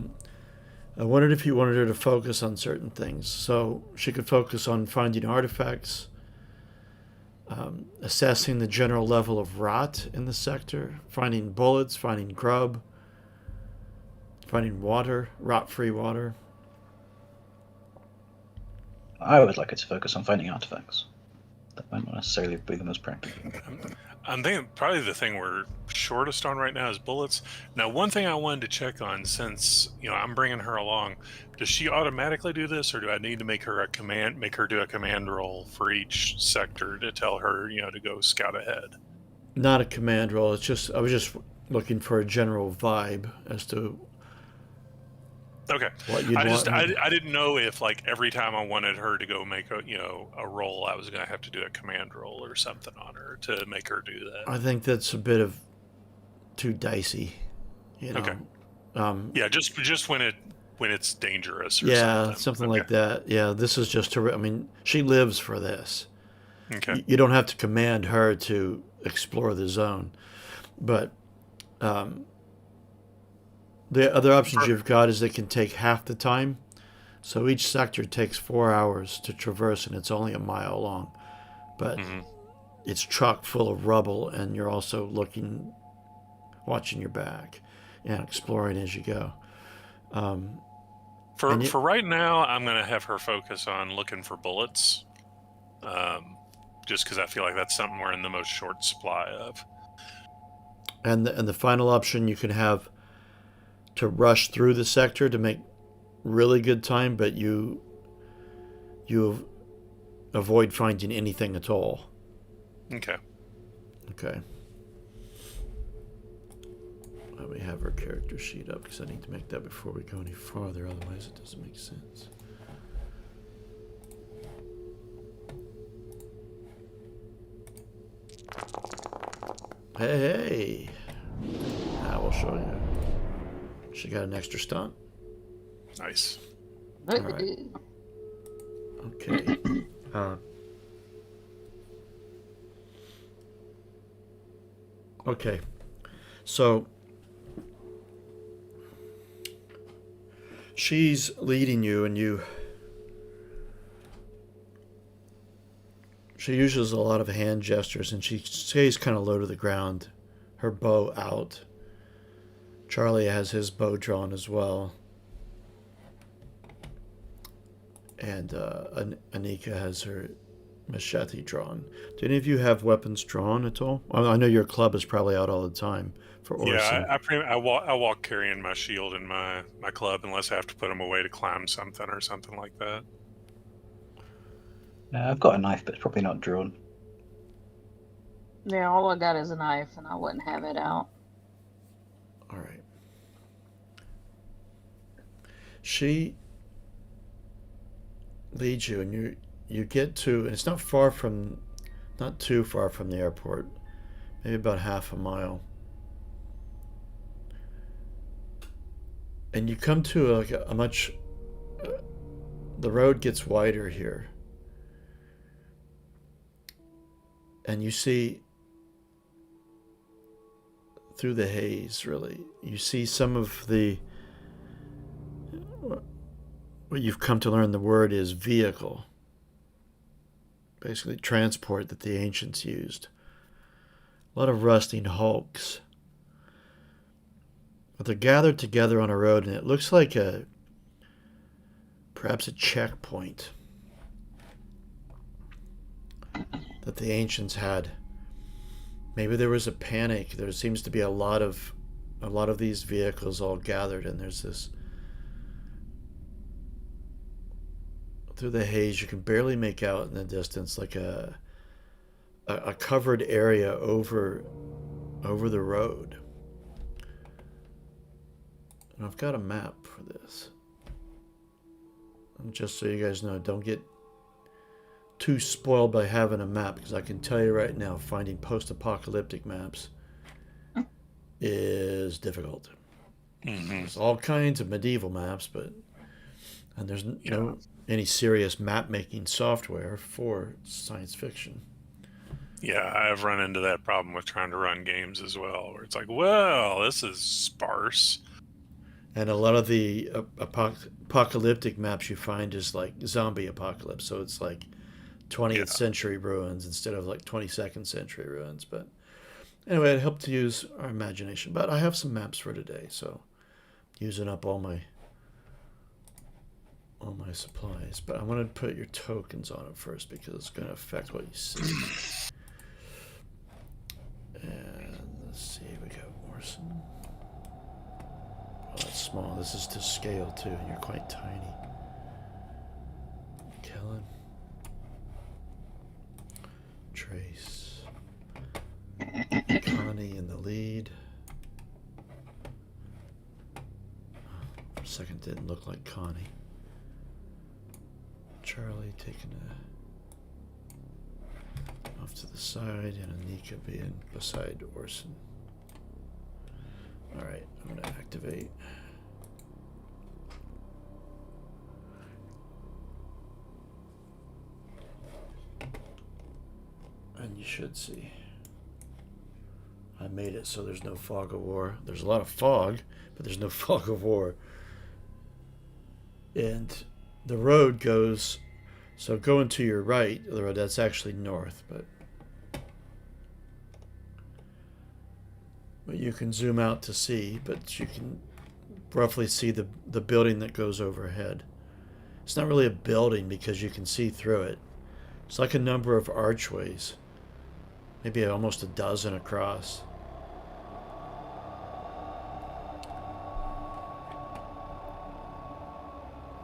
wondered if you wanted her to focus on certain things. So she could focus on finding artifacts, assessing the general level of rot in the sector, finding bullets, finding grub, finding water, rot-free water. I would like it to focus on finding artifacts. That might not necessarily be the most practical. I'm thinking probably the thing we're shortest on right now is bullets. Now, one thing I wanted to check on, since I'm bringing her along, does she automatically do this, or do I need to make her do a command roll for each sector to tell her, to go scout ahead? Not a command roll. It's just I was just looking for a general vibe as to Okay. what you'd want. I didn't know if every time I wanted her to go make a roll, I was going to have to do a command roll or something on her to make her do that. I think that's a bit of too dicey. Okay. Yeah, just when it's dangerous. Or something okay. like that. Yeah, this is just her. I mean, she lives for this. Okay. You don't have to command her to explore the zone, but the other options you've got is they can take half the time. So each sector takes 4 hours to traverse, and it's only a mile long. But it's chock full of rubble, and you're also watching your back, and exploring as you go. For right now, I'm going to have her focus on looking for bullets, just because I feel like that's something we're in the most short supply of. And the final option you can have to rush through the sector to make really good time, but you avoid finding anything at all. Okay. Let me have her character sheet up, because I need to make that before we go any farther, otherwise it doesn't make sense. Hey. I will show you. She got an extra stunt. Nice. All right. Okay. Okay. So she's leading you, and she uses a lot of hand gestures, and she stays kind of low to the ground, her bow out. Charlie has his bow drawn as well. And Anika has her machete drawn. Do any of you have weapons drawn at all? I know your club is probably out all the time for Orson. Yeah, I walk carrying my shield and my club unless I have to put them away to climb something or something like that. I've got a knife, but it's probably not drawn. Yeah, all I got is a knife, and I wouldn't have it out. All right. She leads you, and you get to, and it's not too far from the airport, maybe about half a mile. And you come to the road gets wider here. And you see through the haze, really, you see some of what you've come to learn the word is vehicle. Basically transport that the ancients used. A lot of rusting hulks. But they're gathered together on a road, and it looks like perhaps a checkpoint. that the ancients had. Maybe there was a panic. There seems to be a lot of these vehicles all gathered, and there's this, through the haze you can barely make out in the distance, like a covered area over the road. And I've got a map for this. And just so you guys know, don't get too spoiled by having a map, because I can tell you right now, finding post-apocalyptic maps is difficult. There's all kinds of medieval maps, and there's no any serious map making software for science fiction. Yeah, I've run into that problem with trying to run games as well, where it's like, well, this is sparse. And a lot of the apocalyptic maps you find is like zombie apocalypse, so it's like 20th century ruins instead of like 22nd century ruins. But anyway, it helped to use our imagination. But I have some maps for today, so using up all my supplies. But I want to put your tokens on it first, because it's going to affect what you see. And let's see, we got Orson. Oh, that's small. This is to scale too, and you're quite tiny. Kellen. Trace. Connie in the lead. For a second, didn't look like Connie. Charlie taking off to the side, and Anika being beside Orson. Alright, I'm going to activate. And you should see. I made it so there's no fog of war. There's a lot of fog, but there's no fog of war. And the road goes, so going to your right, the road, that's actually north, but you can zoom out to see, but you can roughly see the building that goes overhead. It's not really a building because you can see through it. It's like a number of archways, maybe almost a dozen across.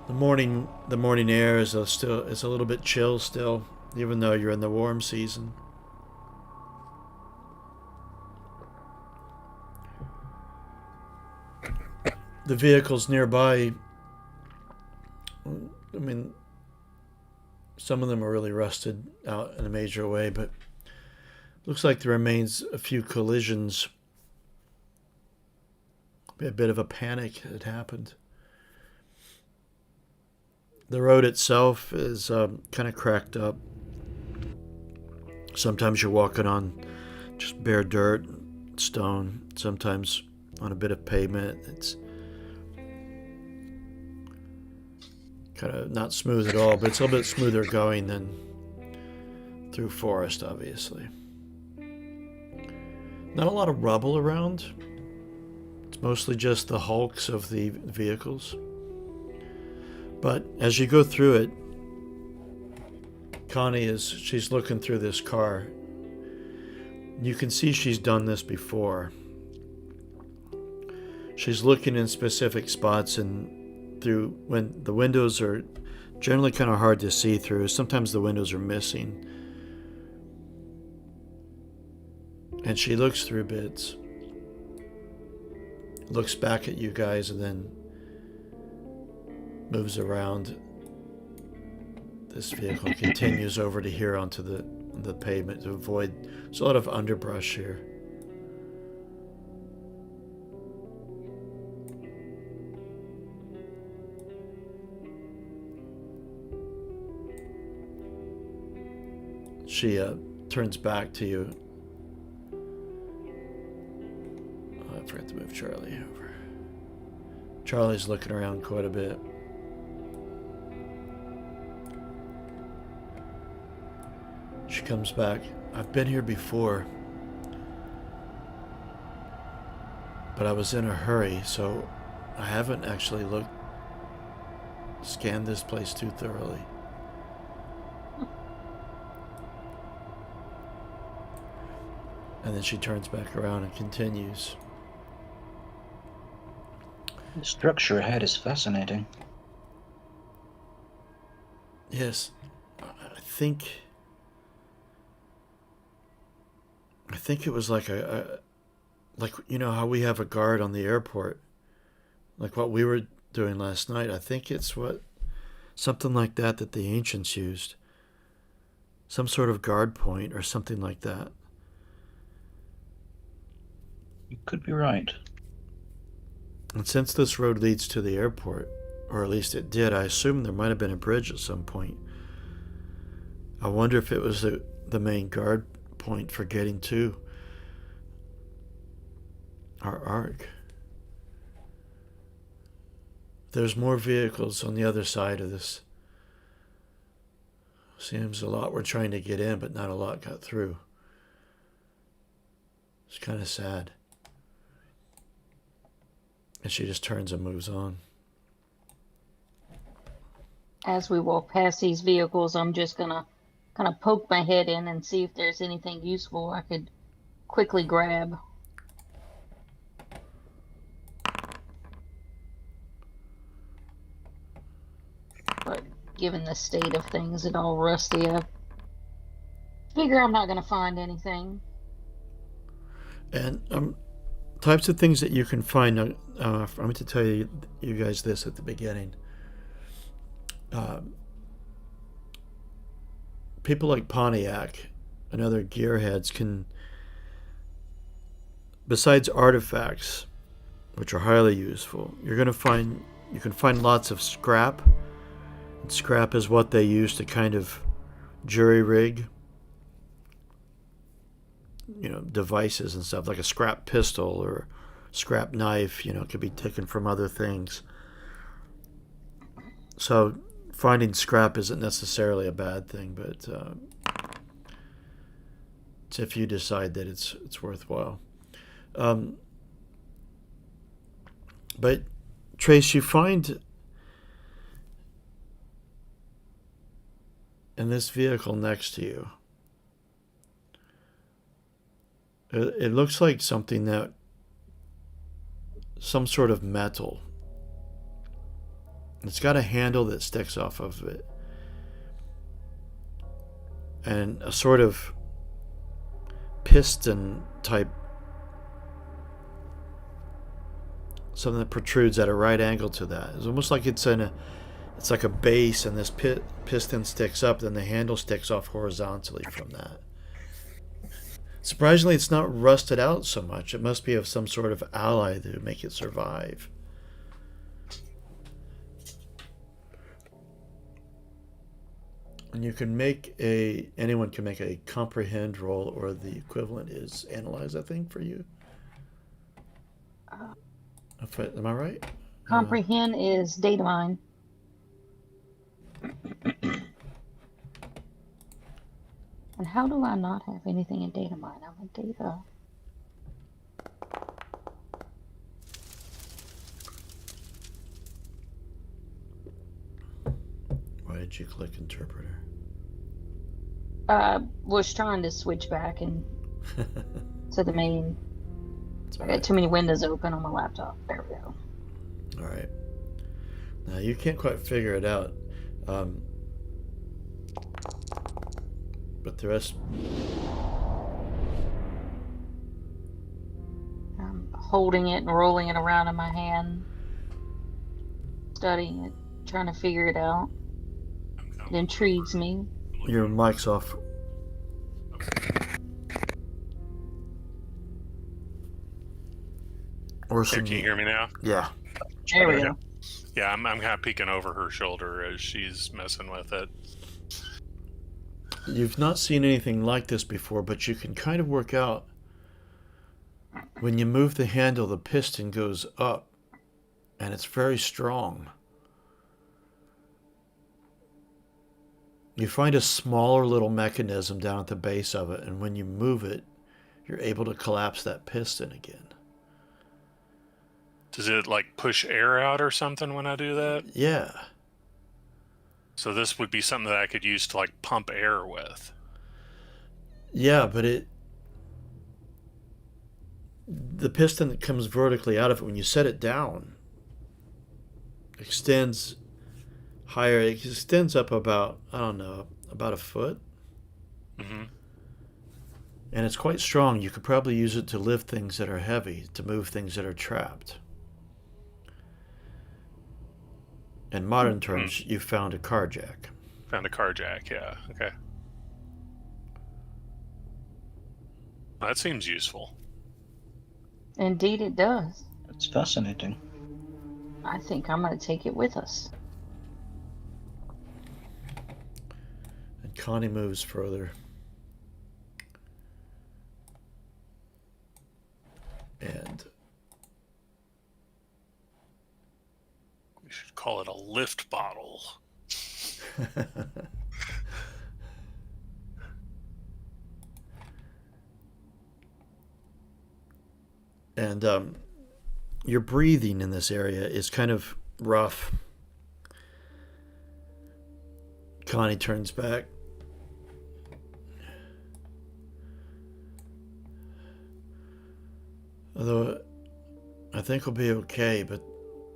The morning air is a little bit chill still, even though you're in the warm season. The vehicles nearby, I mean, some of them are really rusted out in a major way, but looks like there remains a few collisions. A bit of a panic had happened. The road itself is kind of cracked up. Sometimes you're walking on just bare dirt, stone, sometimes on a bit of pavement. It's kind of not smooth at all, but it's a little bit smoother going than through forest, obviously. Not a lot of rubble around. It's mostly just the hulks of the vehicles. But as you go through it, Connie she's looking through this car. You can see she's done this before. She's looking in specific spots, and through when the windows are generally kind of hard to see through. Sometimes the windows are missing. And she looks through bits, looks back at you guys, and then moves around. This vehicle continues over to here onto the pavement to avoid. There's a lot of underbrush here. She turns back to you. Oh, I forgot to move Charlie over. Charlie's looking around quite a bit. She comes back. I've been here before, but I was in a hurry, so I haven't actually scanned this place too thoroughly. And then she turns back around and continues. The structure ahead is fascinating. Yes, I think it was like like, you know how we have a guard on the airport, like what we were doing last night. I think it's something like that the ancients used, some sort of guard point or something like that. You could be right. And since this road leads to the airport, or at least it did, I assume there might have been a bridge at some point. I wonder if it was the main guard point for getting to our ark. There's more vehicles on the other side of this. Seems a lot were trying to get in, but not a lot got through. It's kind of sad. And she just turns and moves on. As we walk past these vehicles, I'm just gonna kind of poke my head in and see if there's anything useful I could quickly grab. But given the state of things and all rusty, I figure I'm not gonna find anything. And types of things that you can find. I'm going to tell you guys this at the beginning. People like Pontiac and other gearheads can, besides artifacts, which are highly useful, you can find lots of scrap. And scrap is what they use to kind of jury rig, devices and stuff, like a scrap pistol or scrap knife. It could be taken from other things. So finding scrap isn't necessarily a bad thing, but it's if you decide that it's worthwhile. But Trace, you find in this vehicle next to you, it looks like some sort of metal. It's got a handle that sticks off of it, and a sort of piston type, something that protrudes at a right angle to that. It's almost like it's like a base, and this piston sticks up, then the handle sticks off horizontally from that. Surprisingly, it's not rusted out so much. It must be of some sort of alloy to make it survive. And anyone can make a comprehend roll, or the equivalent is analyze, I think, for you. Am I right? Comprehend is data mine. And how do I not have anything in data mine? I'm a data. Why did you click interpreter? Was trying to switch back and to the main. It's I all got right. too many windows open on my laptop. There we go. All right. Now you can't quite figure it out, but the rest. I'm holding it and rolling it around in my hand, studying it, trying to figure it out. It intrigues me. Your mic's off. Orson, Can you hear me now? Yeah. There we go. Yeah, I'm kind of peeking over her shoulder as she's messing with it. You've not seen anything like this before, but you can kind of work out when you move the handle, the piston goes up, and it's very strong. You find a smaller little mechanism down at the base of it, and when you move it, you're able to collapse that piston again. Does it like push air out or something when I do that? Yeah. So this would be something that I could use to like pump air with. Yeah, but the piston that comes vertically out of it when you set it down extends higher. It extends up about, I don't know, about a foot. Mm-hmm. And it's quite strong. You could probably use it to lift things that are heavy, to move things that are trapped. In modern terms, you found a car jack. Found a car jack, yeah. Okay. That seems useful. Indeed, it does. It's fascinating. I think I'm going to take it with us. And Connie moves further. And We should call it a lift bottle. and your breathing in this area is kind of rough. Connie turns back. Although I think we'll be okay, but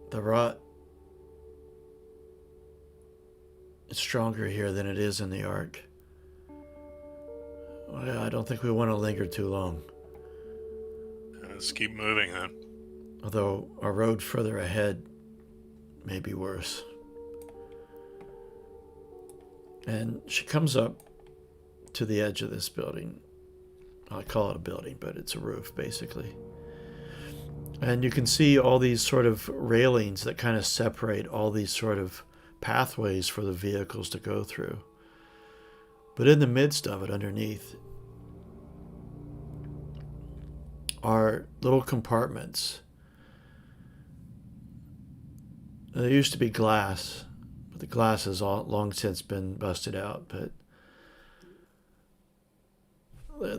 the rot is stronger here than it is in the Ark. Well, I don't think we want to linger too long. Let's keep moving then. Although our road further ahead may be worse. And she comes up to the edge of this building. I call it a building, but it's a roof, basically. And you can see all these sort of railings that kind of separate all these sort of pathways for the vehicles to go through. But in the midst of it, underneath, are little compartments. There used to be glass, but the glass has long since been busted out. But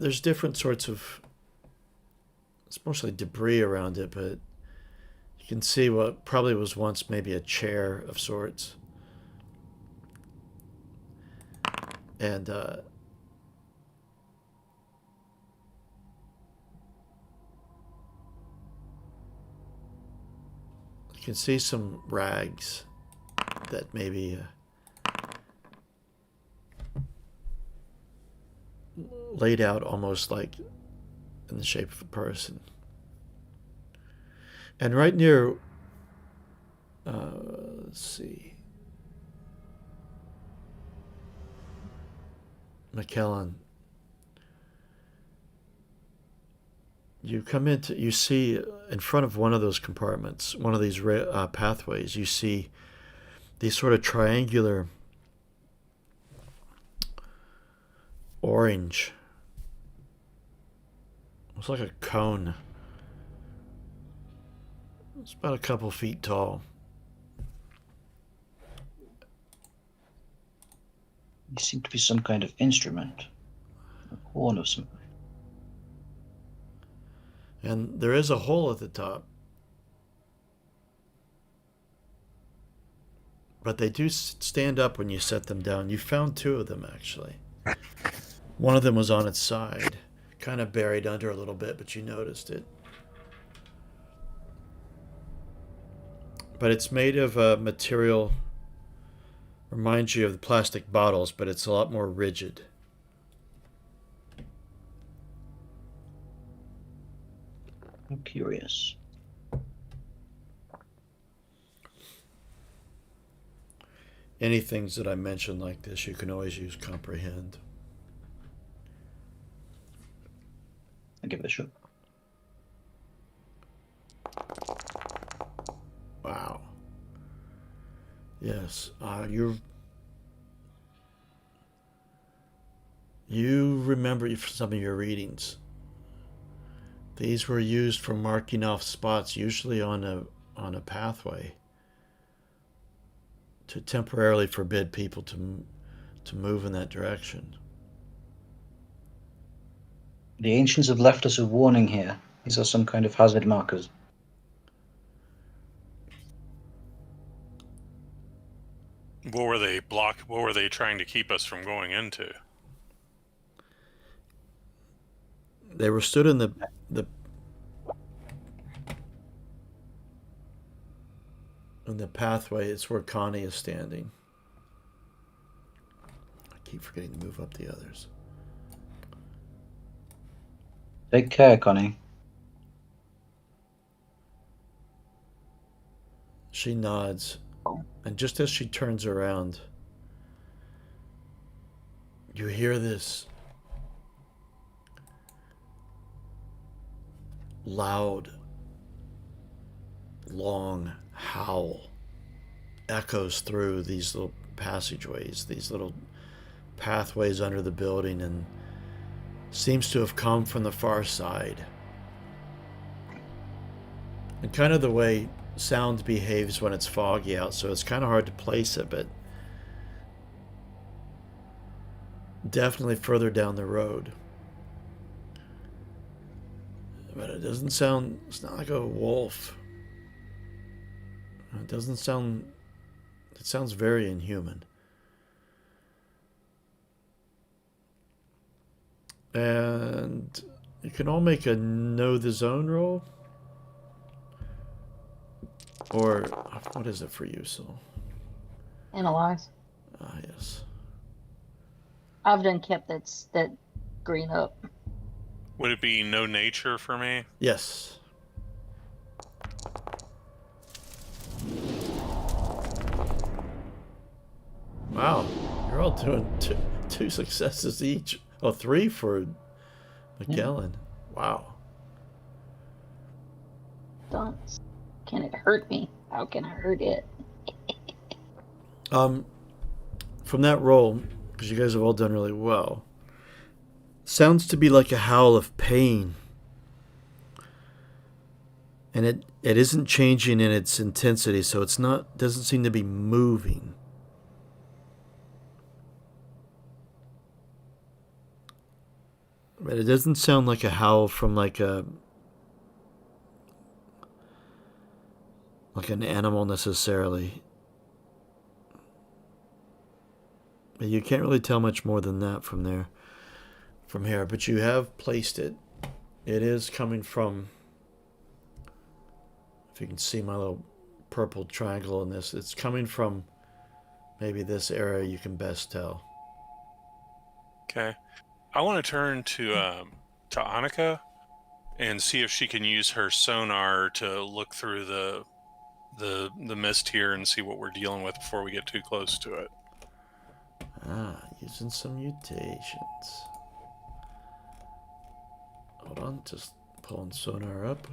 there's different sorts of, it's mostly debris around it, but you can see what probably was once maybe a chair of sorts. And you can see some rags that maybe laid out almost like in the shape of a person. And right near, let's see, McKellen, you come into, you see in front of one of those compartments, one of these pathways, you see these sort of triangular orange. It's like a cone. It's about a couple feet tall. You seem to be some kind of instrument. A horn of some kind. And there is a hole at the top. But they do stand up when you set them down. You found two of them, actually. One of them was on its side, kind of buried under a little bit, but you noticed it. But it's made of a material, reminds you of the plastic bottles, but it's a lot more rigid. I'm curious. Any things that I mentioned like this, you can always use comprehend. I'll give it a shot. Wow. Yes, you remember some of your readings. These were used for marking off spots, usually on a pathway, to temporarily forbid people to move in that direction. The ancients have left us a warning here. These are some kind of hazard markers. What were they trying to keep us from going into? They were stood in the from the pathway, it's where Connie is standing. I keep forgetting to move up the others. Take care, Connie. She nods, and just as she turns around, you hear this loud, long howl echoes through these little passageways, these little pathways under the building, and seems to have come from the far side. And kind of the way sound behaves when it's foggy out, so it's kind of hard to place it, but definitely further down the road. But it doesn't sound, it's not like a wolf. It doesn't sound, it sounds very inhuman. And you can all make a know the zone roll. Or, what is it for you, Sol? Analyze. Ah, yes. I've done kept that green up. Would it be no nature for me? Yes. Wow, you're all doing two successes each. Oh, 3 for McGillen. Wow. Dunce. Can it hurt me? How can I hurt it? From that roll, because you guys have all done really well, sounds to be like a howl of pain. And it isn't changing in its intensity, so it's not, doesn't seem to be moving. But it doesn't sound like a howl from like an animal necessarily. But you can't really tell much more than that from here. But you have placed it. It is coming from, if you can see my little purple triangle in this, it's coming from maybe this area, you can best tell. Okay. I want to turn to Annika and see if she can use her sonar to look through the mist here and see what we're dealing with before we get too close to it. Using some mutations. Hold on, just pulling sonar up.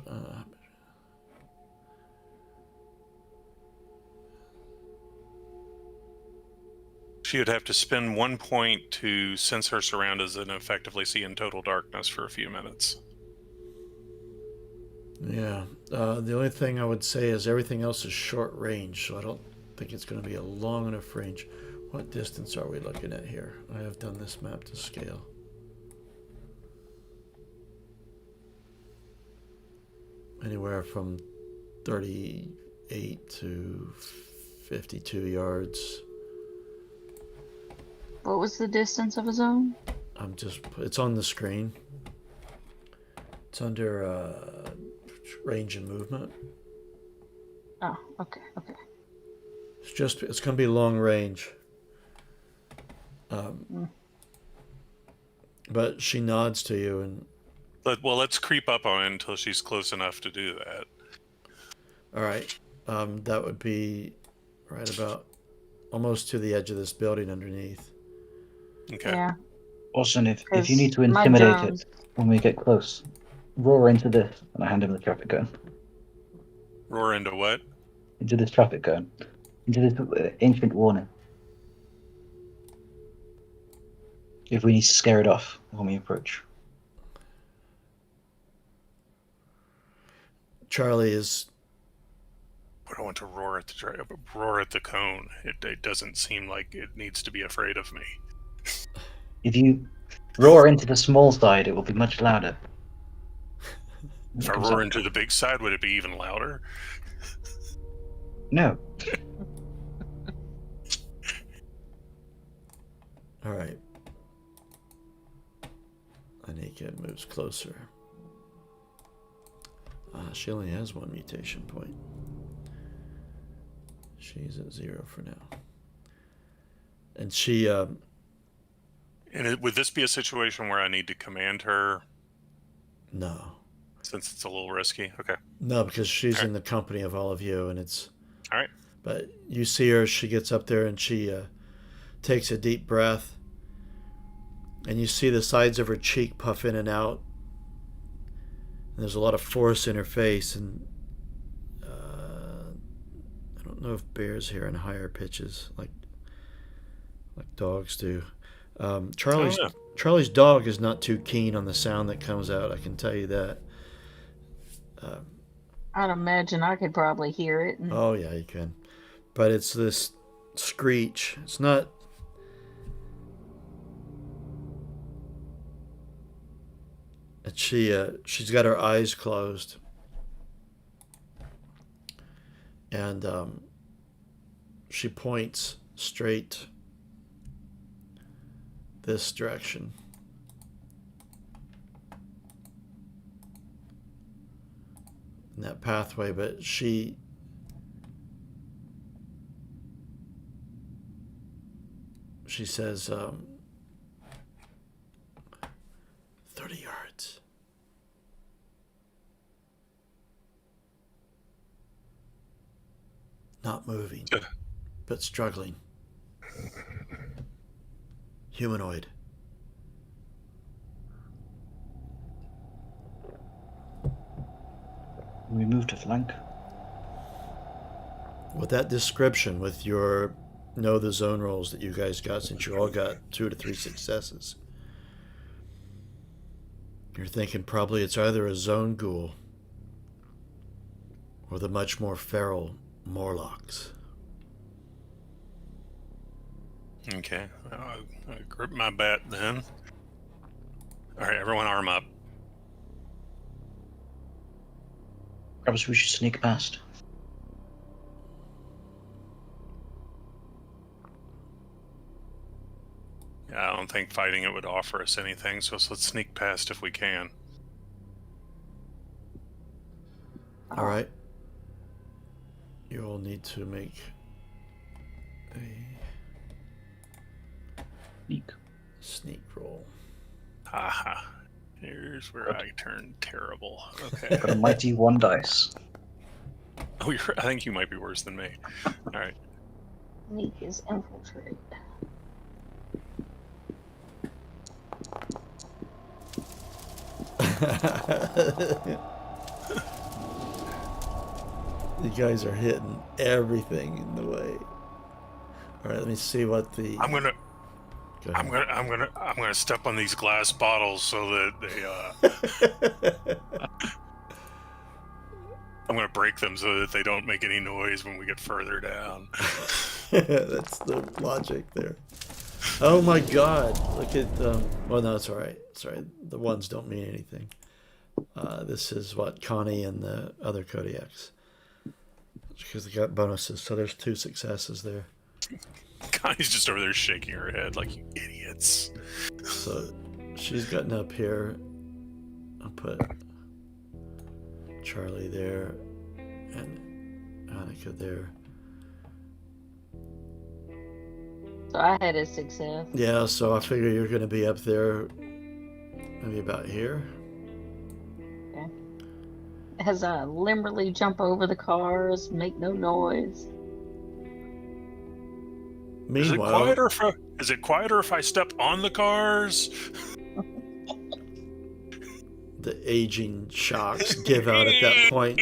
She would have to spend 1 point to sense her surroundings and effectively see in total darkness for a few minutes. Yeah. The only thing I would say is everything else is short range, so I don't think it's going to be a long enough range. What distance are we looking at here? I have done this map to scale. Anywhere from 38 to 52 yards. What was the distance of a zone? It's on the screen. It's under range and movement. Oh, okay. It's going to be long range. But she nods to you and... Let's creep up on it until she's close enough to do that. All right. That would be right about almost to the edge of this building underneath. Okay. Yeah. Austin, if you 'Cause need to my intimidate drones- it when we get close, roar into this, and I hand him the traffic cone. Roar into what? Into this traffic cone. Into this ancient warning. If we need to scare it off when we approach. Charlie is... I don't want to roar at the cone. It doesn't seem like it needs to be afraid of me. If you roar into the small side, it will be much louder. If I roar into the big side, would it be even louder? No. All right. Anika moves closer. She only has 1 mutation point. She's at 0 for now. And she... would this be a situation where I need to command her no. since it's a little risky? Okay. No, because she's All in right. the company of all of you, and it's... All right. But you see her, she gets up there, and she takes a deep breath. And you see the sides of her cheek puff in and out. And there's a lot of force in her face, and I don't know if bears hear in higher pitches like dogs do. Charlie's dog is not too keen on the sound that comes out. I can tell you that. I'd imagine I could probably hear it. Oh yeah, you can. But it's this screech. It's not. And she's got her eyes closed, and she points straight this direction. In that pathway, but she says 30 yards. Not moving, but struggling. Humanoid. We move to flank. With that description, with your know the zone rolls that you guys got, since you all got 2 to 3 successes, you're thinking probably it's either a zone ghoul or the much more feral Morlocks. Okay. I'll grip my bat then. All right, everyone arm up. Perhaps we should sneak past. Yeah, I don't think fighting it would offer us anything, so let's sneak past if we can. All right. You all need to make a sneak roll. Aha. Here's where I turn terrible. Okay. Got a mighty 1 dice. Oh, I think you might be worse than me. All right. Sneak is infiltrate. You guys are hitting everything in the way. All right, let me see what the. I'm gonna Go ahead. I'm gonna step on these glass bottles so that they I'm gonna break them so that they don't make any noise when we get further down. That's the logic there. Oh my God! Look at well, no, it's all right. Sorry, the ones don't mean anything. This is what Connie and the other Kodiaks, because they got bonuses. So there's 2 successes there. Connie's just over there shaking her head like, you idiots. So she's gotten up here. I'll put Charlie there and Annika there. So I had a success. Yeah, so I figure you're going to be up there maybe about here. Okay. As I limberly jump over the cars, make no noise. Meanwhile, Is it quieter if I step on the cars? the aging shocks give out at that point.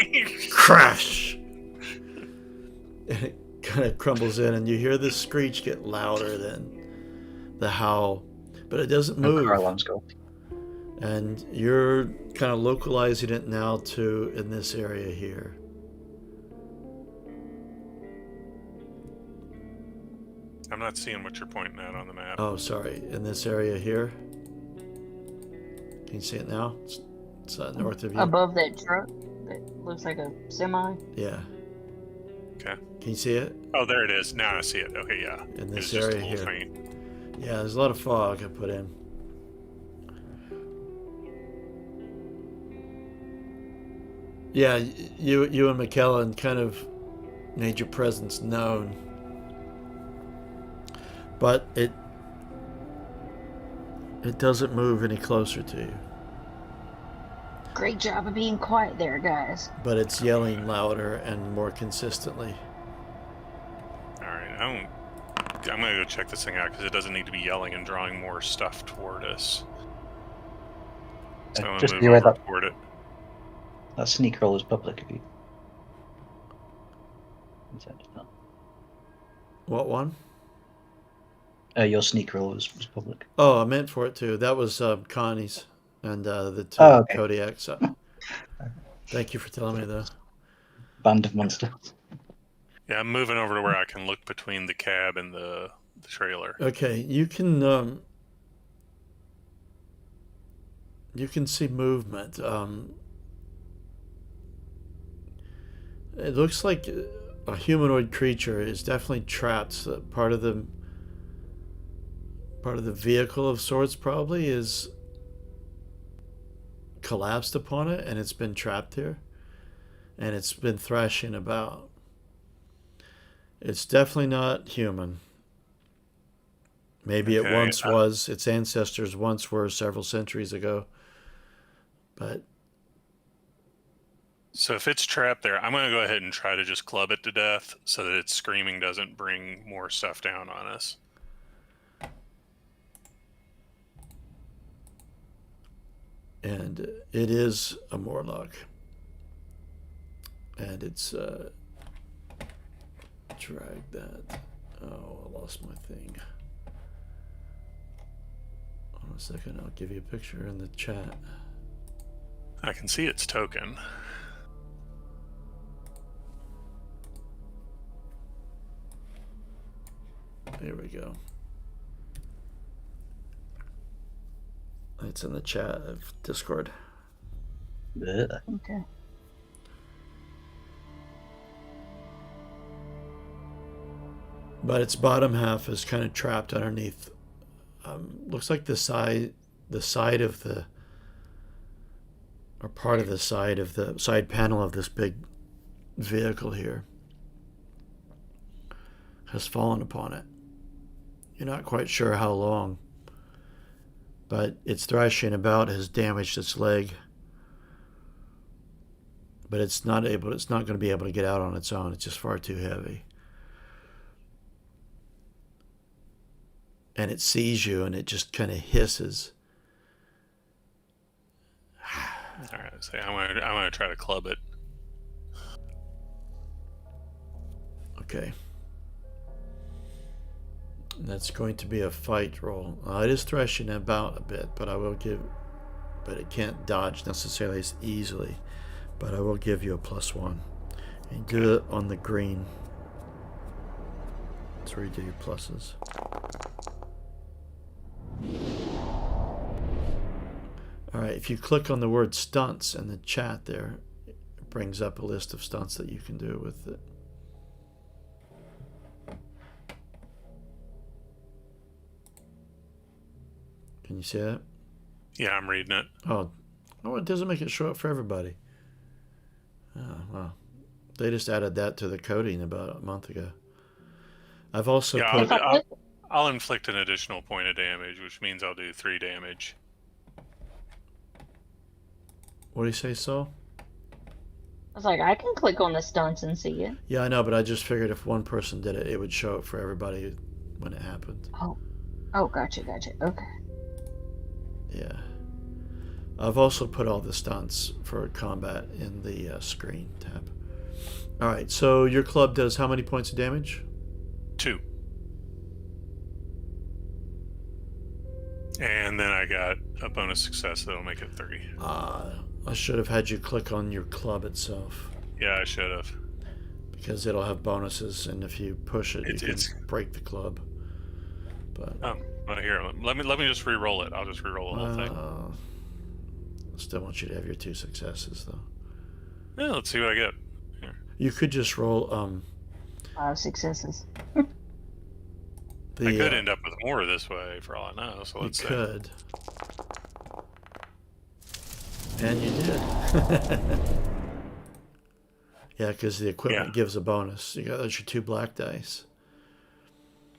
Crash! And it kind of crumbles in, and you hear the screech get louder than the howl, but it doesn't move. Car alarms go. And you're kind of localizing it now to in this area here. I'm not seeing what you're pointing at on the map. Oh, sorry. In this area here. Can you see it now? It's north of you. Above that truck that looks like a semi. Yeah. Okay. Can you see it? Oh, there it is. Now I see it. Okay, yeah. In this It's just a area little here. faint. Yeah, there's a lot of fog I put in. Yeah, you and McKellen kind of made your presence known. But it doesn't move any closer to you. Great job of being quiet there, guys. But it's yelling louder and more consistently. All right, I'm gonna go check this thing out because it doesn't need to be yelling and drawing more stuff toward us. So I'm Just gonna be move aware over toward it. that sneak roll is public. If you... What one? Your sneak roll was public. Oh, I meant for it too. That was Connie's and the two Oh, okay. Kodiaks. Thank you for telling me, though. Band of monsters. Yeah, I'm moving over to where I can look between the cab and the trailer. Okay, you can see movement. It looks like a humanoid creature is definitely trapped. Part of the vehicle of sorts probably is collapsed upon it, and it's been trapped here, and it's been thrashing about. It's definitely not human. Maybe Okay, it once was. Its ancestors once were several centuries ago. But So if it's trapped there, I'm going to go ahead and try to just club it to death so that its screaming doesn't bring more stuff down on us. and it is a Morlock. And it's drag that. Oh, I lost my thing. Hold on a second, I'll give you a picture in the chat. I can see its token. There we go. It's in the chat of Discord. Okay. But its bottom half is kind of trapped underneath. Looks like the side of the, or part of the side panel of this big vehicle here has fallen upon it. You're not quite sure how long, but its thrashing about has damaged its leg. But it's not going to be able to get out on its own. It's just far too heavy. And it sees you and it just kind of hisses. All right, so I'm gonna try to club it. Okay. That's going to be a fight roll. It is thrashing about a bit, but it can't dodge necessarily as easily. But I will give you a +1. And do it on the green. That's where you do your pluses. Alright, if you click on the word stunts in the chat there, it brings up a list of stunts that you can do with it. Can you see that? Yeah, I'm reading it. Oh, it doesn't make it show up for everybody. Oh, well. They just added that to the coding about a month ago. I've also put... I'll inflict an additional point of damage, which means I'll do 3 damage. What do you say, Saul? I was like, I can click on the stunts and see it. Yeah, I know, but I just figured if one person did it, it would show up for everybody when it happened. Oh, gotcha. Okay. Yeah. I've also put all the stunts for combat in the screen tab. Alright, so your club does how many points of damage? 2. And then I got a bonus success that'll make it 3. I should have had you click on your club itself. Yeah, I should have. Because it'll have bonuses, and if you push it, you can break the club. But well, here, let me just re-roll it. I'll just re-roll the whole thing. I still want you to have your 2 successes, though. Yeah, let's see what I get. Here. You could just roll 5 successes. I could end up with more this way, for all I know. So let's see. You could. And you did. Yeah, because the equipment Yeah. gives a bonus. You got those your 2 black dice.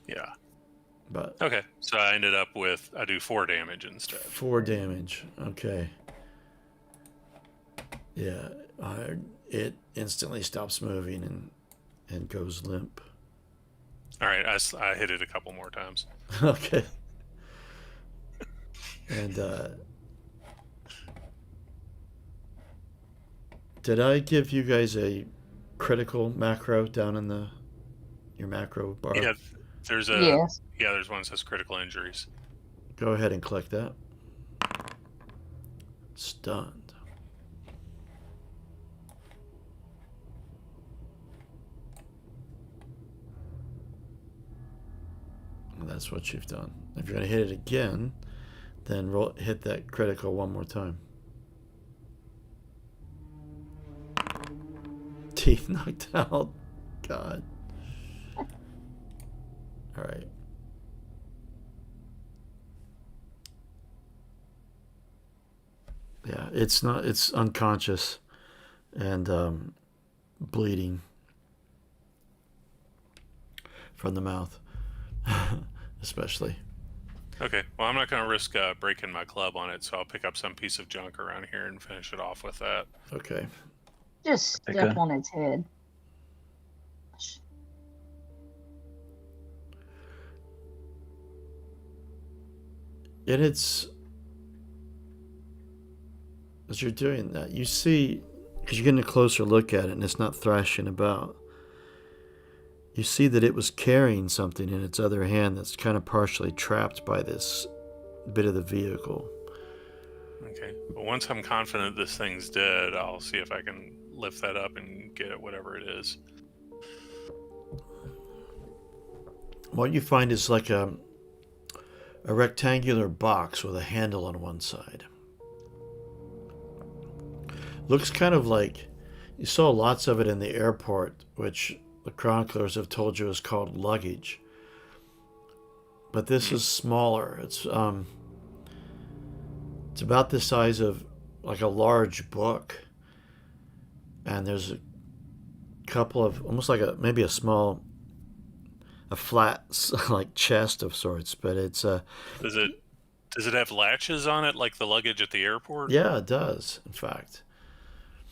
Yeah. But Okay. So I ended up with I do 4 damage instead. 4 damage. Okay. Yeah, it instantly stops moving and goes limp. All right. I hit it a couple more times. Okay. And did I give you guys a critical macro down in your macro bar? Yeah. There's a Yes. there's one that says critical injuries. Go ahead and click that. Stunned. And that's what you've done. If you're going to hit it again, then hit that critical one more time. Teeth knocked out. God. All right. Yeah, it's unconscious and bleeding from the mouth, especially. Okay. Well, I'm not going to risk breaking my club on it, so I'll pick up some piece of junk around here and finish it off with that. Okay. Just step Okay. on its head. And it's as you're doing that, you see, because you're getting a closer look at it and it's not thrashing about, you see that it was carrying something in its other hand that's kind of partially trapped by this bit of the vehicle. Okay. Well, once I'm confident this thing's dead, I'll see if I can lift that up and get it, whatever it is. What you find is like a rectangular box with a handle on one side. Looks kind of like, you saw lots of it in the airport, which the chroniclers have told you is called luggage. But this is smaller. It's about the size of like a large book. And there's a couple of, almost like maybe a flat like chest of sorts, but it's Does it have latches on it like the luggage at the airport? yeah, it does, in fact.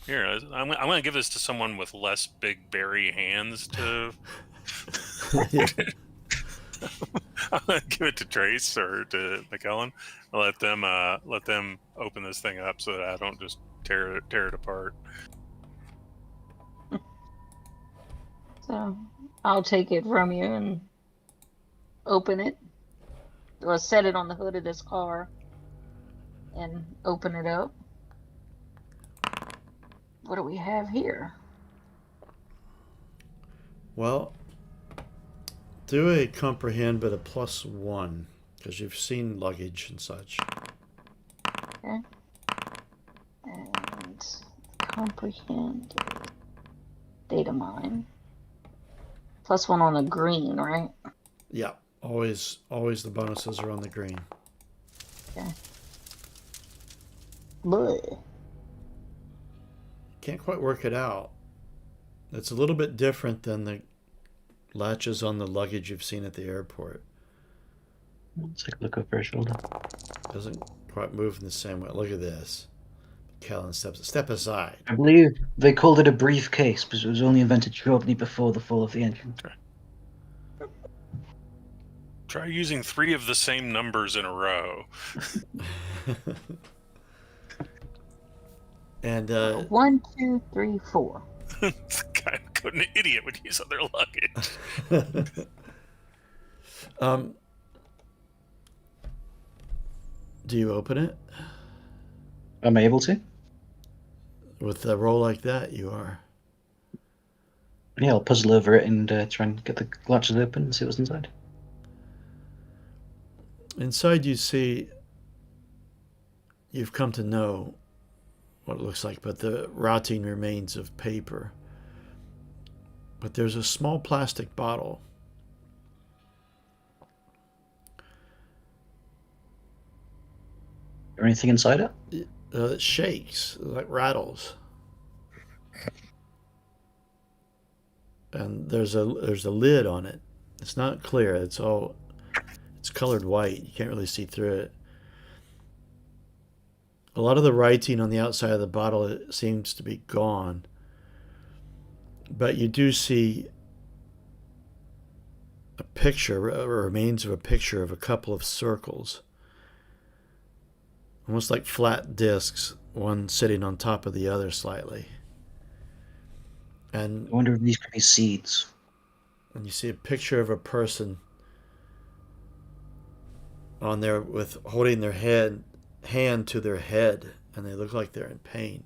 Here, I'm going to give this to someone with less big berry hands to. Yeah. I'm going to give it to Trace or to McKellen. I'll let them open this thing up so that I don't just tear it apart. So I'll take it from you and open it. Or set it on the hood of this car and open it up. What do we have here? Well, do a comprehend, but a +1, because you've seen luggage and such. Okay. And comprehend data mine. +1 on the green, right? Yeah, always the bonuses are on the green. Okay. But Can't quite work it out. It's a little bit different than the latches on the luggage you've seen at the airport. Let's take a look over her shoulder. Doesn't quite move in the same way. Look at this. Kellen step aside. I believe they called it a briefcase because it was only invented shortly before the fall of the engine. Try using 3 of the same numbers in a row. And 1, 2, 3, 4. This guy an idiot would use other luggage. Do you open it? Am I able to? With a roll like that, you are. Yeah, I'll puzzle over it and try and get the latches open and see what's inside. Inside you see, you've come to know what it looks like, but the rotting remains of paper. But there's a small plastic bottle. Or anything inside it? It shakes, like rattles. and there's a lid on it. It's not clear. It's colored white. You can't really see through it. A lot of the writing on the outside of the bottle seems to be gone, but you do see a picture, or remains of a picture of a couple of circles, almost like flat discs, one sitting on top of the other slightly. And I wonder if these could be seeds. and you see a picture of a person on there with holding their hand to their head, and they look like they're in pain.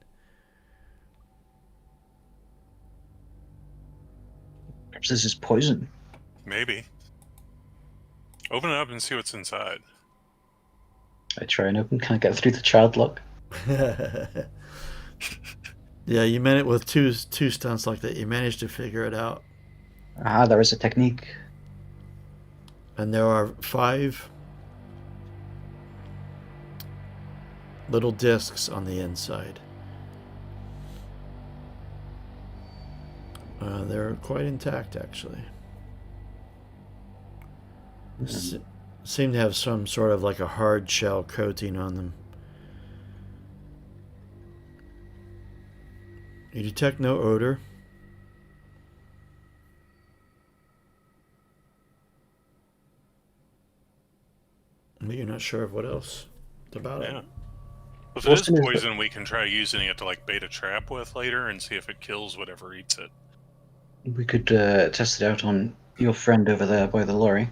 Perhaps this is poison. Maybe. Open it up and see what's inside. I try and open. Can I get through the child lock? Yeah, you meant it with two stunts like that. You managed to figure it out. Ah, there is a technique. And there are 5 little discs on the inside. They're quite intact, actually. Seem to have some sort of like a hard shell coating on them. You detect no odor. But you're not sure of what else about Yeah. it. If it is poison, we can try using it to like bait a trap with later and see if it kills whatever eats it. We could test it out on your friend over there by the lorry.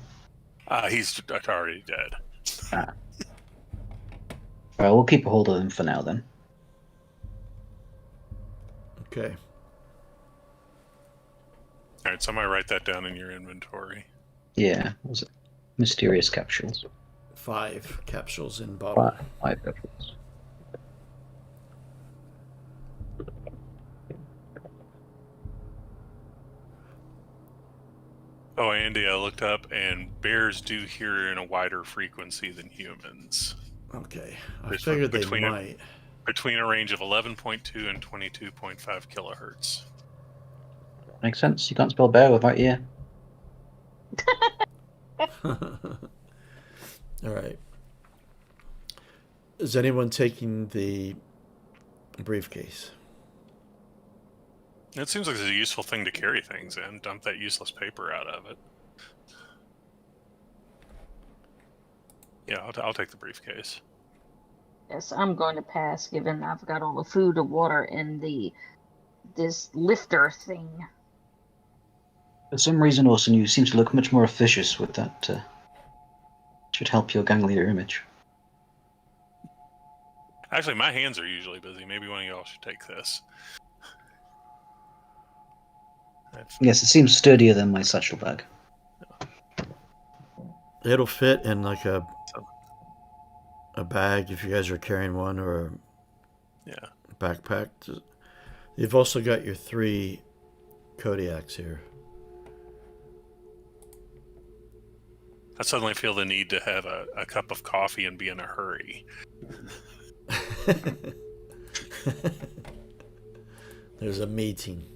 He's already dead. Ah. Well, we'll keep a hold of him for now then. Okay. All right, somebody write that down in your inventory. Yeah, what was it? Mysterious capsules. 5 capsules in bottle. 5 capsules. Oh, Andy, I looked up, and bears do hear in a wider frequency than humans. Okay. I This figured one they between it- might. Between a range of 11.2 and 22.5 kilohertz. Makes sense. You can't spell bear without ear. All right. Is anyone taking the briefcase? It seems like it's a useful thing to carry things in. Dump that useless paper out of it. Yeah, I'll take the briefcase. Yes, I'm going to pass, given I've got all the food and water in this lifter thing. For some reason, Orson, you seem to look much more officious with that. Should help your gang leader image. Actually, my hands are usually busy. Maybe one of y'all should take this. Yes, it seems sturdier than my satchel bag. It'll fit in like a bag if you guys are carrying one, or Yeah. a backpack. You've also got your 3 Kodiaks here. I suddenly feel the need to have a cup of coffee and be in a hurry. There's a meeting.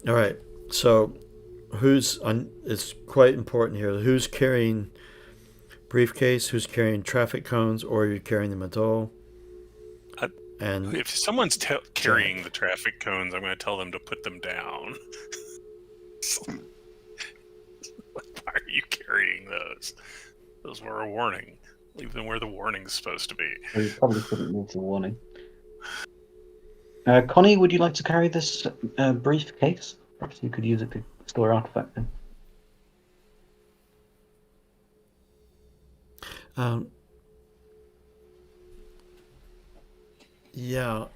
All right. So, it's quite important here. Who's carrying briefcase? Who's carrying traffic cones? Or are you carrying them at all? And If someone's carrying the traffic cones, I'm going to tell them to put them down. Why are you carrying those? Those were a warning. Leave them where the warning's supposed to be. Well, you probably couldn't move the warning. Connie, would you like to carry this briefcase? Perhaps you could use it to store artifact in. Yeah.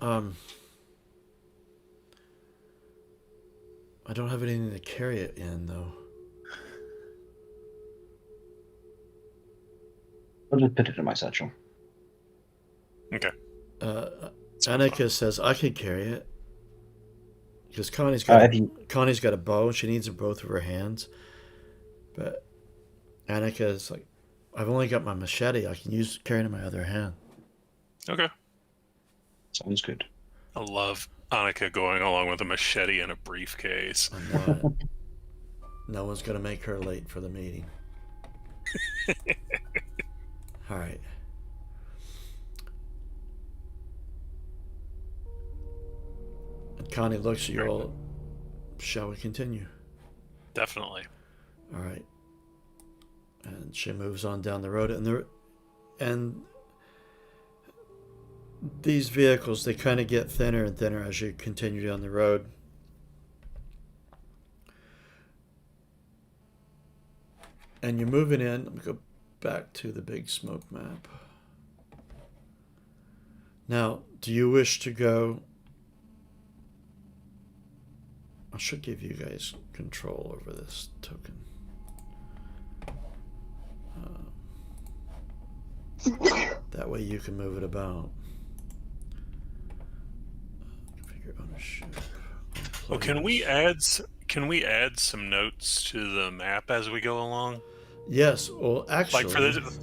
I don't have anything to carry it in, though. I'll just put it in my satchel. Okay. Annika says I could carry it because Connie's got a bow. She needs both of her hands, but Annika is like, I've only got my machete. I can carry it in my other hand. Okay. Sounds good. I love Annika going along with a machete and a briefcase. I know it. No one's going to make her late for the meeting. All right. And Connie looks at you all. Shall we continue? Definitely. All right. And she moves on down the road, and these vehicles, they kind of get thinner and thinner as you continue down the road. And you're moving in. Let me go back to the big smoke map. Now, do you wish to go? I should give you guys control over this token. That way you can move it about. Configure ownership. Well, can we add some notes to the map as we go along? Yes. Well, actually,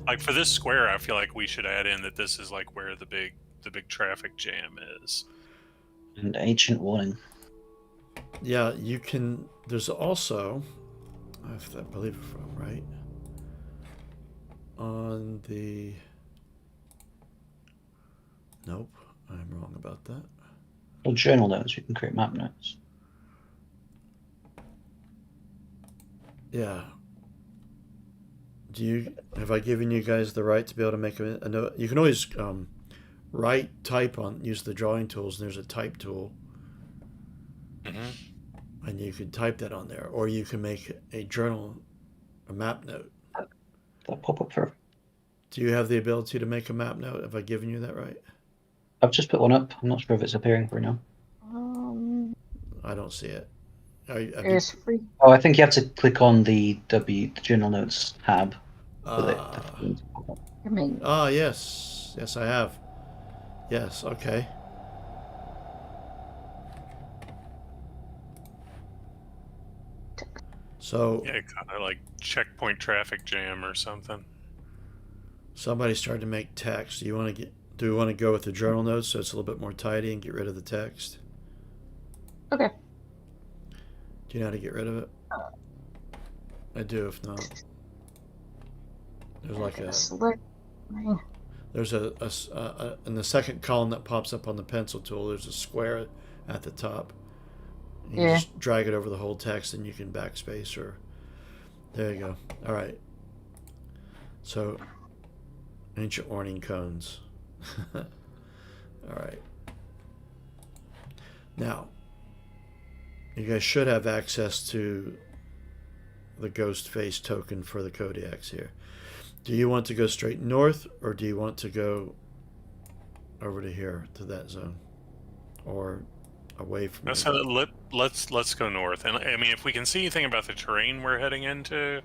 Like for this square, I feel like we should add in that this is like where the big traffic jam is. An ancient warning. yeah, you can. There's also, I believe if I'm right, on the. Nope, I'm wrong about that. Well, journal notes. You can create map notes. Yeah. Have I given you guys the right to be able to make a note? You can always use the drawing tools, and there's a type tool, and you can type that on there, or you can make a journal, a map note. That'll pop up for. Do you have the ability to make a map note? Have I given you that right? I've just put one up. I'm not sure if it's appearing for now. I don't see it. There's free. Oh, I think you have to click on the journal notes tab. I mean, Yes. Yes, I have. Yes, okay. So Yeah, kind of like checkpoint traffic jam or something. somebody started to make text. Do we want to go with the journal notes so it's a little bit more tidy and get rid of the text? okay. Do you know how to get rid of it? I do, if not. There's like a Select. there's a in the second column that pops up on the pencil tool, there's a square at the top. You can just drag it over the whole text and you can backspace or there you go. All right. So ancient warning cones. All right. Now, you guys should have access to the ghost face token for the Kodiaks here. Do you want to go straight north, or do you want to go over to here to that zone, or away from? Let's go north. And I mean, if we can see anything about the terrain we're heading into,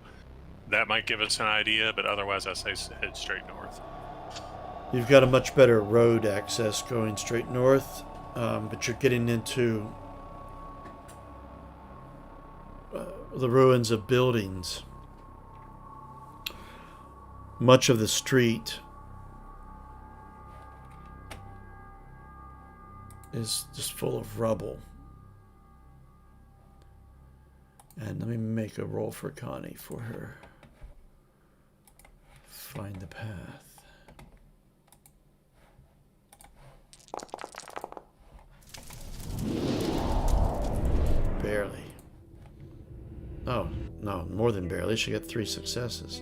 that might give us an idea. But otherwise, I say head straight north. You've got a much better road access going straight north, but you're getting into the ruins of buildings. Much of the street is just full of rubble. And let me make a roll for Connie for her. Find the path. Barely. Oh, no, more than barely. She got 3 successes.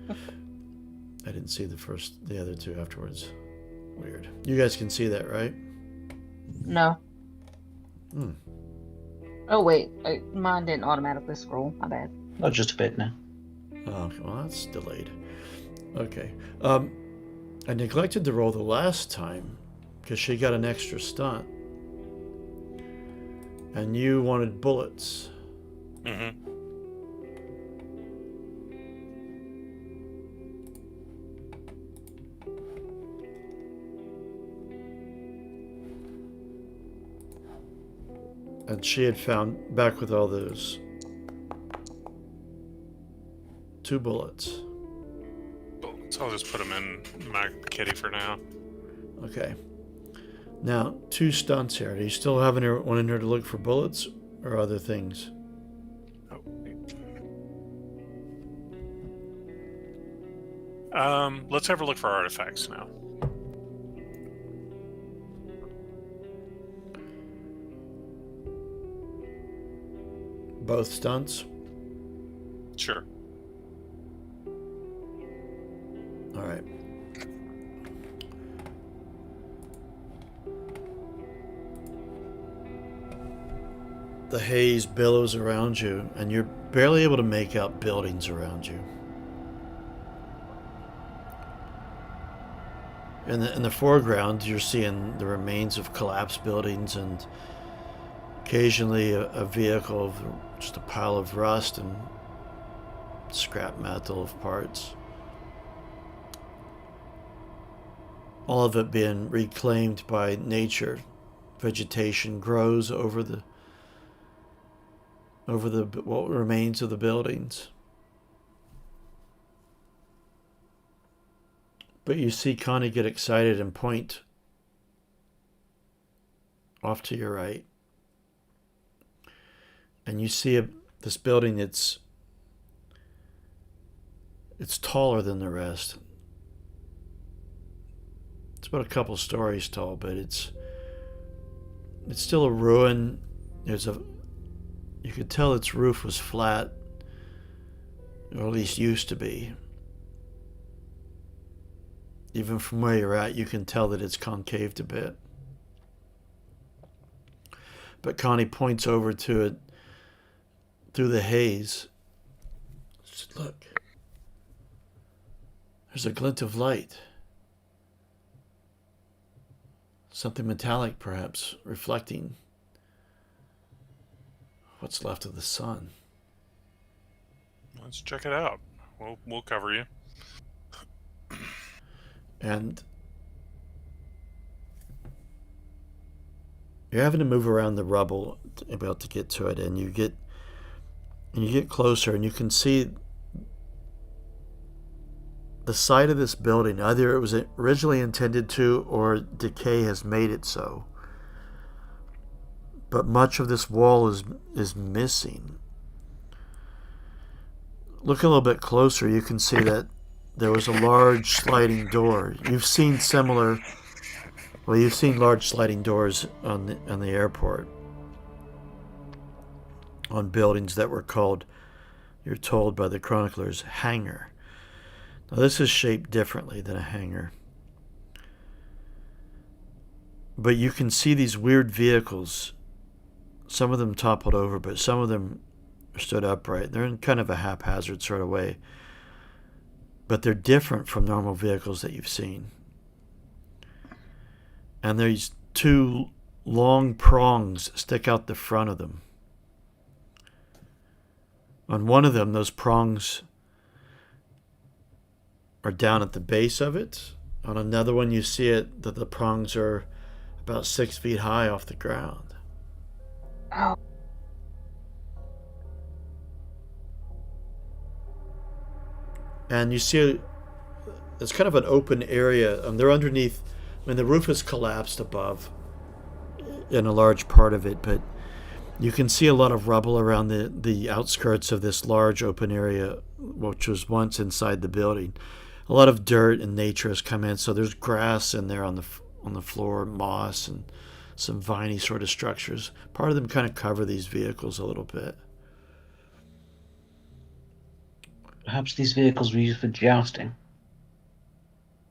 I didn't see the other 2 afterwards. Weird. You guys can see that, right? No. Hmm. Oh wait, mine didn't automatically scroll. My bad. Oh, just a bit now. Oh, well, that's delayed. Okay. I neglected to roll the last time because she got an extra stunt. And you wanted bullets. Mm-hmm. And she had found back with all those 2 bullets. So I'll just put them in my kitty for now. Okay. Now, 2 stunts here. Do you still have one in here to look for bullets or other things? Oh. Let's have a look for artifacts now. Both stunts? Sure. All right. The haze billows around you, and you're barely able to make out buildings around you. In the foreground, you're seeing the remains of collapsed buildings and occasionally a vehicle of just a pile of rust and scrap metal of parts. All of it being reclaimed by nature. Vegetation grows over what remains of the buildings. But you see Connie get excited and point off to your right. And you see this building it's taller than the rest. It's about a couple stories tall, but it's still a ruin. You could tell its roof was flat, or at least used to be. Even from where you're at, you can tell that it's concaved a bit. But Connie points over to it through the haze. She said, "Look, there's a glint of light. Something metallic, perhaps, reflecting what's left of the sun." Let's check it out. We'll cover you. And you're having to move around the rubble about to get to it, and you get closer, and you can see the side of this building. Either it was originally intended to, or decay has made it so. But much of this wall is missing. Look a little bit closer, you can see that there was a large sliding door. You've seen large sliding doors on the airport, on buildings that were called, you're told by the chroniclers, hangar. Now this is shaped differently than a hangar. But you can see these weird vehicles. Some of them toppled over, but some of them stood upright. They're in kind of a haphazard sort of way. But they're different from normal vehicles that you've seen. And these 2 long prongs stick out the front of them. On one of them, those prongs are down at the base of it. On another one, you see it that the prongs are about 6 feet high off the ground. Oh. And you see it's kind of an open area. They're underneath. I mean, the roof is collapsed above in a large part of it, but you can see a lot of rubble around the outskirts of this large open area, which was once inside the building. A lot of dirt and nature has come in, so there's grass in there on the floor, moss, and some viney sort of structures. Part of them kind of cover these vehicles a little bit. Perhaps these vehicles were used for jousting.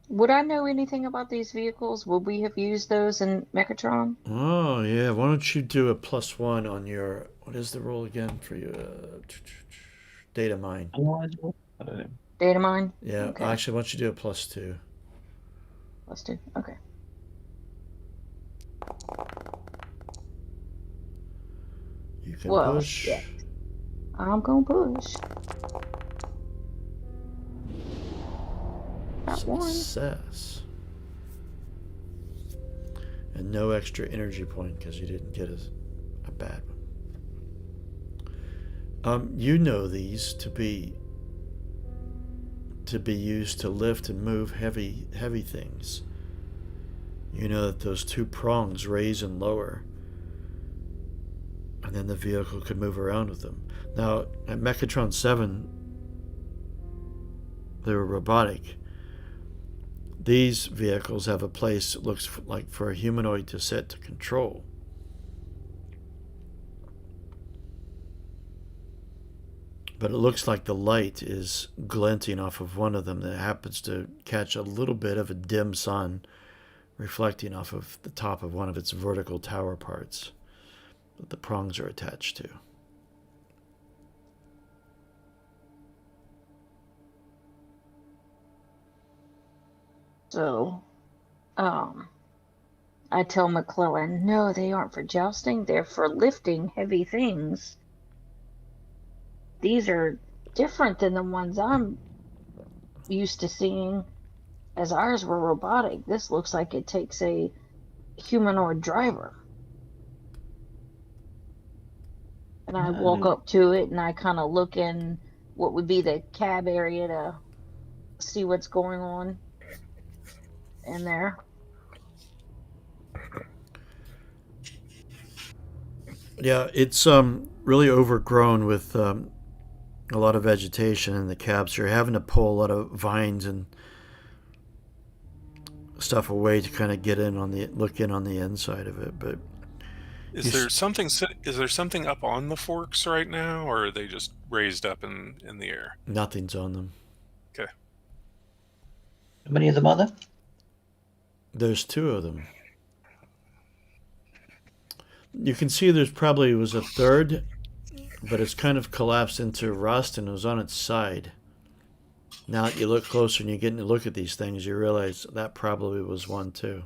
Would I know anything about these vehicles? Would we have used those in Mechatron? Oh, yeah. Why don't you do a +1 on your... What is the roll again for you? Data mine. I don't know. Data mine? Yeah. Okay. Actually, why don't you do a +2? +2. Okay. You can Well, push. yeah. I'm gonna push. Got one. Success. And no extra energy point because you didn't get a bad one. You know these to be used to lift and move heavy things. You know that those two prongs raise and lower, and then the vehicle could move around with them. Now, at Mechatron 7, they were robotic. These vehicles have a place that looks like for a humanoid to sit to control. But it looks like the light is glinting off of one of them that happens to catch a little bit of a dim sun reflecting off of the top of one of its vertical tower parts that the prongs are attached to. So, I tell McClellan, no, they aren't for jousting, they're for lifting heavy things. These are different than the ones I'm used to seeing, as ours were robotic. This looks like it takes a humanoid driver. And I walk up to it and I kind of look in what would be the cab area to see what's going on in there. Yeah, it's really overgrown with a lot of vegetation in the cabs. You're having to pull a lot of vines and stuff away to kind of get in on the look in on the inside of it. But Is there something up on the forks right now, or are they just raised up in the air? nothing's on them. Okay. How many of them are there? There's two of them. You can see there's probably was a third, but it's kind of collapsed into rust and it was on its side. Now that you look closer and you get to look at these things, you realize that probably was one too.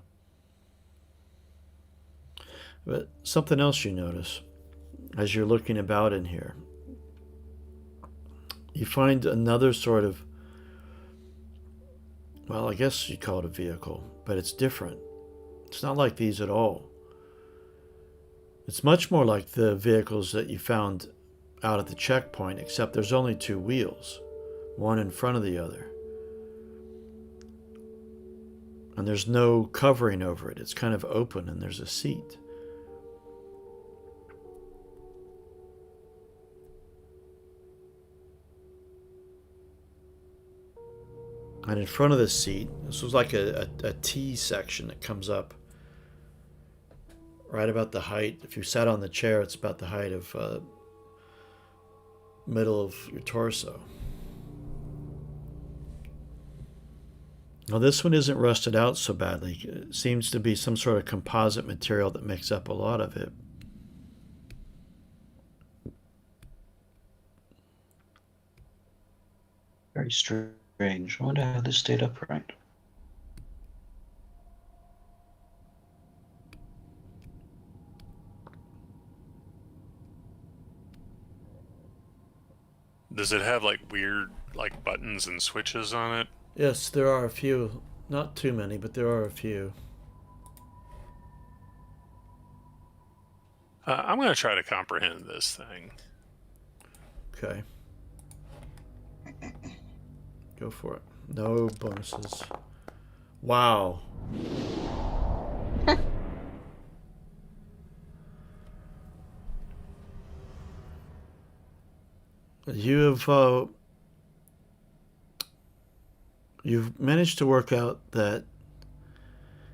But something else you notice as you're looking about in here, you find another sort of, well, I guess you'd call it a vehicle, but it's different. It's not like these at all. It's much more like the vehicles that you found out at the checkpoint, except there's only two wheels, one in front of the other. And there's no covering over it. It's kind of open and there's a seat. And in front of this seat, this was like a T section that comes up right about the height. If you sat on the chair, it's about the height of middle of your torso. Now this one isn't rusted out so badly. It seems to be some sort of composite material that makes up a lot of it. Very strange. I wonder how this stayed upright. Does it have like weird like buttons and switches on it? Yes, there are a few. Not too many, but there are a few. I'm going to try to comprehend this thing. Okay. Go for it. No bonuses. Wow. You've managed to work out that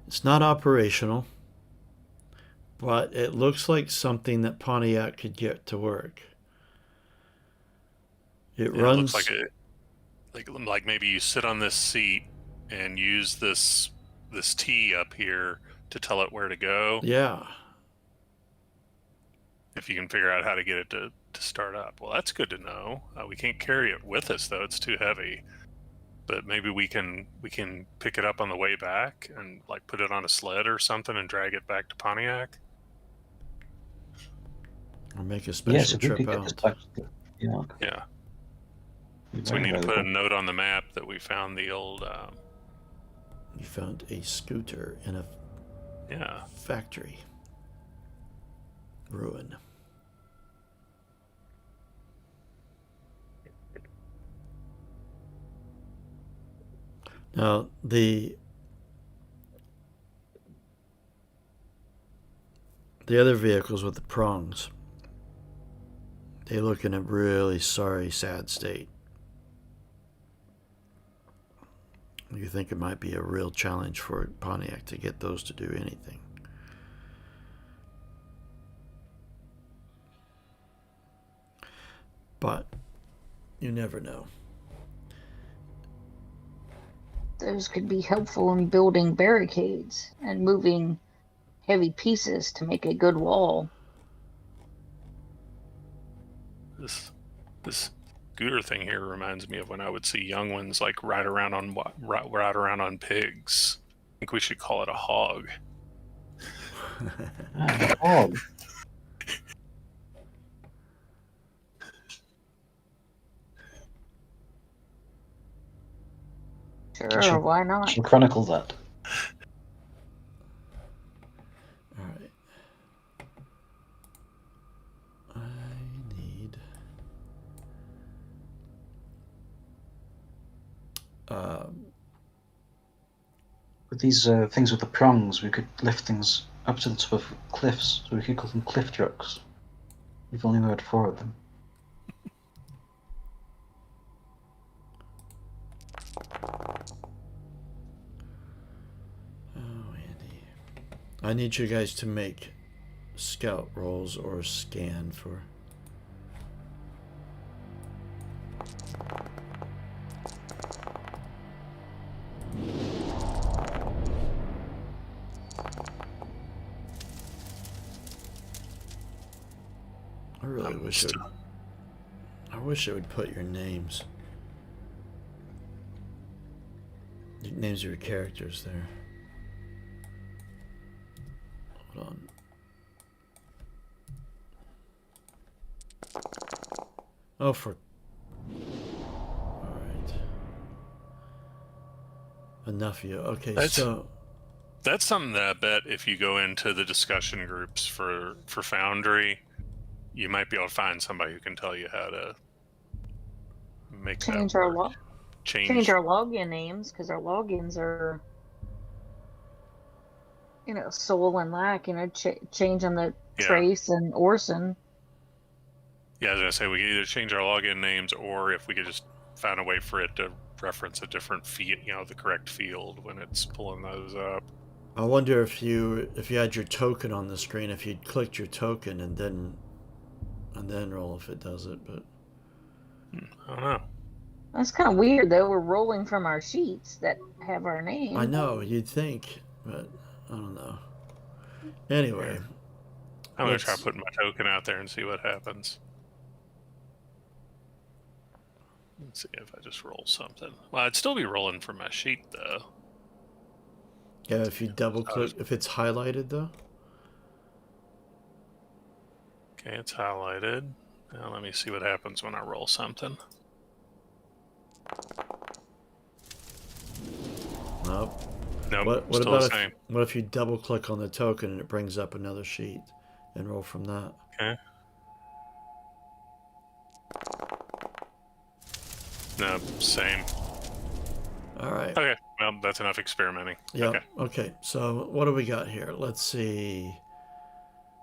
it's not operational, but it looks like something that Pontiac could get to work. It Yeah, runs. it looks like it. Like maybe you sit on this seat and use this T up here to tell it where to go. Yeah. If you can figure out how to get it to start up. Well, that's good to know. We can't carry it with us though; it's too heavy. But maybe we can pick it up on the way back and like put it on a sled or something and drag it back to Pontiac. Or make a Yes, special if we trip could get this out. back to the, Yeah. it'd be So we very need to put a valuable. note on the map that we found the old. You found a scooter in a Yeah. factory ruin. Now, the The other vehicles with the prongs, they look in a really sorry, sad state. You think it might be a real challenge for Pontiac to get those to do anything. But you never know. Those could be helpful in building barricades and moving heavy pieces to make a good wall. This scooter thing here reminds me of when I would see young ones like ride around on pigs. I think we should call it a hog. Oh, Sure, why not? she'll chronicle that. All right. I need. With these things with the prongs, we could lift things up to the top of cliffs, so we could call them cliff trucks. We've only heard 4 of them. Oh, Andy. I need you guys to make scout rolls or scan for. I really wish it. I wish it would put your names. Your names of your characters there. Hold on. Oh, for. Alright. Enough of you. Okay, so. That's something that I bet if you go into the discussion groups for Foundry, you might be able to find somebody who can tell you how to make Change that our work. change our login names, because our logins are, Soul and Lack. Change them to Trace and Orson. Yeah, I was gonna say we could either change our login names, or if we could just find a way for it to reference a different field, the correct field when it's pulling those up. I wonder if you had your token on the screen, if you'd clicked your token and then roll if it does it, but I don't know. That's kind of weird, though. We're rolling from our sheets that have our name. I know you'd think, but I don't know. Anyway, I'm gonna try putting my token out there and see what happens. Let's see if I just roll something. Well, I'd still be rolling from my sheet though. Yeah, if you double click, if it's highlighted though. Okay, it's highlighted. Now let me see what happens when I roll something. Nope. Nope. What still about the same. what if you double click on the token and it brings up another sheet and roll from that? Okay. No, same. All right. Okay, well, that's enough experimenting. Yeah. Okay. So what do we got here? Let's see.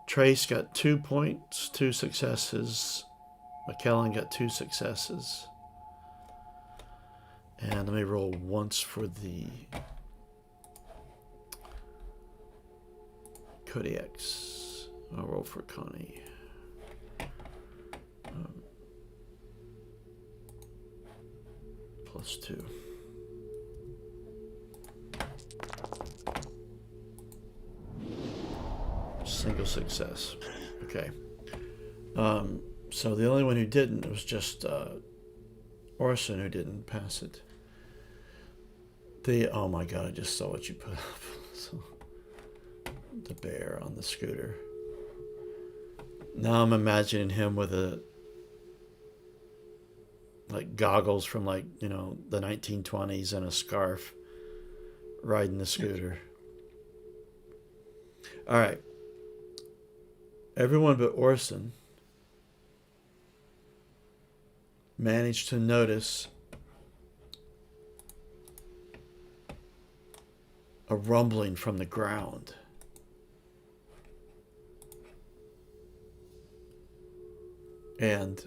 Trace got 2 points, 2 successes. McKellen got 2 successes. And let me roll once for the Kodiaks. I'll roll for Connie. +2. Single success. Okay. So the only one who didn't was just Orson who didn't pass it. Oh my god, I just saw what you put up. So, the bear on the scooter. Now I'm imagining him with goggles from the 1920s and a scarf riding the scooter. All right. Everyone but Orson managed to notice a rumbling from the ground. And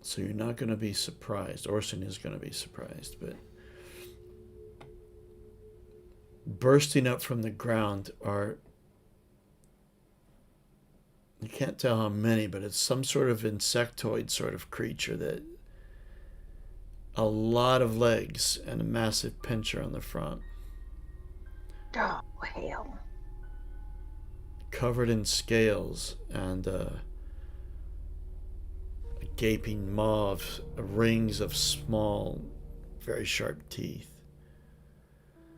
so you're not going to be surprised. Orson is going to be surprised, but bursting up from the ground are, you can't tell how many, but it's some sort of insectoid sort of creature that a lot of legs and a massive pincher on the front, Oh, hell. covered in scales and gaping maws, rings of small, very sharp teeth.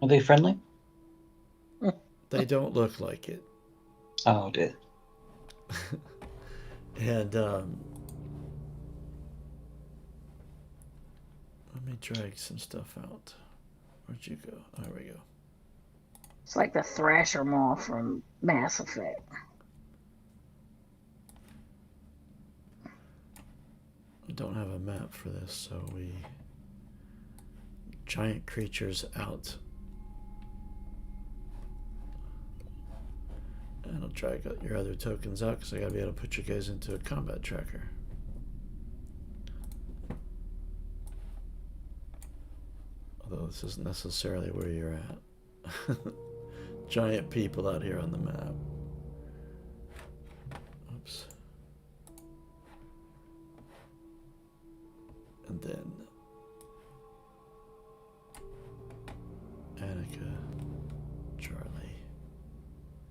Are they friendly? They don't look like it. Oh dear. And let me drag some stuff out. Where'd you go? Oh, there we go. It's like the Thrasher Maw from Mass Effect. I don't have a map for this, so we... Giant creatures out. And I'll drag out your other tokens out because I gotta be able to put you guys into a combat tracker. Although this isn't necessarily where you're at. Giant people out here on the map. Oops. And then Annika, Charlie,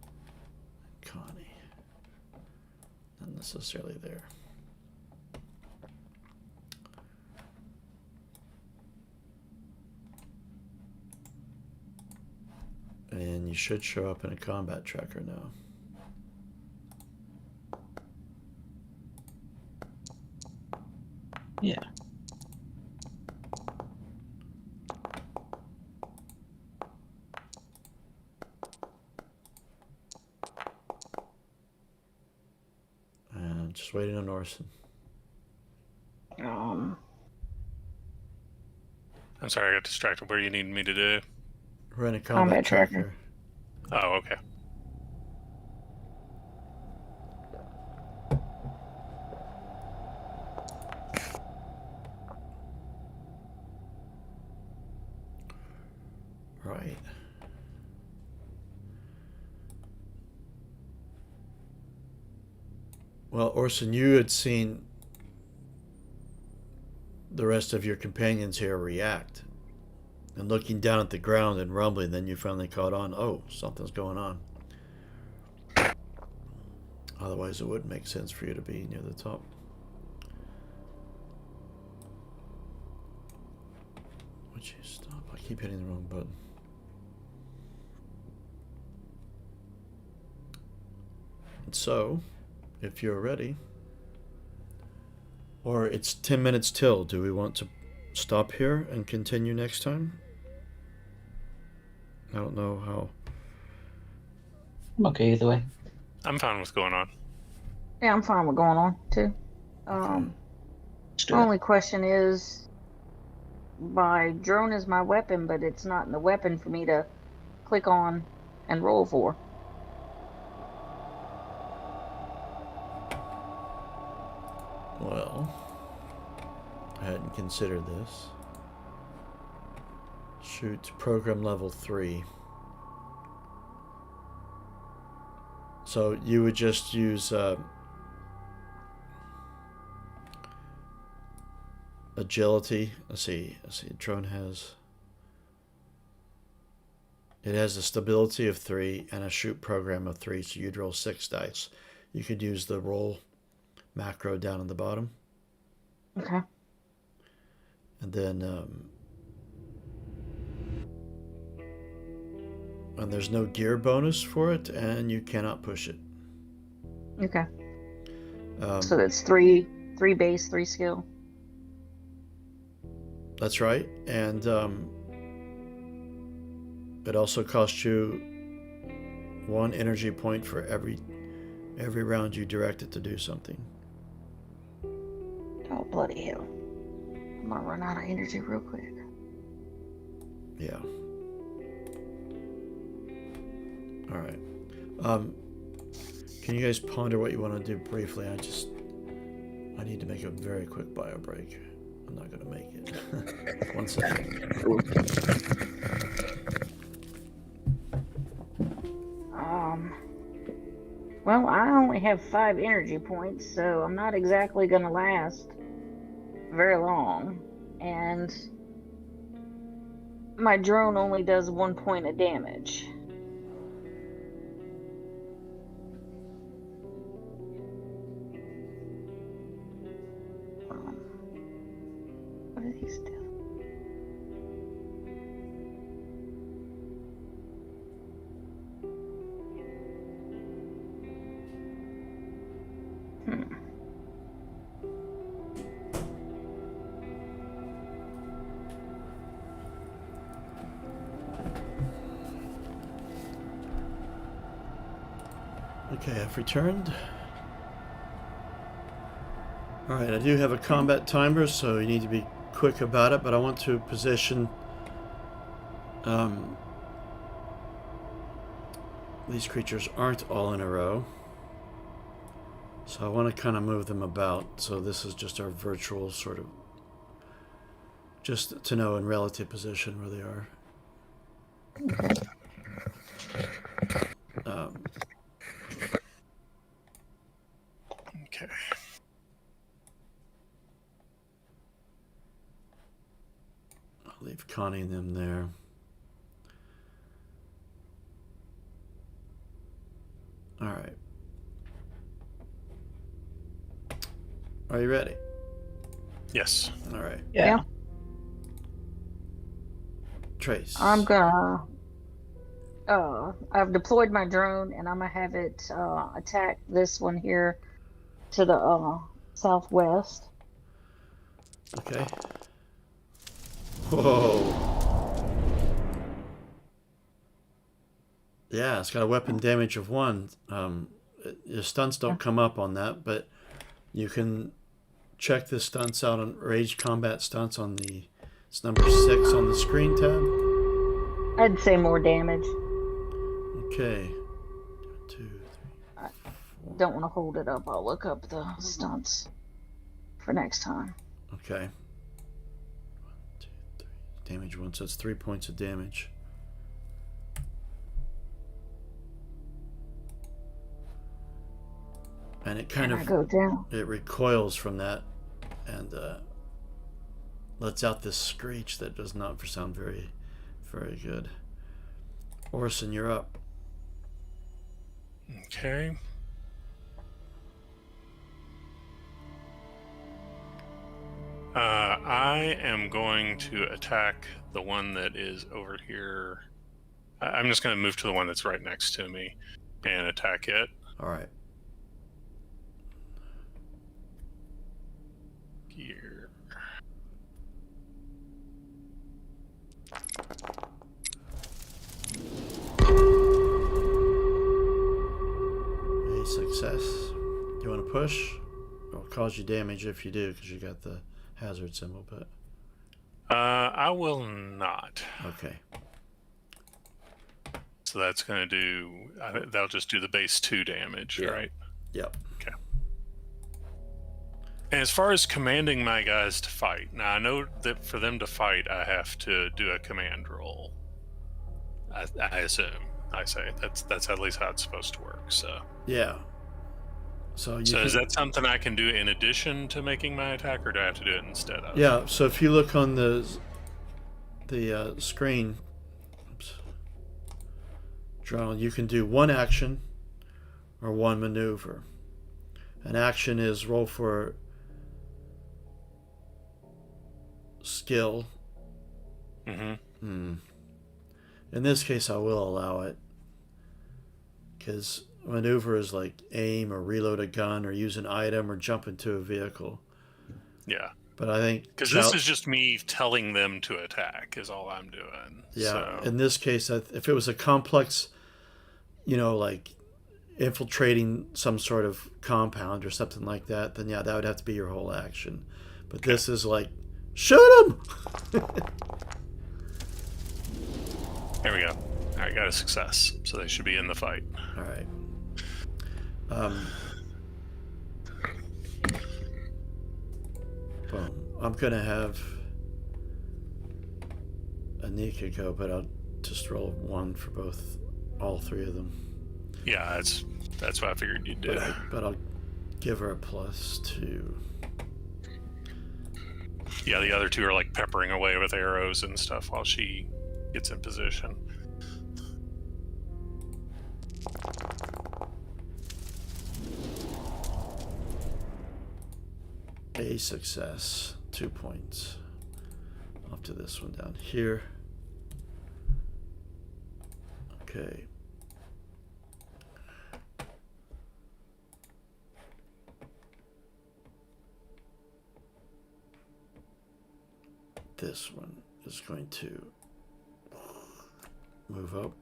and Connie. Not necessarily there. And you should show up in a combat tracker now. Yeah. And just waiting on Orson. I'm sorry, I got distracted. Where you need me to do? We're in a combat tracker. Oh, okay. Right. Well, Orson, you had seen the rest of your companions here react. And looking down at the ground and rumbling, then you finally caught on, oh, something's going on. Otherwise, it wouldn't make sense for you to be near the top. Would you stop? I keep hitting the wrong button. And so, if you're ready, or it's 10 minutes till, do we want to stop here and continue next time? I don't know how. I'm okay either way. I'm fine with going on. Yeah, I'm fine with going on too. Let's do My it. only question is, my drone is my weapon, but it's not in the weapon for me to click on and roll for. Well, I hadn't considered this. Shoot, program level 3. So you would just use agility. Let's see. Drone has. It has a stability of 3 and a shoot program of 3. So you'd roll 6 dice. You could use the roll macro down at the bottom. Okay. And then, and there's no gear bonus for it, and you cannot push it. Okay. So that's three base, 3 skill. That's right, and it also costs you 1 energy point for every round you direct it to do something. Oh, bloody hell. I'm gonna run out of energy real quick. Yeah. All right. Can you guys ponder what you want to do briefly? I need to make a very quick bio break. I'm not going to make it. 1 second. Well, I only have 5 energy points, so I'm not exactly gonna last very long. And my drone only does 1 point of damage. What are these do? Okay, I've returned. Alright, I do have a combat timer, so you need to be quick about it, but I want to position these creatures aren't all in a row. So I want to kind of move them about. So this is just our virtual sort of, just to know in relative position where they are. Okay. I'll leave Connie and them there. All right. Are you ready? Yes. All right. Yeah. Trace. I'm gonna. I've deployed my drone, and I'm gonna have it attack this one here to the southwest. Okay. Whoa. Yeah, it's got a weapon damage of 1. Your stunts don't come up on that, but you can check the stunts out on Rage Combat Stunts on the, it's number 6 on the screen tab. I'd say more damage. Okay. 2, 3. Don't want to hold it up. I'll look up the stunts for next time. Okay. 1, 2, 3. Damage 1, so it's 3 points of damage. And it kind I of go down. it recoils from that and lets out this screech that does not sound very, very good. Orson, you're up. Okay. I am going to attack the one that is over here. I'm just going to move to the one that's right next to me and attack it. All right. Here. A success. Do you want to push? It'll cause you damage if you do, because you got the hazard symbol, but... I will not. Okay. So that's going to do... that'll just do the base 2 damage, Yeah. right? Yep. Okay. And as far as commanding my guys to fight, now I know that for them to fight, I have to do a command roll. I assume. I say that's at least how it's supposed to work. So Yeah. So is that something I can do in addition to making my attack, or do I have to do it instead of? Yeah. So if you look on the screen, journal, you can do 1 action or 1 maneuver. An action is roll for skill. Mm-hmm. In this case, I will allow it, because maneuver is like aim or reload a gun or use an item or jump into a vehicle. Yeah. But I think... Because this is just me telling them to attack is all I'm doing. Yeah. So. In this case, if it was a complex, like infiltrating some sort of compound or something like that, then yeah, that would have to be your whole action. But this is like, shoot him! There we go. All right, got a success, so they should be in the fight. All right. Boom. I'm gonna have Anika go, but I'll just roll 1 for all 3 of them. Yeah, that's what I figured you'd do. But I'll give her a +2. Yeah, the other 2 are like peppering away with arrows and stuff while she gets in position. A success, 2 points. Up to this one down here. Okay. This one is going to move up.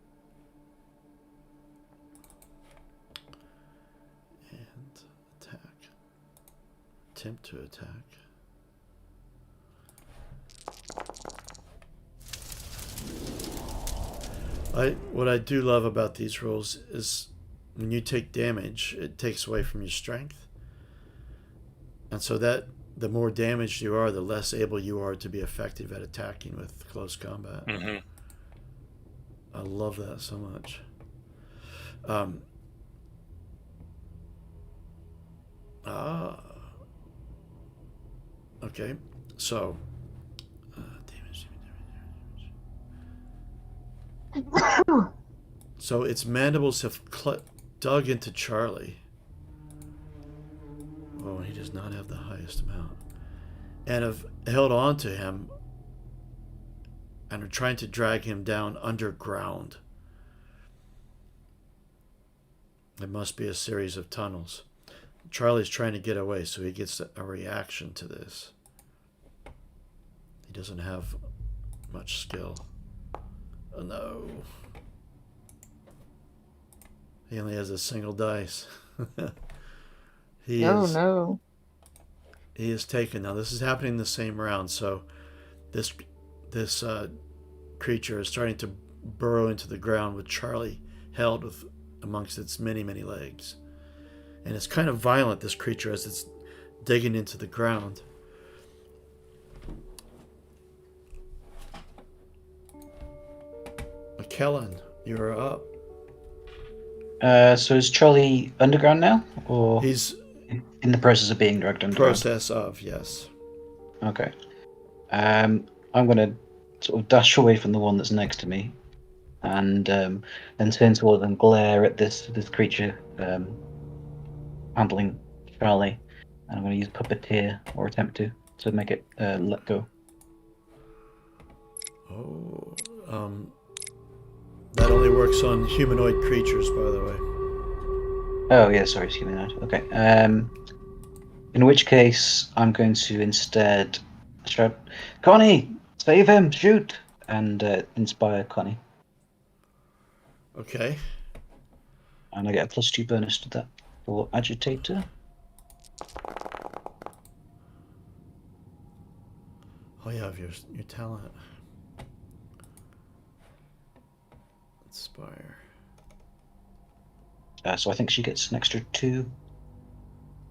And attack. Attempt to attack. What I do love about these rolls is when you take damage, it takes away from your strength. And so that the more damaged you are, the less able you are to be effective at attacking with close combat. Mm-hmm. I love that so much. Okay, so damage. So its mandibles have dug into Charlie. Oh, he does not have the highest amount. And have held on to him and are trying to drag him down underground. There must be a series of tunnels. Charlie's trying to get away, so he gets a reaction to this. He doesn't have much skill. Oh no. He only has a single dice. No. He is taken. Now this is happening in the same round, so this creature is starting to burrow into the ground with Charlie held with amongst its many, many legs. And it's kind of violent, this creature, as it's digging into the ground. McKellen, you're up. So is Charlie underground now, or He's in the process of being dragged underground? process of, yes. Okay. I'm gonna sort of dash away from the one that's next to me, and then turn towards and glare at this creature handling Charlie. And I'm gonna use puppeteer, or attempt to make it let go. Oh, that only works on humanoid creatures, by the way. Oh yeah, sorry, it's humanoid. Okay. In which case, I'm going to instead shout, "Connie, save him! Shoot!" and inspire Connie. Okay. And I get a +2 bonus to that for agitator. Oh, you have your talent. Inspire. So I think she gets an extra 2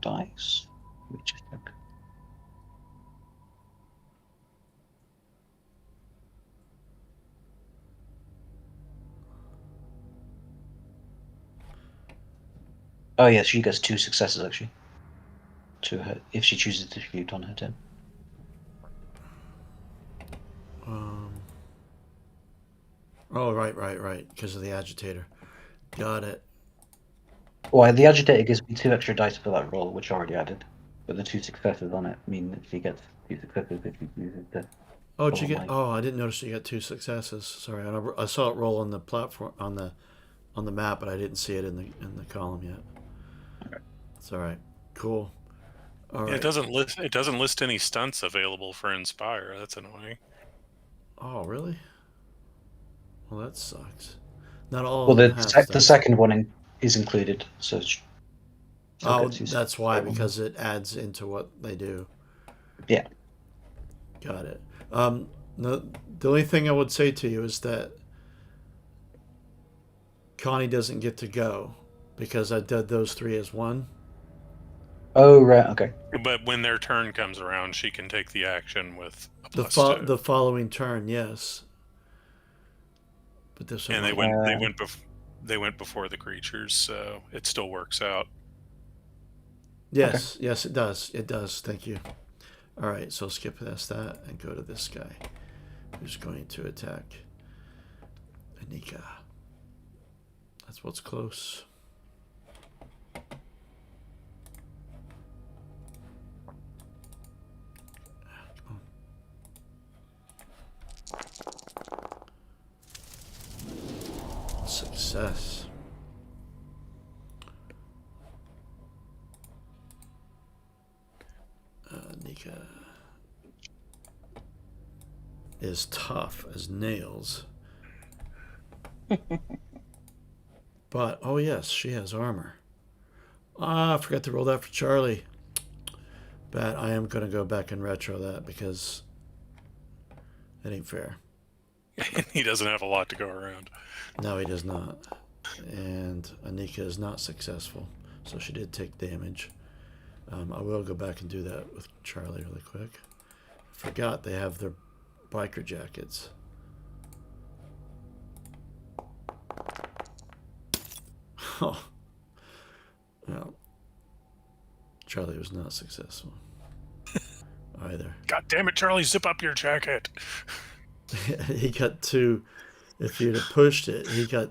dice. Let me just check. Oh yes, she gets 2 successes actually. To her, if she chooses to shoot on her turn. Oh, right. Because of the agitator. Got it. Well, the agitator gives me 2 extra dice for that roll, which I already added. But the 2 successes on it mean that she gets 2 successes if she uses the. Oh, did you get? Oh, I didn't notice you got 2 successes. Sorry, I saw it roll on the platform on the map, but I didn't see it in the column yet. Okay. It's all right. Cool. All right. It doesn't list any stunts available for Inspire. That's annoying. Oh, really? Well, that sucks. Not all. Well, of them have the stunts. second one is included, so. Oh, that's why, because it adds into what they do. Yeah. Got it. The only thing I would say to you is that Connie doesn't get to go because I did those 3 as one. Oh, right, okay. But when their turn comes around, she can take the action with a The +2. the following turn, yes. But this one, And they might- went before the creatures, so it still works out. Yes, yes, it does. It does. Thank you. All right, so skip past that and go to this guy who's going to attack Anika. That's what's close. Come on. Success. Nika is tough as nails. But, oh yes, she has armor. Ah, I forgot to roll that for Charlie. But I am going to go back and retro that because that ain't fair. He doesn't have a lot to go around. No, he does not. And Anika is not successful. So she did take damage. I will go back and do that with Charlie really quick. I forgot they have their biker jackets. Oh. No. Charlie was not successful either. God damn it, Charlie, zip up your jacket. He got 2. If you'd have pushed it, he got...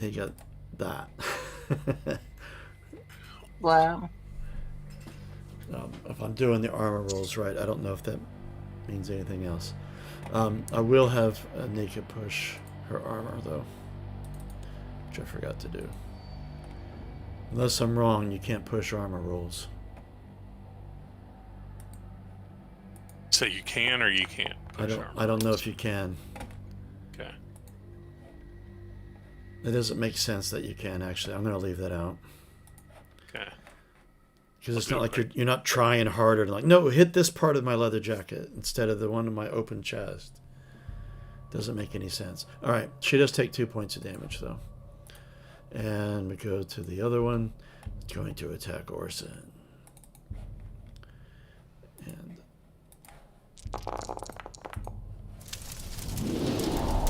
He got that. Wow. If I'm doing the armor rolls right, I don't know if that means anything else. I will have Anika push her armor, though, which I forgot to do. Unless I'm wrong, you can't push armor rolls. So you can or you can't push armor I don't know rolls? if you can. Okay. It doesn't make sense that you can, actually. I'm going to leave that out. Okay. Because it's I'll not do like it you're not trying harder to, like, no, hit this part of my leather jacket instead of the one in my open chest. Doesn't make any sense. All right, she does take 2 points of damage, though. And we go to the other one. It's going to attack Orson. And...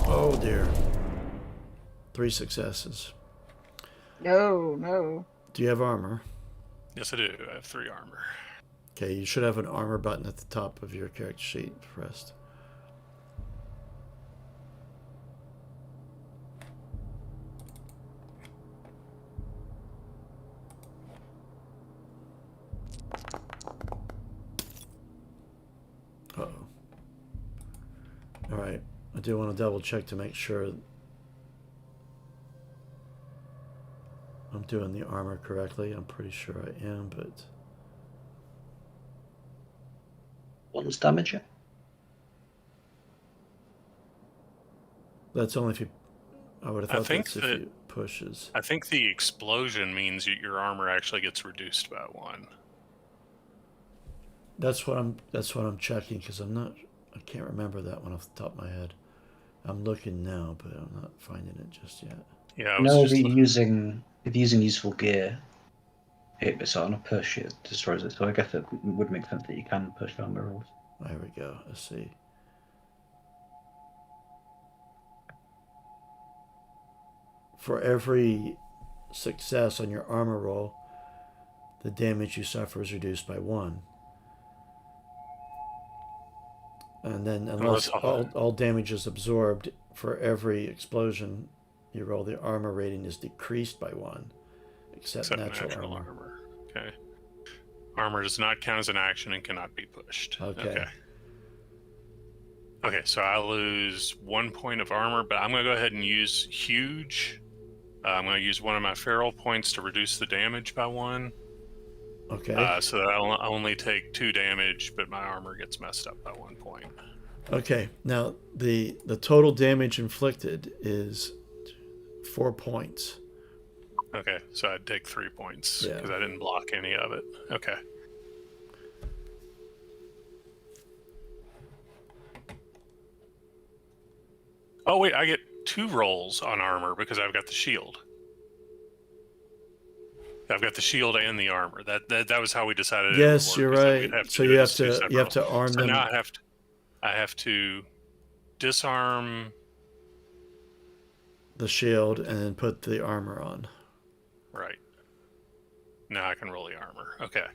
oh, dear. 3 successes. No. Do you have armor? Yes, I do. I have 3 armor. Okay, you should have an armor button at the top of your character sheet pressed. Uh-oh. Alright, I do want to double check to make sure I'm doing the armor correctly. I'm pretty sure I am, but... 1's damage, yeah? that's only if you... I would have I thought think that's if that- you pushes. I think the explosion means your armor actually gets reduced by 1. That's what I'm checking, because I can't remember that one off the top of my head. I'm looking now, but I'm not finding it just yet. Yeah, I was No, just if you're using useful gear, it's on a push, it destroys it. So I guess it would make sense that you can push armor rolls. There we go. Let's see. For every success on your armor roll, the damage you suffer is reduced by 1. And then, unless all damage is absorbed, for every explosion you roll, the armor rating is decreased by 1, except natural armor. Okay. Armor does not count as an action and cannot be pushed. Okay. Okay, so I lose 1 point of armor, but I'm going to go ahead and use huge. I'm going to use one of my feral points to reduce the damage by 1. Okay. So that I'll only take 2 damage, but my armor gets messed up by 1 point. Okay. Now the total damage inflicted is 4 points. Okay, so I'd take 3 points Yeah. because I didn't block any of it. Okay. Oh wait, I get 2 rolls on armor because I've got the shield. I've got the shield and the armor. That was how we decided. Yes, it would you're work, is that we'd right. have to So do you it have as 2 to separate you have to rolls. arm So them. now I have to disarm the shield and then put the armor on. Right. Now I can roll the armor. Okay.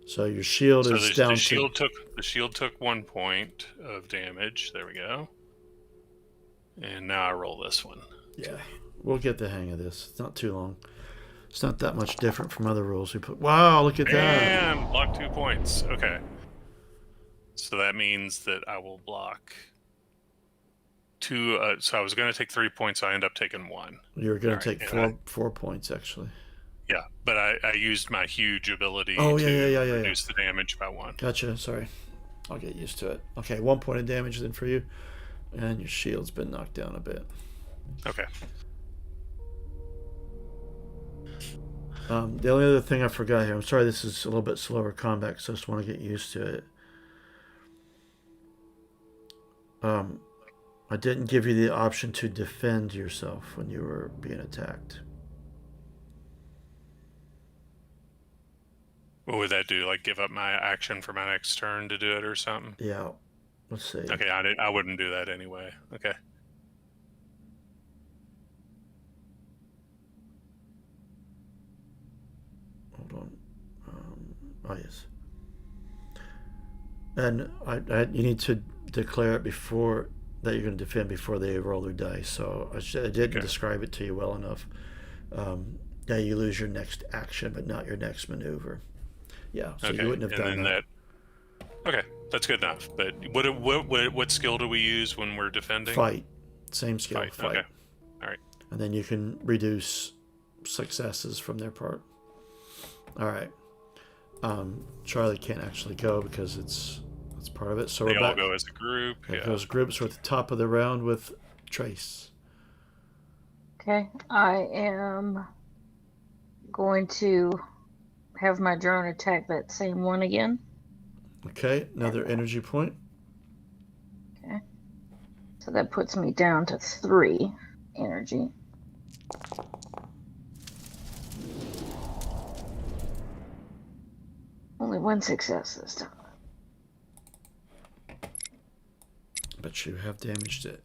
So your shield So is the down shield took 1 point of damage. There we go. And now I roll this one. Yeah, we'll get the hang of this. It's not too long. It's not that much different from other rules we put. Wow, look at that. And block 2 points. Okay. So that means that I will block 2. So I was going to take 3 points. I end up taking 1. You're going All to right, take and 4 points, actually. Yeah, but I used my huge ability Oh, to yeah. reduce the damage by 1. Gotcha, sorry. I'll get used to it. Okay, 1 point of damage then for you. And your shield's been knocked down a bit. Okay. The only other thing I forgot here, I'm sorry this is a little bit slower combat, so I just want to get used to it. I didn't give you the option to defend yourself when you were being attacked. What would that do? Like give up my action for my next turn to do it or something? Yeah, let's see. Okay, I wouldn't do that anyway. Okay. Hold on. Oh, yes. And you need to declare it before that you're going to defend before they roll their dice. So I didn't describe it to you well enough. Yeah, you lose your next action, but not your next maneuver. Yeah, so you wouldn't have done that. Okay, that's good enough. But what skill do we use when we're defending? Fight. Same skill. Fight. Okay. All right. And then you can reduce successes from their part. All right. Charlie can't actually go because it's part of it. So they we're all back. go as a group. It goes groups. We're at the top of the round with Trace. Okay, I am going to have my drone attack that same one again. Okay, another energy point. Okay, so that puts me down to 3 energy. Only 1 success this time. But you have damaged it.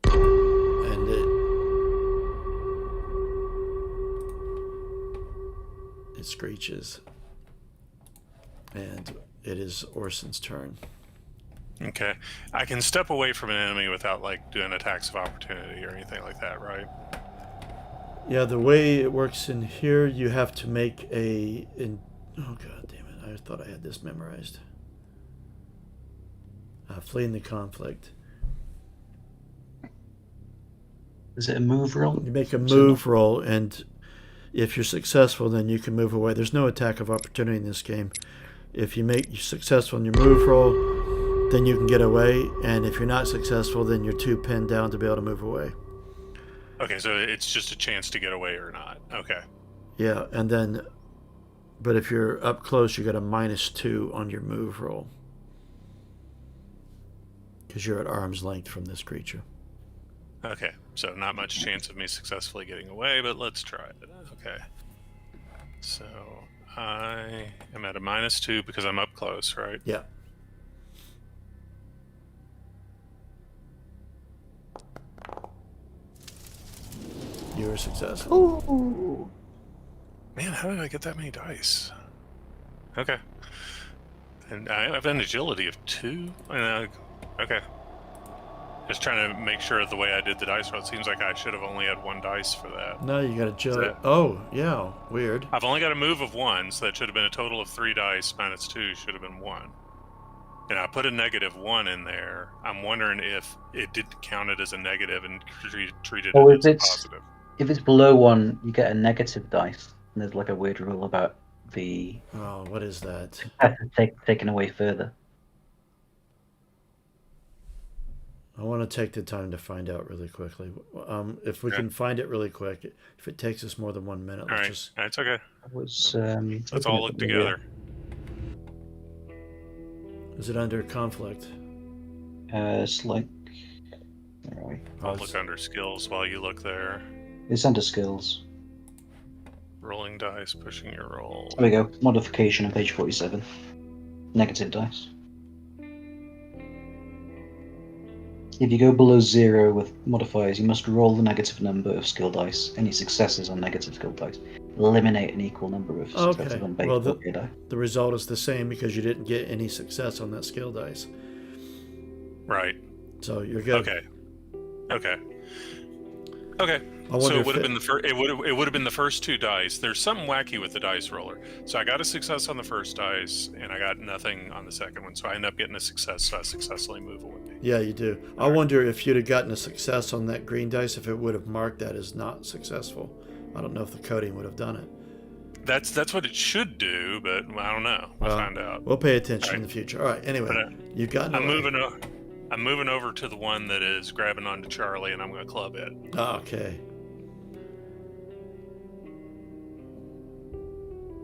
And it screeches. And it is Orson's turn. Okay. I can step away from an enemy without like doing attacks of opportunity or anything like that, right? Yeah, the way it works in here, you have to make oh god damn it, I thought I had this memorized. Fleeing the conflict. Is it a move roll? You make a move roll, and if you're successful, then you can move away. There's no attack of opportunity in this game. If you successful in your move roll, then you can get away, and if you're not successful, then you're too pinned down to be able to move away. Okay, so it's just a chance to get away or not. Okay. Yeah, and then, but if you're up close, you got a -2 on your move roll. Because you're at arm's length from this creature. Okay, so not much chance of me successfully getting away, but let's try it. Okay. So I am at a -2 because I'm up close, right? Yeah. You were successful. Ooh. Man, how did I get that many dice? Okay. And I have an agility of 2. Okay. Just trying to make sure the way I did the dice roll. It seems like I should have only had 1 dice for that. No, you got to chill. Oh, yeah. Weird. I've only got a move of 1, so that should have been a total of 3 dice. -2 should have been 1. And I put a -1 in there. I'm wondering if it didn't count it as a negative and treated it as a positive. If it's below 1, you get a negative dice. And there's like a weird rule about the... Oh, what is that? Taken away further. I want to take the time to find out really quickly. If we can find it really quick, if it takes us more than 1 minute, let's just... That's okay. Let's all look together. Is it under conflict? It's like... Where are we? I'll look under skills while you look there. It's under skills. Rolling dice, pushing your roll. There we go. Modification on page 47. Negative dice. If you go below 0 with modifiers, you must roll the negative number of skill dice. Any successes on negative skill dice. Eliminate an equal number of successes Okay. on base Well, die. the result is the same because you didn't get any success on that skill dice. Right. So you're good. Okay. I wonder So it if would have been the first. It would have been the first 2 dice. There's something wacky with the dice roller. So I got a success on the first dice, and I got nothing on the second one. So I end up getting a success. So I successfully move away. Yeah, you do. I wonder if you'd have gotten a success on that green dice, if it would have marked that as not successful. I don't know if the coding would have done it. That's what it should do, but I don't know. We'll find out. We'll pay attention in Right. the future. All right. Anyway, you've gotten. I'm moving over to the one that is grabbing onto Charlie, and I'm going to club it. Okay.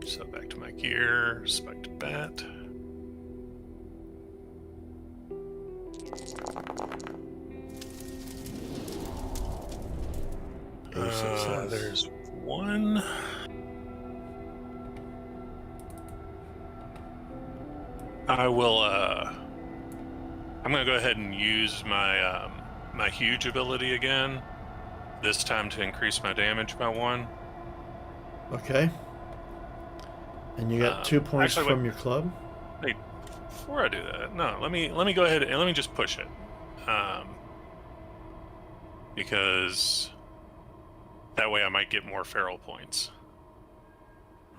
So back to my gear, back to bat. There's one. I will. I'm gonna go ahead and use my my huge ability again. This time to increase my damage by 1. Okay. And you got 2 points actually, from your club. Wait, before I do that, no. Let me go ahead and let me just push it, because that way I might get more feral points.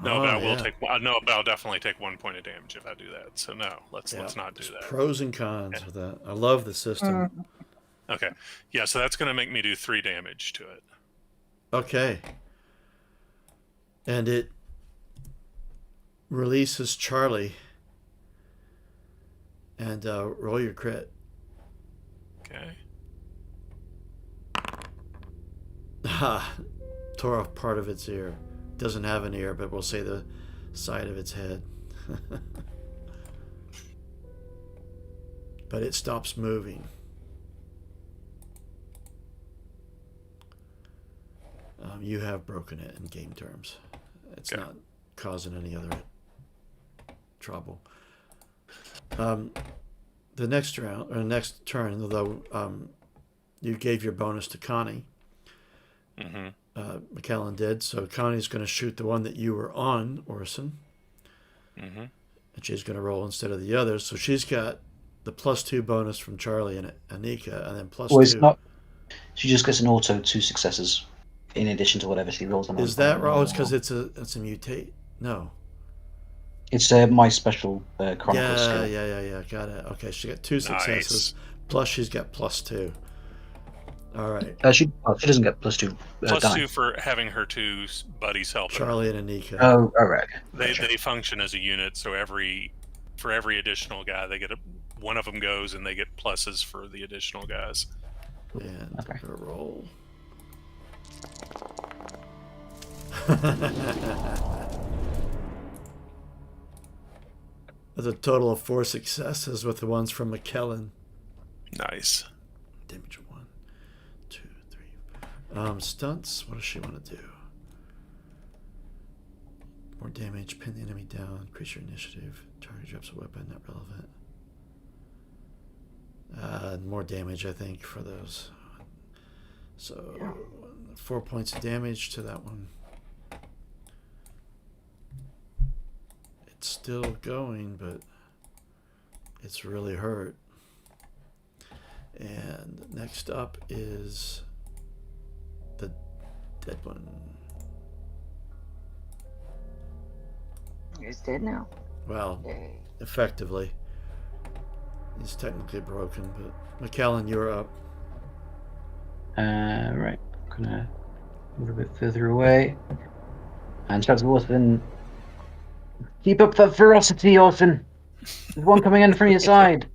No, but I will take. No, but I'll definitely take 1 point of damage if I do that. So no, let's not do that. Pros and cons with that. I love the system. Okay, yeah. So that's going to make me do 3 damage to it. Okay. And it releases Charlie. And roll your crit. Okay. Ha! Tore off part of its ear. Doesn't have an ear, but we'll say the side of its head. But it stops moving. You have broken it in game terms. It's not causing any other trouble. The next round, or next turn, although you gave your bonus to Connie, McKellen did, so Connie's going to shoot the one that you were on, Orson. And she's going to roll instead of the others, so she's got the +2 bonus from Charlie and Anika, and then +2. It's not. She just gets an auto 2 successes in addition to whatever she rolls on. Is that right? Oh, it's because it's a mutate. No. It's my special chronicle skill. Yeah. Got it. Okay, she got 2 successes. Plus, she's got +2. All right. She doesn't get +2. +2 for having her 2 buddies help her. Charlie and Anika. Oh, all right. They function as a unit, so for every additional guy, they get one of them goes, and they get pluses for the additional guys. And her roll. There's a total of 4 successes with the ones from McKellen. Nice. Damage 1, 2, 3. Stunts. What does she want to do? More damage. Pin the enemy down. Increase your initiative. Target drops a weapon. Not relevant. More damage, I think, for those. So 4 points of damage to that one. It's still going, but it's really hurt. And next up is the dead one. He's dead now. Well, effectively. He's technically broken, but McKellen, you're up. Right. I'm gonna move a bit further away. And shout to Orson. Keep up that ferocity, Orson. There's one coming in from your side.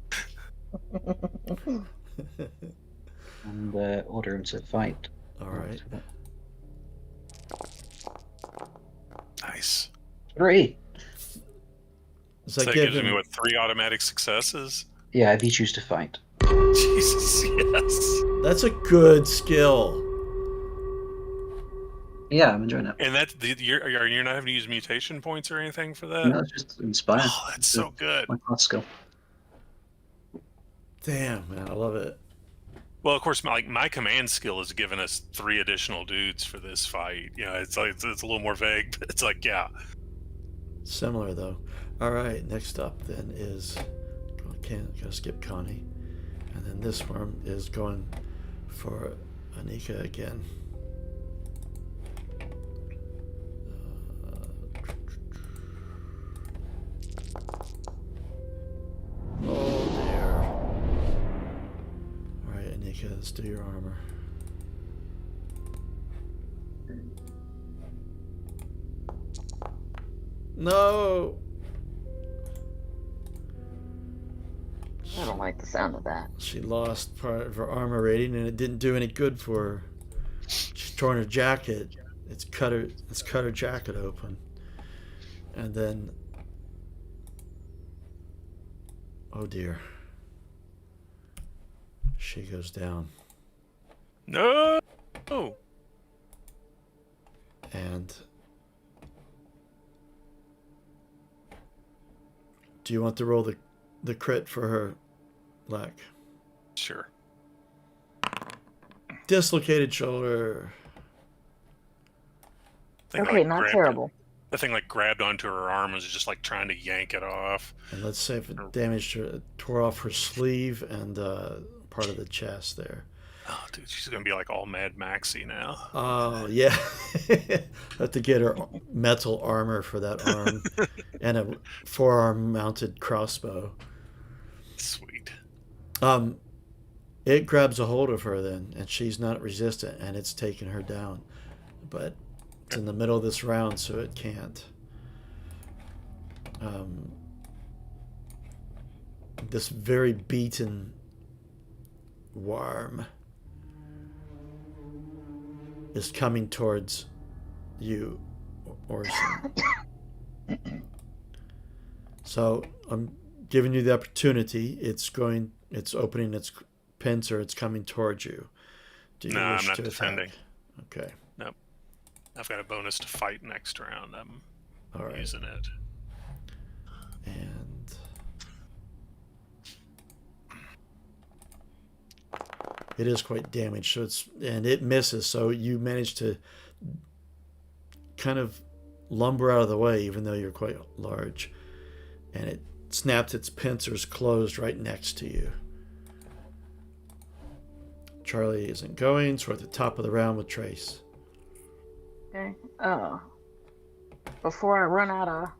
And order him to fight. All right. Nice. 3. Does So that that give gives me, him? what, 3 automatic successes? Yeah, if you choose to fight. Jesus, yes. That's a good skill. Yeah, I'm enjoying it. And you're not having to use mutation points or anything for that? No, it's just inspire. Oh, that's It's so good. my class skill. Damn, man, I love it. Well, of course, my command skill has given us 3 additional dudes for this fight. You know, it's like it's a little more vague, but it's like, yeah. Similar though. All right, next up then is gotta skip Connie, and then this worm is going for Anika again. Oh dear. All right, Anika, let's do your armor. No. I don't like the sound of that. She lost part of her armor rating, and it didn't do any good for her. She's torn her jacket. It's cut her jacket open, and then, oh dear, she goes down. No. Oh. And do you want to roll the crit for her, Lack? Sure. Dislocated shoulder. Okay, not terrible. The thing like grabbed onto her arm and was just like trying to yank it off. And let's say if it damaged her, it tore off her sleeve and part of the chest there. Oh, dude, she's gonna be like all Mad Maxy now. Oh yeah, have to get her metal armor for that arm and a forearm-mounted crossbow. Sweet. It grabs a hold of her then, and she's not resistant, and it's taking her down. But it's in the middle of this round, so it can't. This very beaten worm is coming towards you, Orson. So I'm giving you the opportunity. It's opening its pincer. It's coming towards you. Do you No, wish I'm not to defending. attack? Okay. Nope. I've got a bonus to fight next round. I'm All right. using it. And it is quite damaged, so it misses. So you manage to kind of lumber out of the way, even though you're quite large, and it snapped its pincers closed right next to you. Charlie isn't going, so we're at the top of the round with Trace. Okay. Before I run out of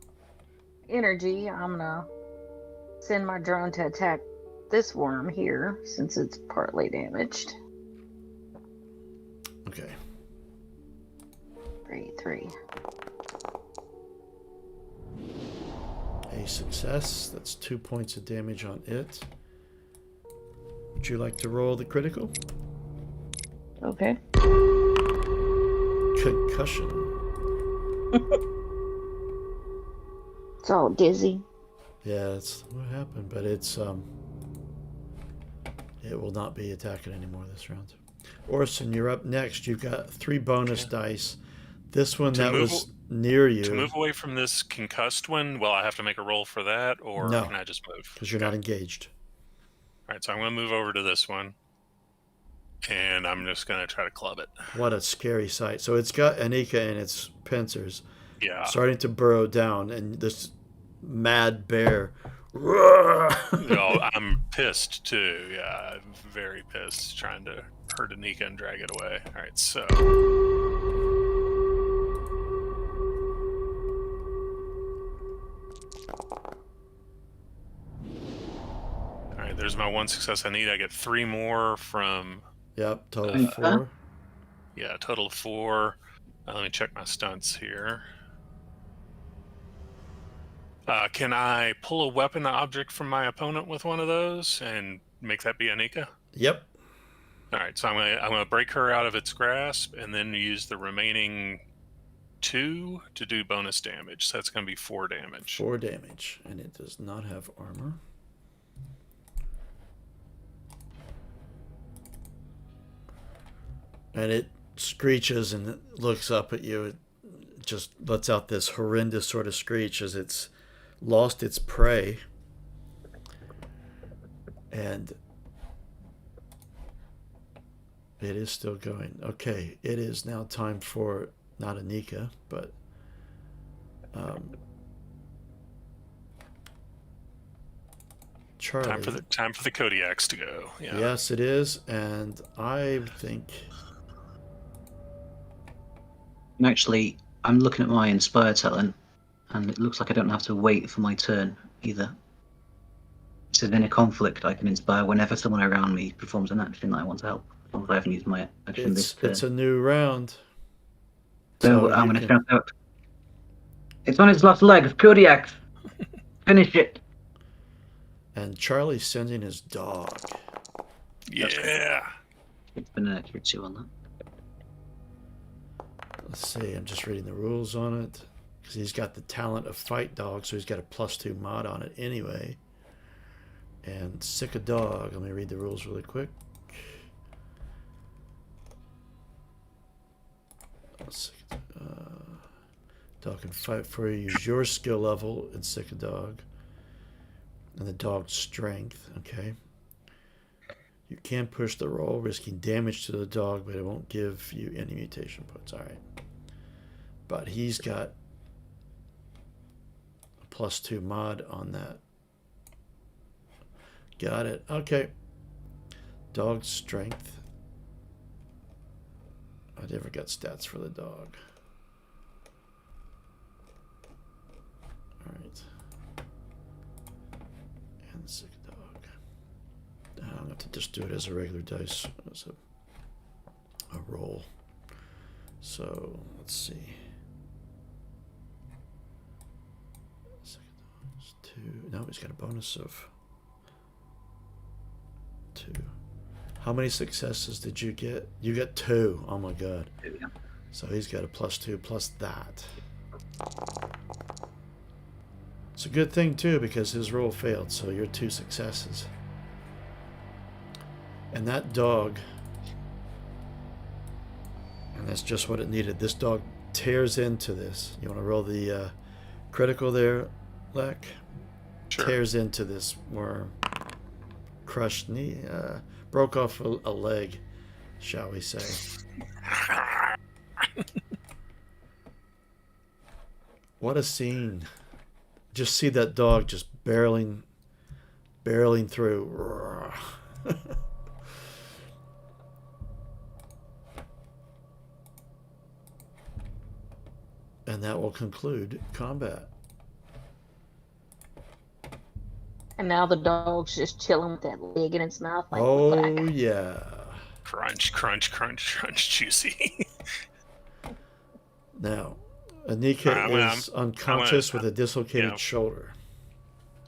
energy, I'm gonna send my drone to attack this worm here, since it's partly damaged. Okay. 3. A success. That's 2 points of damage on it. Would you like to roll the critical? Okay. Concussion. It's all dizzy. Yeah, that's what happened, but it will not be attacking anymore this round. Orson, you're up next. You've got 3 bonus dice. This one that was near you. To move away from this concussed one, well, I have to make a roll for that, or No, can I just move? because you're not engaged. All right, so I'm going to move over to this one, and I'm just going to try to club it. What a scary sight. So it's got Anika in its pincers, Yeah. starting to burrow down, and this mad bear. No, I'm pissed too. Yeah, I'm very pissed, trying to hurt Anika and drag it away. All right, so. All right, there's my 1 success I need. I get 3 more from. Yep, total 4. Yeah, total of 4. Let me check my stunts here. Can I pull a weapon object from my opponent with one of those and make that be Anika? Yep. All right, so I'm gonna break her out of its grasp and then use the remaining 2 to do bonus damage. So that's gonna be 4 damage. 4 damage, and it does not have armor. and it screeches and it looks up at you. It just lets out this horrendous sort of screech as it's lost its prey. And it is still going. Okay, it is now time for not Anika, but Charlie. Time for the Kodiaks to go. Yeah. Yes, it is, and I think Actually, I'm looking at my Inspire talent, and it looks like I don't have to wait for my turn either. So in a conflict, I can inspire whenever someone around me performs an action that I want to help, as long as I haven't used my action this turn. it's a new round. So I'm going to shout out, "It's on its last legs, Kodiak! Finish it!" And Charlie's sending his dog. Yeah. It's been an extra 2 on that. Let's see, I'm just reading the rules on it. Because he's got the talent of fight dog, so he's got a +2 mod on it anyway. And sick a dog. Let me read the rules really quick. Dog can fight for you. Use your skill level and sick a dog. And the dog's strength. Okay. You can push the roll, risking damage to the dog, but it won't give you any mutation points. All right. But he's got a +2 mod on that. Got it. Okay. Dog strength. I never got stats for the dog. All right. And sick dog. I'm going to have to just do it as a regular dice, as a roll. So, let's see. Second dog is 2. No, he's got a bonus of 2. How many successes did you get? You got 2. Oh my god. Yeah. So he's got a +2 plus that. It's a good thing too because his roll failed, so you're 2 successes. And that dog, and that's just what it needed. This dog tears into this. You want to roll the critical there, Lek? Sure. Tears into this worm. Crushed knee. Broke off a leg, shall we say. What a scene. Just see that dog just barreling through. And that will conclude combat. And now the dog's just chilling with that leg in its mouth. Like, Oh, yeah. Crunch, crunch, crunch, crunch, juicy. Now, Anika is unconscious with a dislocated shoulder.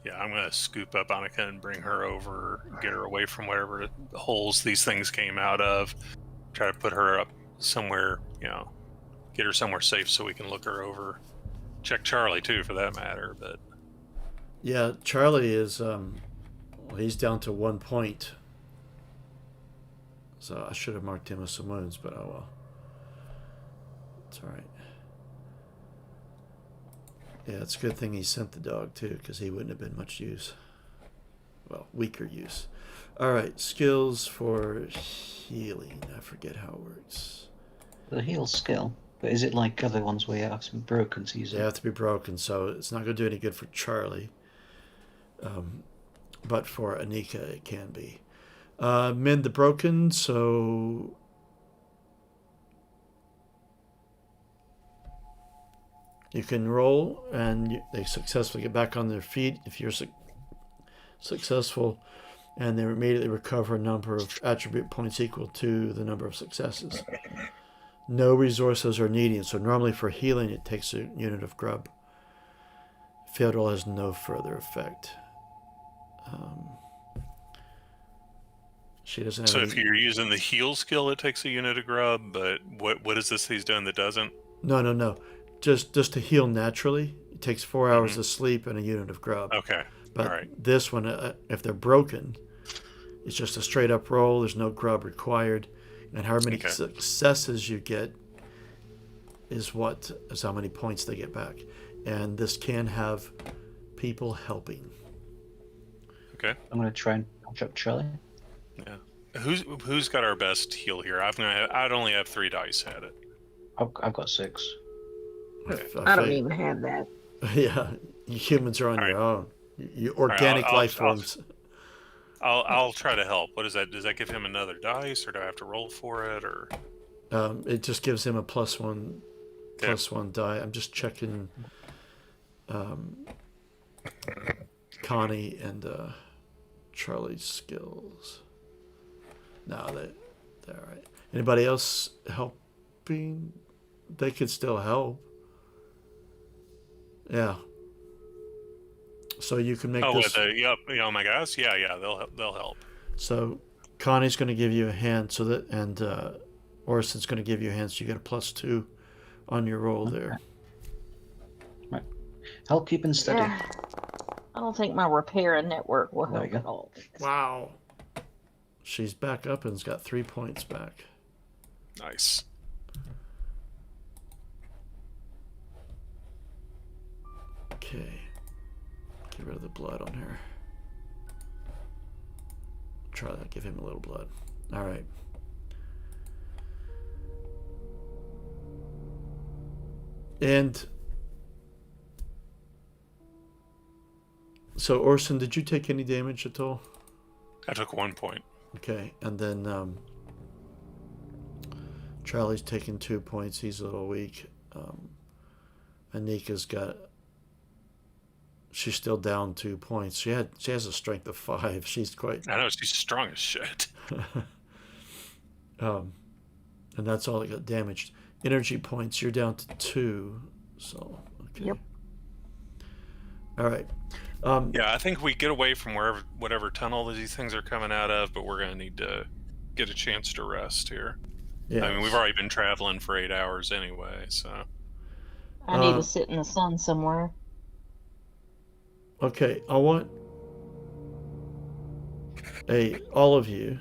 Yeah, I'm going to scoop up Annika and bring her over, get her away from whatever holes these things came out of. Try to put her up somewhere, get her somewhere safe so we can look her over. Check Charlie, too, for that matter, but... Yeah, Charlie is, he's down to 1 point. So I should have marked him with some wounds, but oh well. It's alright. Yeah, it's a good thing he sent the dog, too, because he wouldn't have been much use. Well, weaker use. Alright, skills for healing. I forget how it works. The heal skill, but is it like other ones where you have to be broken to use it? They have to be broken, so it's not going to do any good for Charlie. But for Anika, it can be. Mend the broken, so... You can roll, and they successfully get back on their feet if you're successful, and they immediately recover a number of attribute points equal to the number of successes. No resources are needed, so normally for healing it takes a unit of grub. Failed roll has no further effect. She doesn't have So any... if you're using the heal skill, it takes a unit of grub, but what is this he's doing that doesn't? No. Just to heal naturally, it takes 4 hours of sleep and a unit of grub. Okay. But all right. this one, if they're broken, it's just a straight up roll. There's no grub required. And how many Okay. successes you get is how many points they get back. And this can have people helping. Okay. I'm going to try and catch up Charlie. Yeah. Who's got our best heal here? I'd only have 3 dice at it. I've got 6. I don't even have that. Yeah, you humans are on All your right. own. You organic I'll- life forms. I'll try to help. What is that? Does that give him another dice, or do I have to roll for it, or? It just gives him a +1 Okay. +1 die. I'm just checking Connie and Charlie's skills. No, they're all right. Anybody else helping? They could still help. Yeah. So you can make this. Yep. Oh my gosh. Yeah. They'll help. So Connie's going to give you a hand, and Orson's going to give you a hand, so you get a +2 on your roll there. Right. Help keeping steady. Yeah. I don't think my repair and network will There you help go. at all. Wow. She's back up and's got 3 points back. Nice. Okay. Get rid of the blood on her. Try that. Give him a little blood. All right. And so, Orson, did you take any damage at all? I took 1 point. Okay. And then Charlie's taking 2 points. He's a little weak. Anika's got. She's still down 2 points. She has a strength of 5. She's quite. I know she's strong as shit. And that's all that got damaged. Energy points, you're down to 2. So okay. Yep. All right. Yeah, I think we get away from whatever tunnel these things are coming out of, but we're gonna need to get a chance to rest here. Yeah. I mean, we've already been traveling for 8 hours anyway, so. I need to sit in the sun somewhere. Okay, I want all of you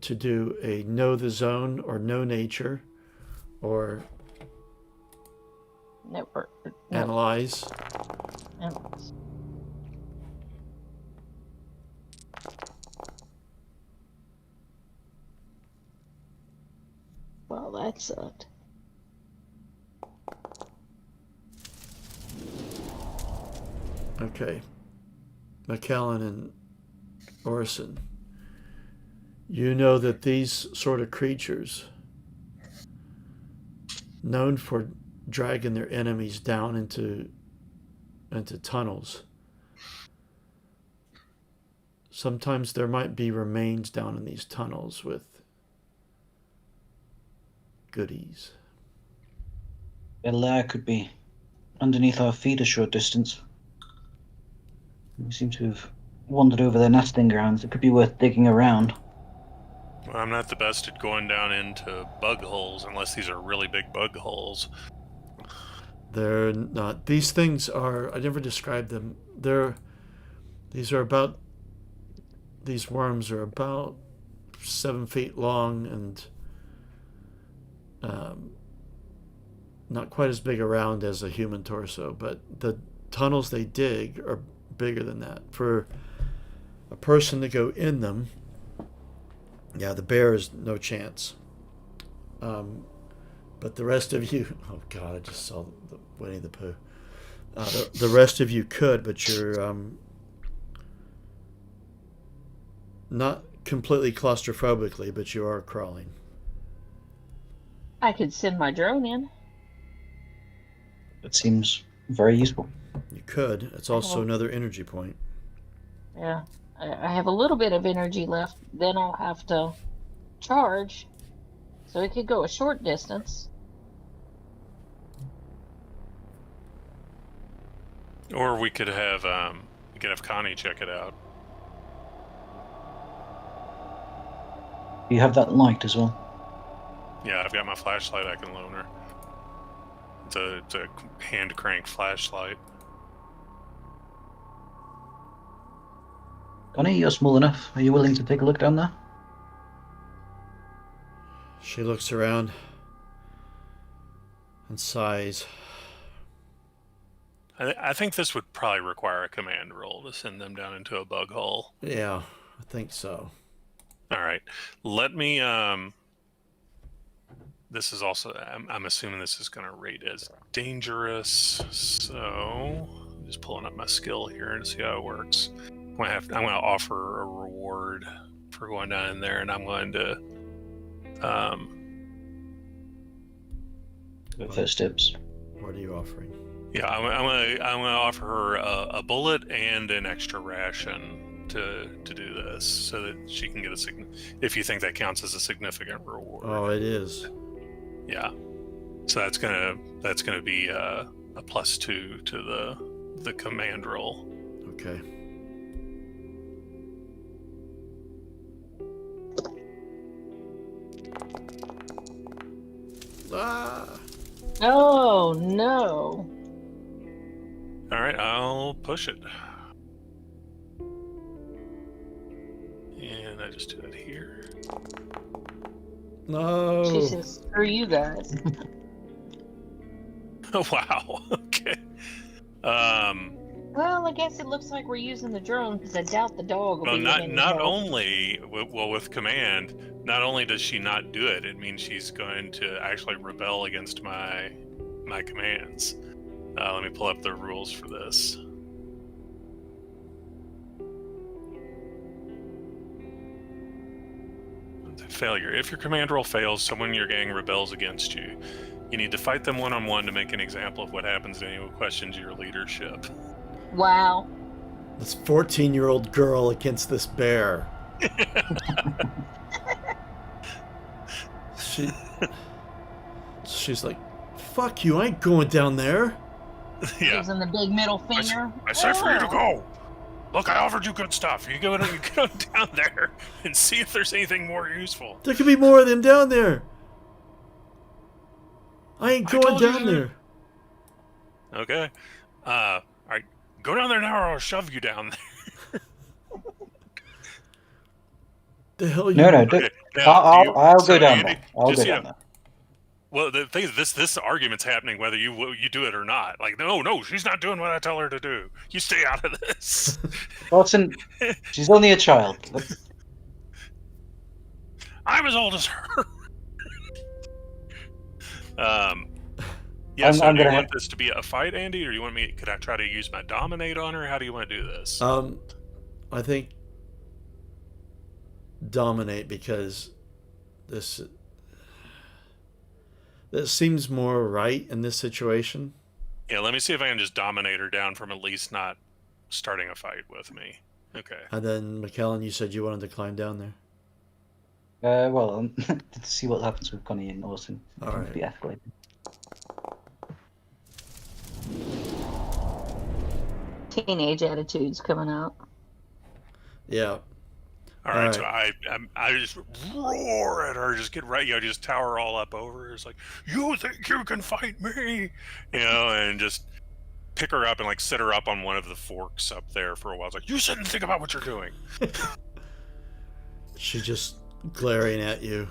to do a know the zone or know nature or Network. analyze. Well, that sucked. Okay. McKellen and Orson, you know that these sort of creatures, known for dragging their enemies down into tunnels, sometimes there might be remains down in these tunnels with goodies. It could be underneath our feet a short distance. We seem to have wandered over their nesting grounds. It could be worth digging around. Well, I'm not the best at going down into bug holes unless these are really big bug holes. They're not. These things are. I never described them. These worms are about 7 feet long and not quite as big around as a human torso. But the tunnels they dig are bigger than that. For a person to go in them, yeah, the bear is no chance. But the rest of you, oh God, I just saw the Winnie the Pooh. The rest of you could, but you're not completely claustrophobically, but you are crawling. I could send my drone in. That seems very useful. You could. It's also another energy point. Yeah. I have a little bit of energy left. Then I'll have to charge. So it could go a short distance. Or we could have Connie check it out. You have that light as well. Yeah, I've got my flashlight I can loan her. It's a hand crank flashlight. Connie, you're small enough. Are you willing to take a look down there? She looks around and sighs. I think this would probably require a command roll to send them down into a bug hole. Yeah, I think so. All right. Let me. This is also. I'm assuming this is going to rate as dangerous. So, I'm just pulling up my skill here and see how it works. I'm going to offer a reward for going down in there, and I'm going to. First dibs. What are you offering? Yeah, I'm gonna offer her a bullet and an extra ration to do this, so that she can get if you think that counts as a significant reward. Oh, it is. Yeah. So that's gonna be a +2 to the command roll. Okay. Ah! Oh no. All right, I'll push it. And I just do it here. No. She says, screw you guys. Oh, wow. Okay. Well, I guess it looks like we're using the drone because I doubt the dog will Well, be of any not help. only with command, not only does she not do it, it means she's going to actually rebel against my commands. Let me pull up the rules for this. Failure. If your command roll fails, someone in your gang rebels against you. You need to fight them one-on-one to make an example of what happens to anyone who questions your leadership. Wow. This 14-year-old girl against this bear. She's like, fuck you, I ain't going down there. Yeah. Using the big middle finger. I said for you to Oh. go. Look, I offered you good stuff. You go down there and see if there's anything more useful. There could be more of them down there. I ain't going told you down to- there. Okay. All right. Go down there now, or I'll shove you down there. The hell you? No, no, Okay, now, I'll so go down Andy, there. I'll just, go you down know, there. Well, the thing is, this argument's happening whether you do it or not. Like, no, she's not doing what I tell her to do. You stay out of this. Watson, she's only a child. I'm as old as her. Yeah. I'm So, do you gonna want this to be a fight, Andy, or you want me? Could I try to use my dominate on her? How do you want to do this? I think dominate, because this seems more right in this situation. Yeah, let me see if I can just dominate her down from at least not starting a fight with me. Okay. And then, McKellen, you said you wanted to climb down there. Well, to see what happens with Connie and Orson. All right. Be escalated. Teenage attitudes coming out. Yeah. All right, All so I just roar at her, just get right, just tower all up over her. It's like, you think you can fight me, and just pick her up and like sit her up on one of the forks up there for a while. It's like, you sit and think about what you're doing. She's just glaring at you.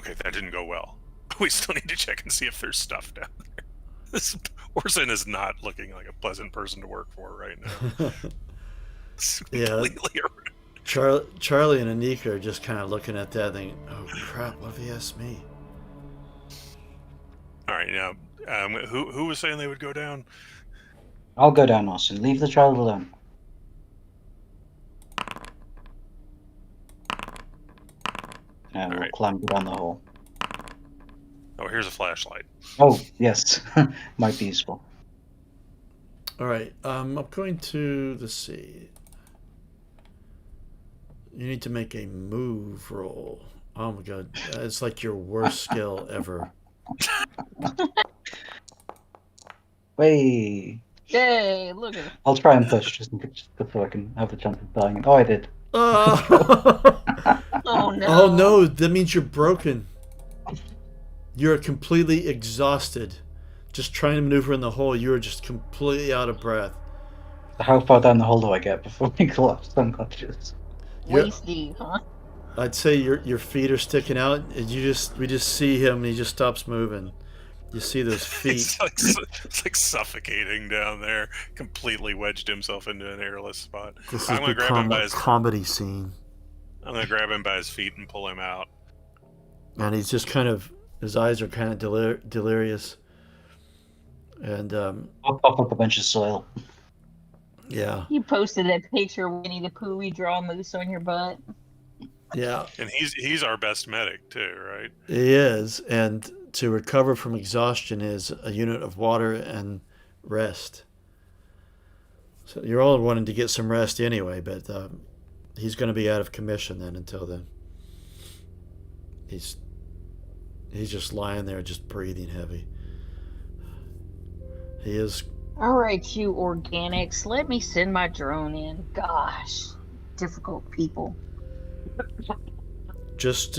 Okay, that didn't go well. We still need to check and see if there's stuff down there. This Orson is not looking like a pleasant person to work for right now. It's Yeah. completely Charlie and Anika are just kind of looking at that thing. Oh crap! What if he asks me? All right, now, who was saying they would go down? I'll go down, Orson. Leave the child alone. And we'll right. climb down the hole. Oh, here's a flashlight. Oh, yes. Might be useful. All right. I'm going to, let's see. You need to make a move roll. Oh my god, it's like your worst skill ever. Way. Yay, look at it. I'll try and push just so I can have a chance of dying. Oh, I did. Oh. Oh no. Oh no, that means you're broken. You're completely exhausted. Just trying to maneuver in the hole, you're just completely out of breath. How far down the hole do I get before we collapse unconscious? You're, Waist deep, huh? I'd say your feet are sticking out, and we just see him, and he just stops moving. You see those feet. It's like suffocating down there. Completely wedged himself into an airless spot. This has I'm gonna grab him become by a his. comedy scene, I'm gonna grab him by his feet and pull him out. and he's just kind of his eyes are kind of delirious, and I'll pop up a bunch of soil. yeah, You posted that picture of Winnie the Pooh. We draw a moose on your butt. yeah, And he's our best medic too, right? he is. And to recover from exhaustion is a unit of water and rest. So you're all wanting to get some rest anyway, but he's going to be out of commission then until then. He's just lying there, just breathing heavy. He is. All right, you organics, let me send my drone in. Gosh, difficult people. Just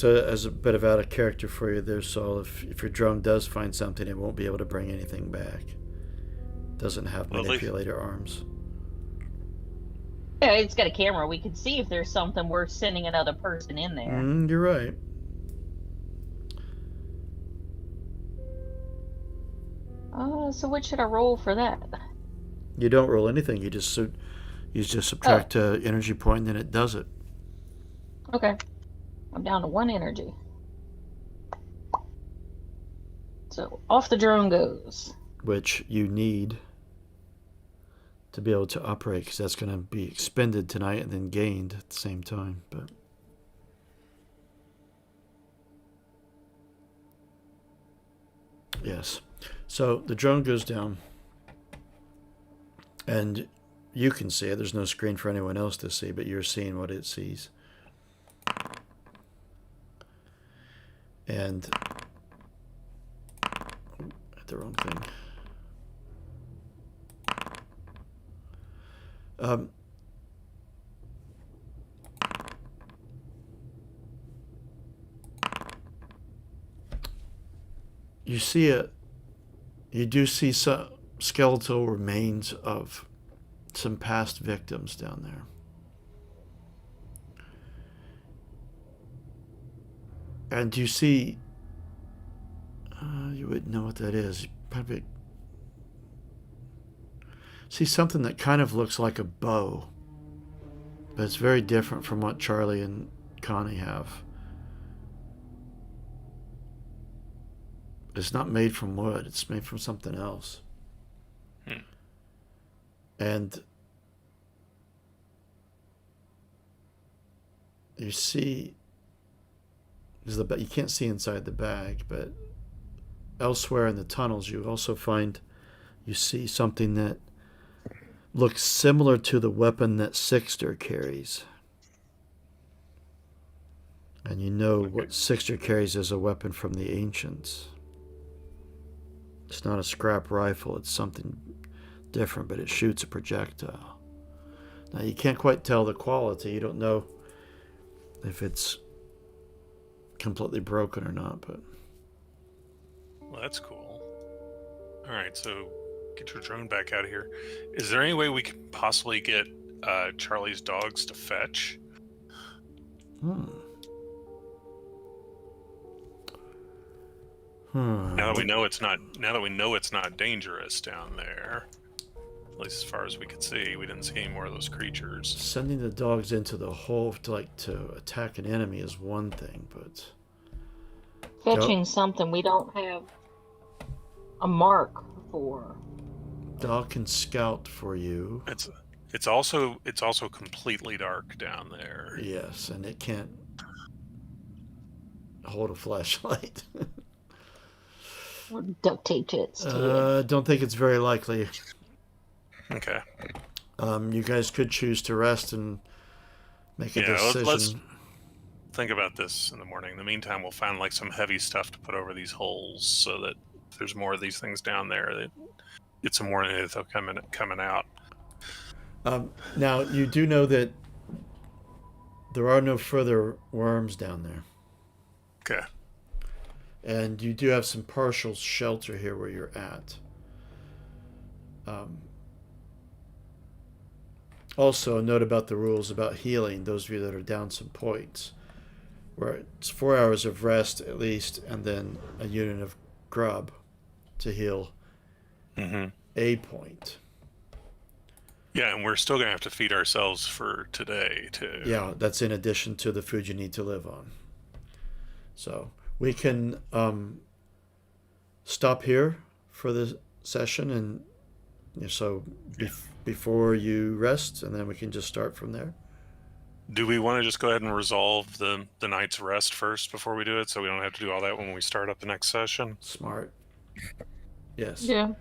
as a bit of out of character for you there, Saul, if your drone does find something, it won't be able to bring anything back. Doesn't have Well, manipulator arms. Yeah, it's got a camera. We can see if there's something worth sending another person in there. You're right. So what should I roll for that? You don't roll anything. You just subtract energy point, and then it does it. Okay. I'm down to 1 energy. So off the drone goes. Which you need to be able to operate, because that's going to be expended tonight and then gained at the same time. But yes, so the drone goes down, and you can see it. There's no screen for anyone else to see, but you're seeing what it sees. And the wrong thing. You do see some skeletal remains of some past victims down there. And you see, you wouldn't know what that is. You probably see something that kind of looks like a bow, but it's very different from what Charlie and Connie have. It's not made from wood. It's made from something else. And you see, you can't see inside the bag, but elsewhere in the tunnels you see something that looks similar to the weapon that Sixter carries. And you know what Sixter carries as a weapon from the ancients. It's not a scrap rifle, it's something different, but it shoots a projectile. Now, you can't quite tell the quality. You don't know if it's completely broken or not, but... Well, that's cool. All right, so get your drone back out of here. Is there any way we can possibly get Charlie's dogs to fetch? Now that we know it's not dangerous down there, at least as far as we could see, we didn't see any more of those creatures. Sending the dogs into the hole to attack an enemy is one thing, but Fetching something we don't have a mark for. dog can scout for you. It's also completely dark down there. Yes, and it can't hold a flashlight. Or duct tape to its tail. Don't think it's very likely. Okay. You guys could choose to rest and make a decision. Let's think about this in the morning. In the meantime, we'll find like some heavy stuff to put over these holes so that if there's more of these things down there, that get some more info coming out. Now, you do know that there are no further worms down there. Okay. And you do have some partial shelter here where you're at. Also, a note about the rules about healing. Those of you that are down some points, where it's 4 hours of rest at least, and then a unit of grub to heal Mm-hmm. a point. Yeah, and we're still gonna have to feed ourselves for today too. Yeah, that's in addition to the food you need to live on. So we can stop here for the session, and so before you rest, and then we can just start from there. Do we want to just go ahead and resolve the night's rest first before we do it, so we don't have to do all that when we start up the next session? Smart. Yes. Yeah.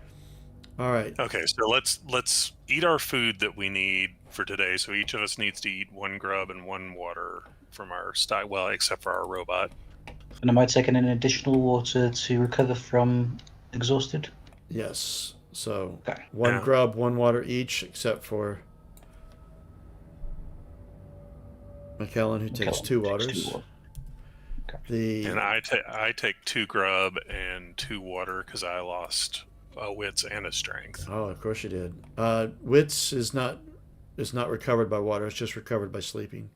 All right. Okay, so let's eat our food that we need for today. So each of us needs to eat 1 grub and 1 water from our stock. Well, except for our robot. And am I taking an additional water to recover from exhausted? Yes. So Okay. 1 Yeah. grub, 1 water each, except for McKellen, who takes 2 waters. And I take 2 grub and 2 water because I lost a wits and a strength. Oh, of course you did. Wits is not recovered by water. It's just recovered by sleeping.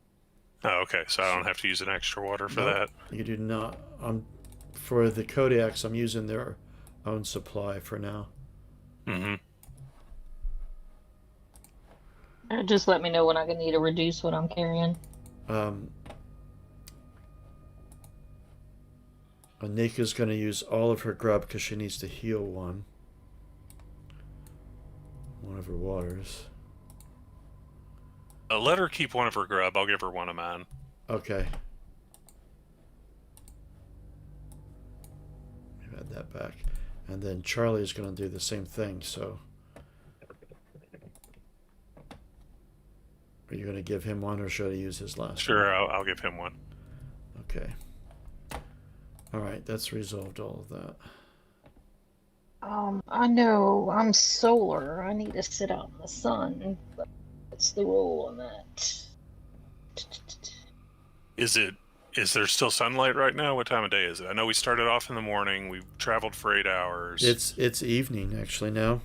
Oh, okay. So I don't have to use an extra water for Nope. that. You do not. For the Kodiaks, I'm using their own supply for now. Mm-hmm. Just let me know when I can need to reduce what I'm carrying. Anika's going to use all of her grub because she needs to heal one of her waters. Let her keep 1 of her grub. I'll give her 1 of mine. Okay. We've add that back. And then Charlie is going to do the same thing, so... Are you going to give him 1, or should I use his last one? Sure, I'll give him 1. Okay. All right, that's resolved all of that. I know I'm solar. I need to sit out in the sun. But what's the rule on that? Is there still sunlight right now? What time of day is it? I know we started off in the morning. We've traveled for 8 hours. It's evening actually now.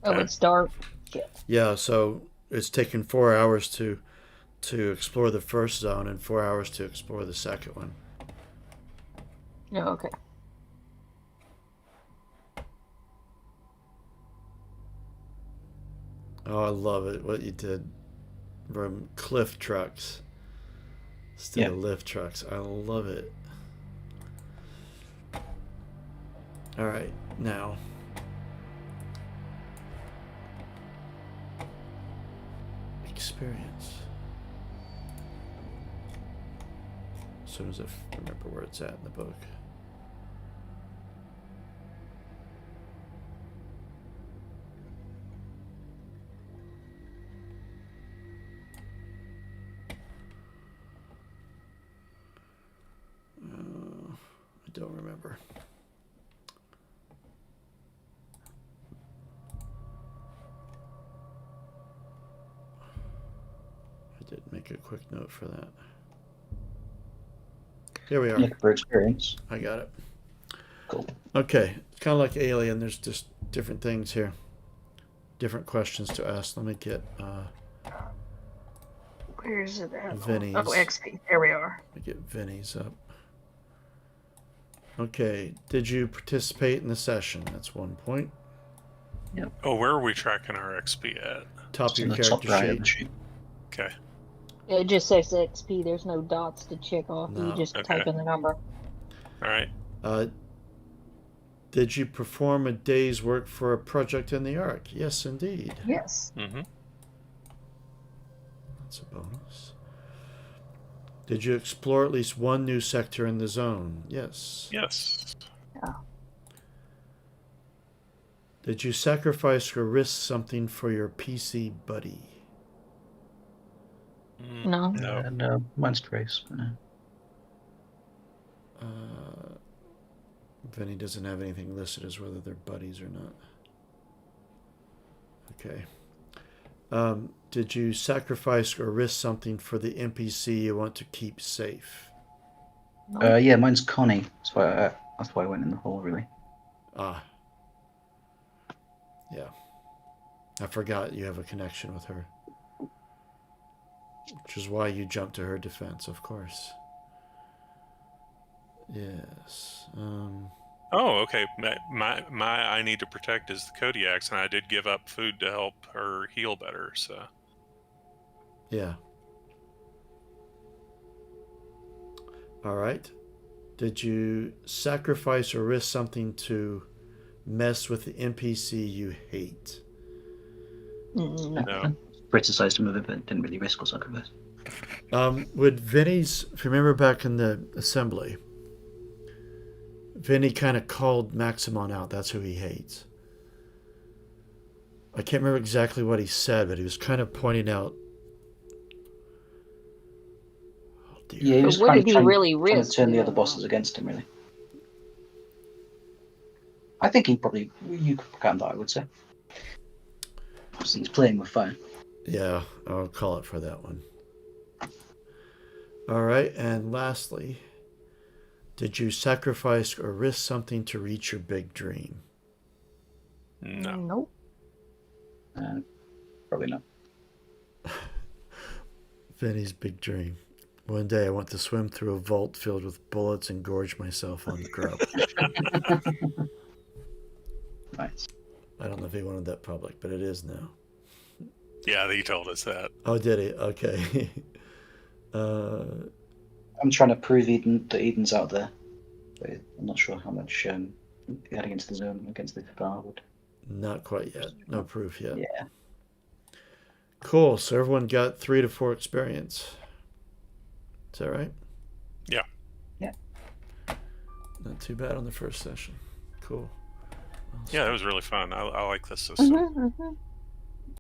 Oh, it's dark. Shit. Yeah, so it's taken 4 hours to explore the first zone and 4 hours to explore the second one. Yeah, okay. Oh, I love it what you did from cliff trucks instead of lift trucks. I love it. All right, now experience. As soon as I remember where it's at in the book. I don't remember. I did make a quick note for that. Here we are. Look for experience. I got it. Cool. Okay, it's kind of like Alien. There's just different things here, different questions to ask. Let me get Where is it at? Vinny's. Oh, XP. There we are. Let me get Vinny's up. Okay, did you participate in the session? That's 1 point. Oh, where are we tracking our XP at? Top of In your the top character right of sheet. the sheet. Okay. It just says XP. There's no dots to check off. No. You just Okay. type in the number. All right. Did you perform a day's work for a project in the Ark? Yes, indeed. Yes. Mm-hmm. That's a bonus. Did you explore at least 1 new sector in the zone? Yes. Yes. Did you sacrifice or risk something for your PC buddy? No. No. No, mine's Trace. Vinny doesn't have anything listed as whether they're buddies or not. Okay. Did you sacrifice or risk something for the NPC you want to keep safe? Yeah, mine's Connie. That's why I went in the hole, really. Ah. Yeah. I forgot you have a connection with her. which is why you jumped to her defense, of course. Yes. Oh, okay. My I need to protect is the Kodiaks, and I did give up food to help her heal better. So Yeah. All right. Did you sacrifice or risk something to mess with the NPC you hate? No. Criticized him of it, but didn't really risk or sacrifice. Would Vinny's, if you remember back in the assembly, Vinny kind of called Maximon out. That's who he hates. I can't remember exactly what he said, but he was kind of pointing out. Oh dear. Yeah, he was But what kind did of he trying, really trying to risk turn the other doing, bosses though? against him, really. I think you could count that, I would say. Obviously, he's playing with fire. Yeah, I'll call it for that one. All right, and lastly, did you sacrifice or risk something to reach your big dream? no. Nope. Probably not. Vinny's big dream. One day I want to swim through a vault filled with bullets and gorge myself on grub. Nice. I don't know if he wanted that public, but it is now. Yeah, he told us that. Oh, did he? Okay. I'm trying to prove that Eden's out there. But I'm not sure how much heading into the zone against the Kadar would. Not quite yet. No proof yet. Yeah. Cool. So everyone got 3 to 4 experience. Is that right? Yeah. Yeah. Not too bad on the first session. Cool. Yeah, that was really fun. I like this system. Mm-hmm, mm-hmm.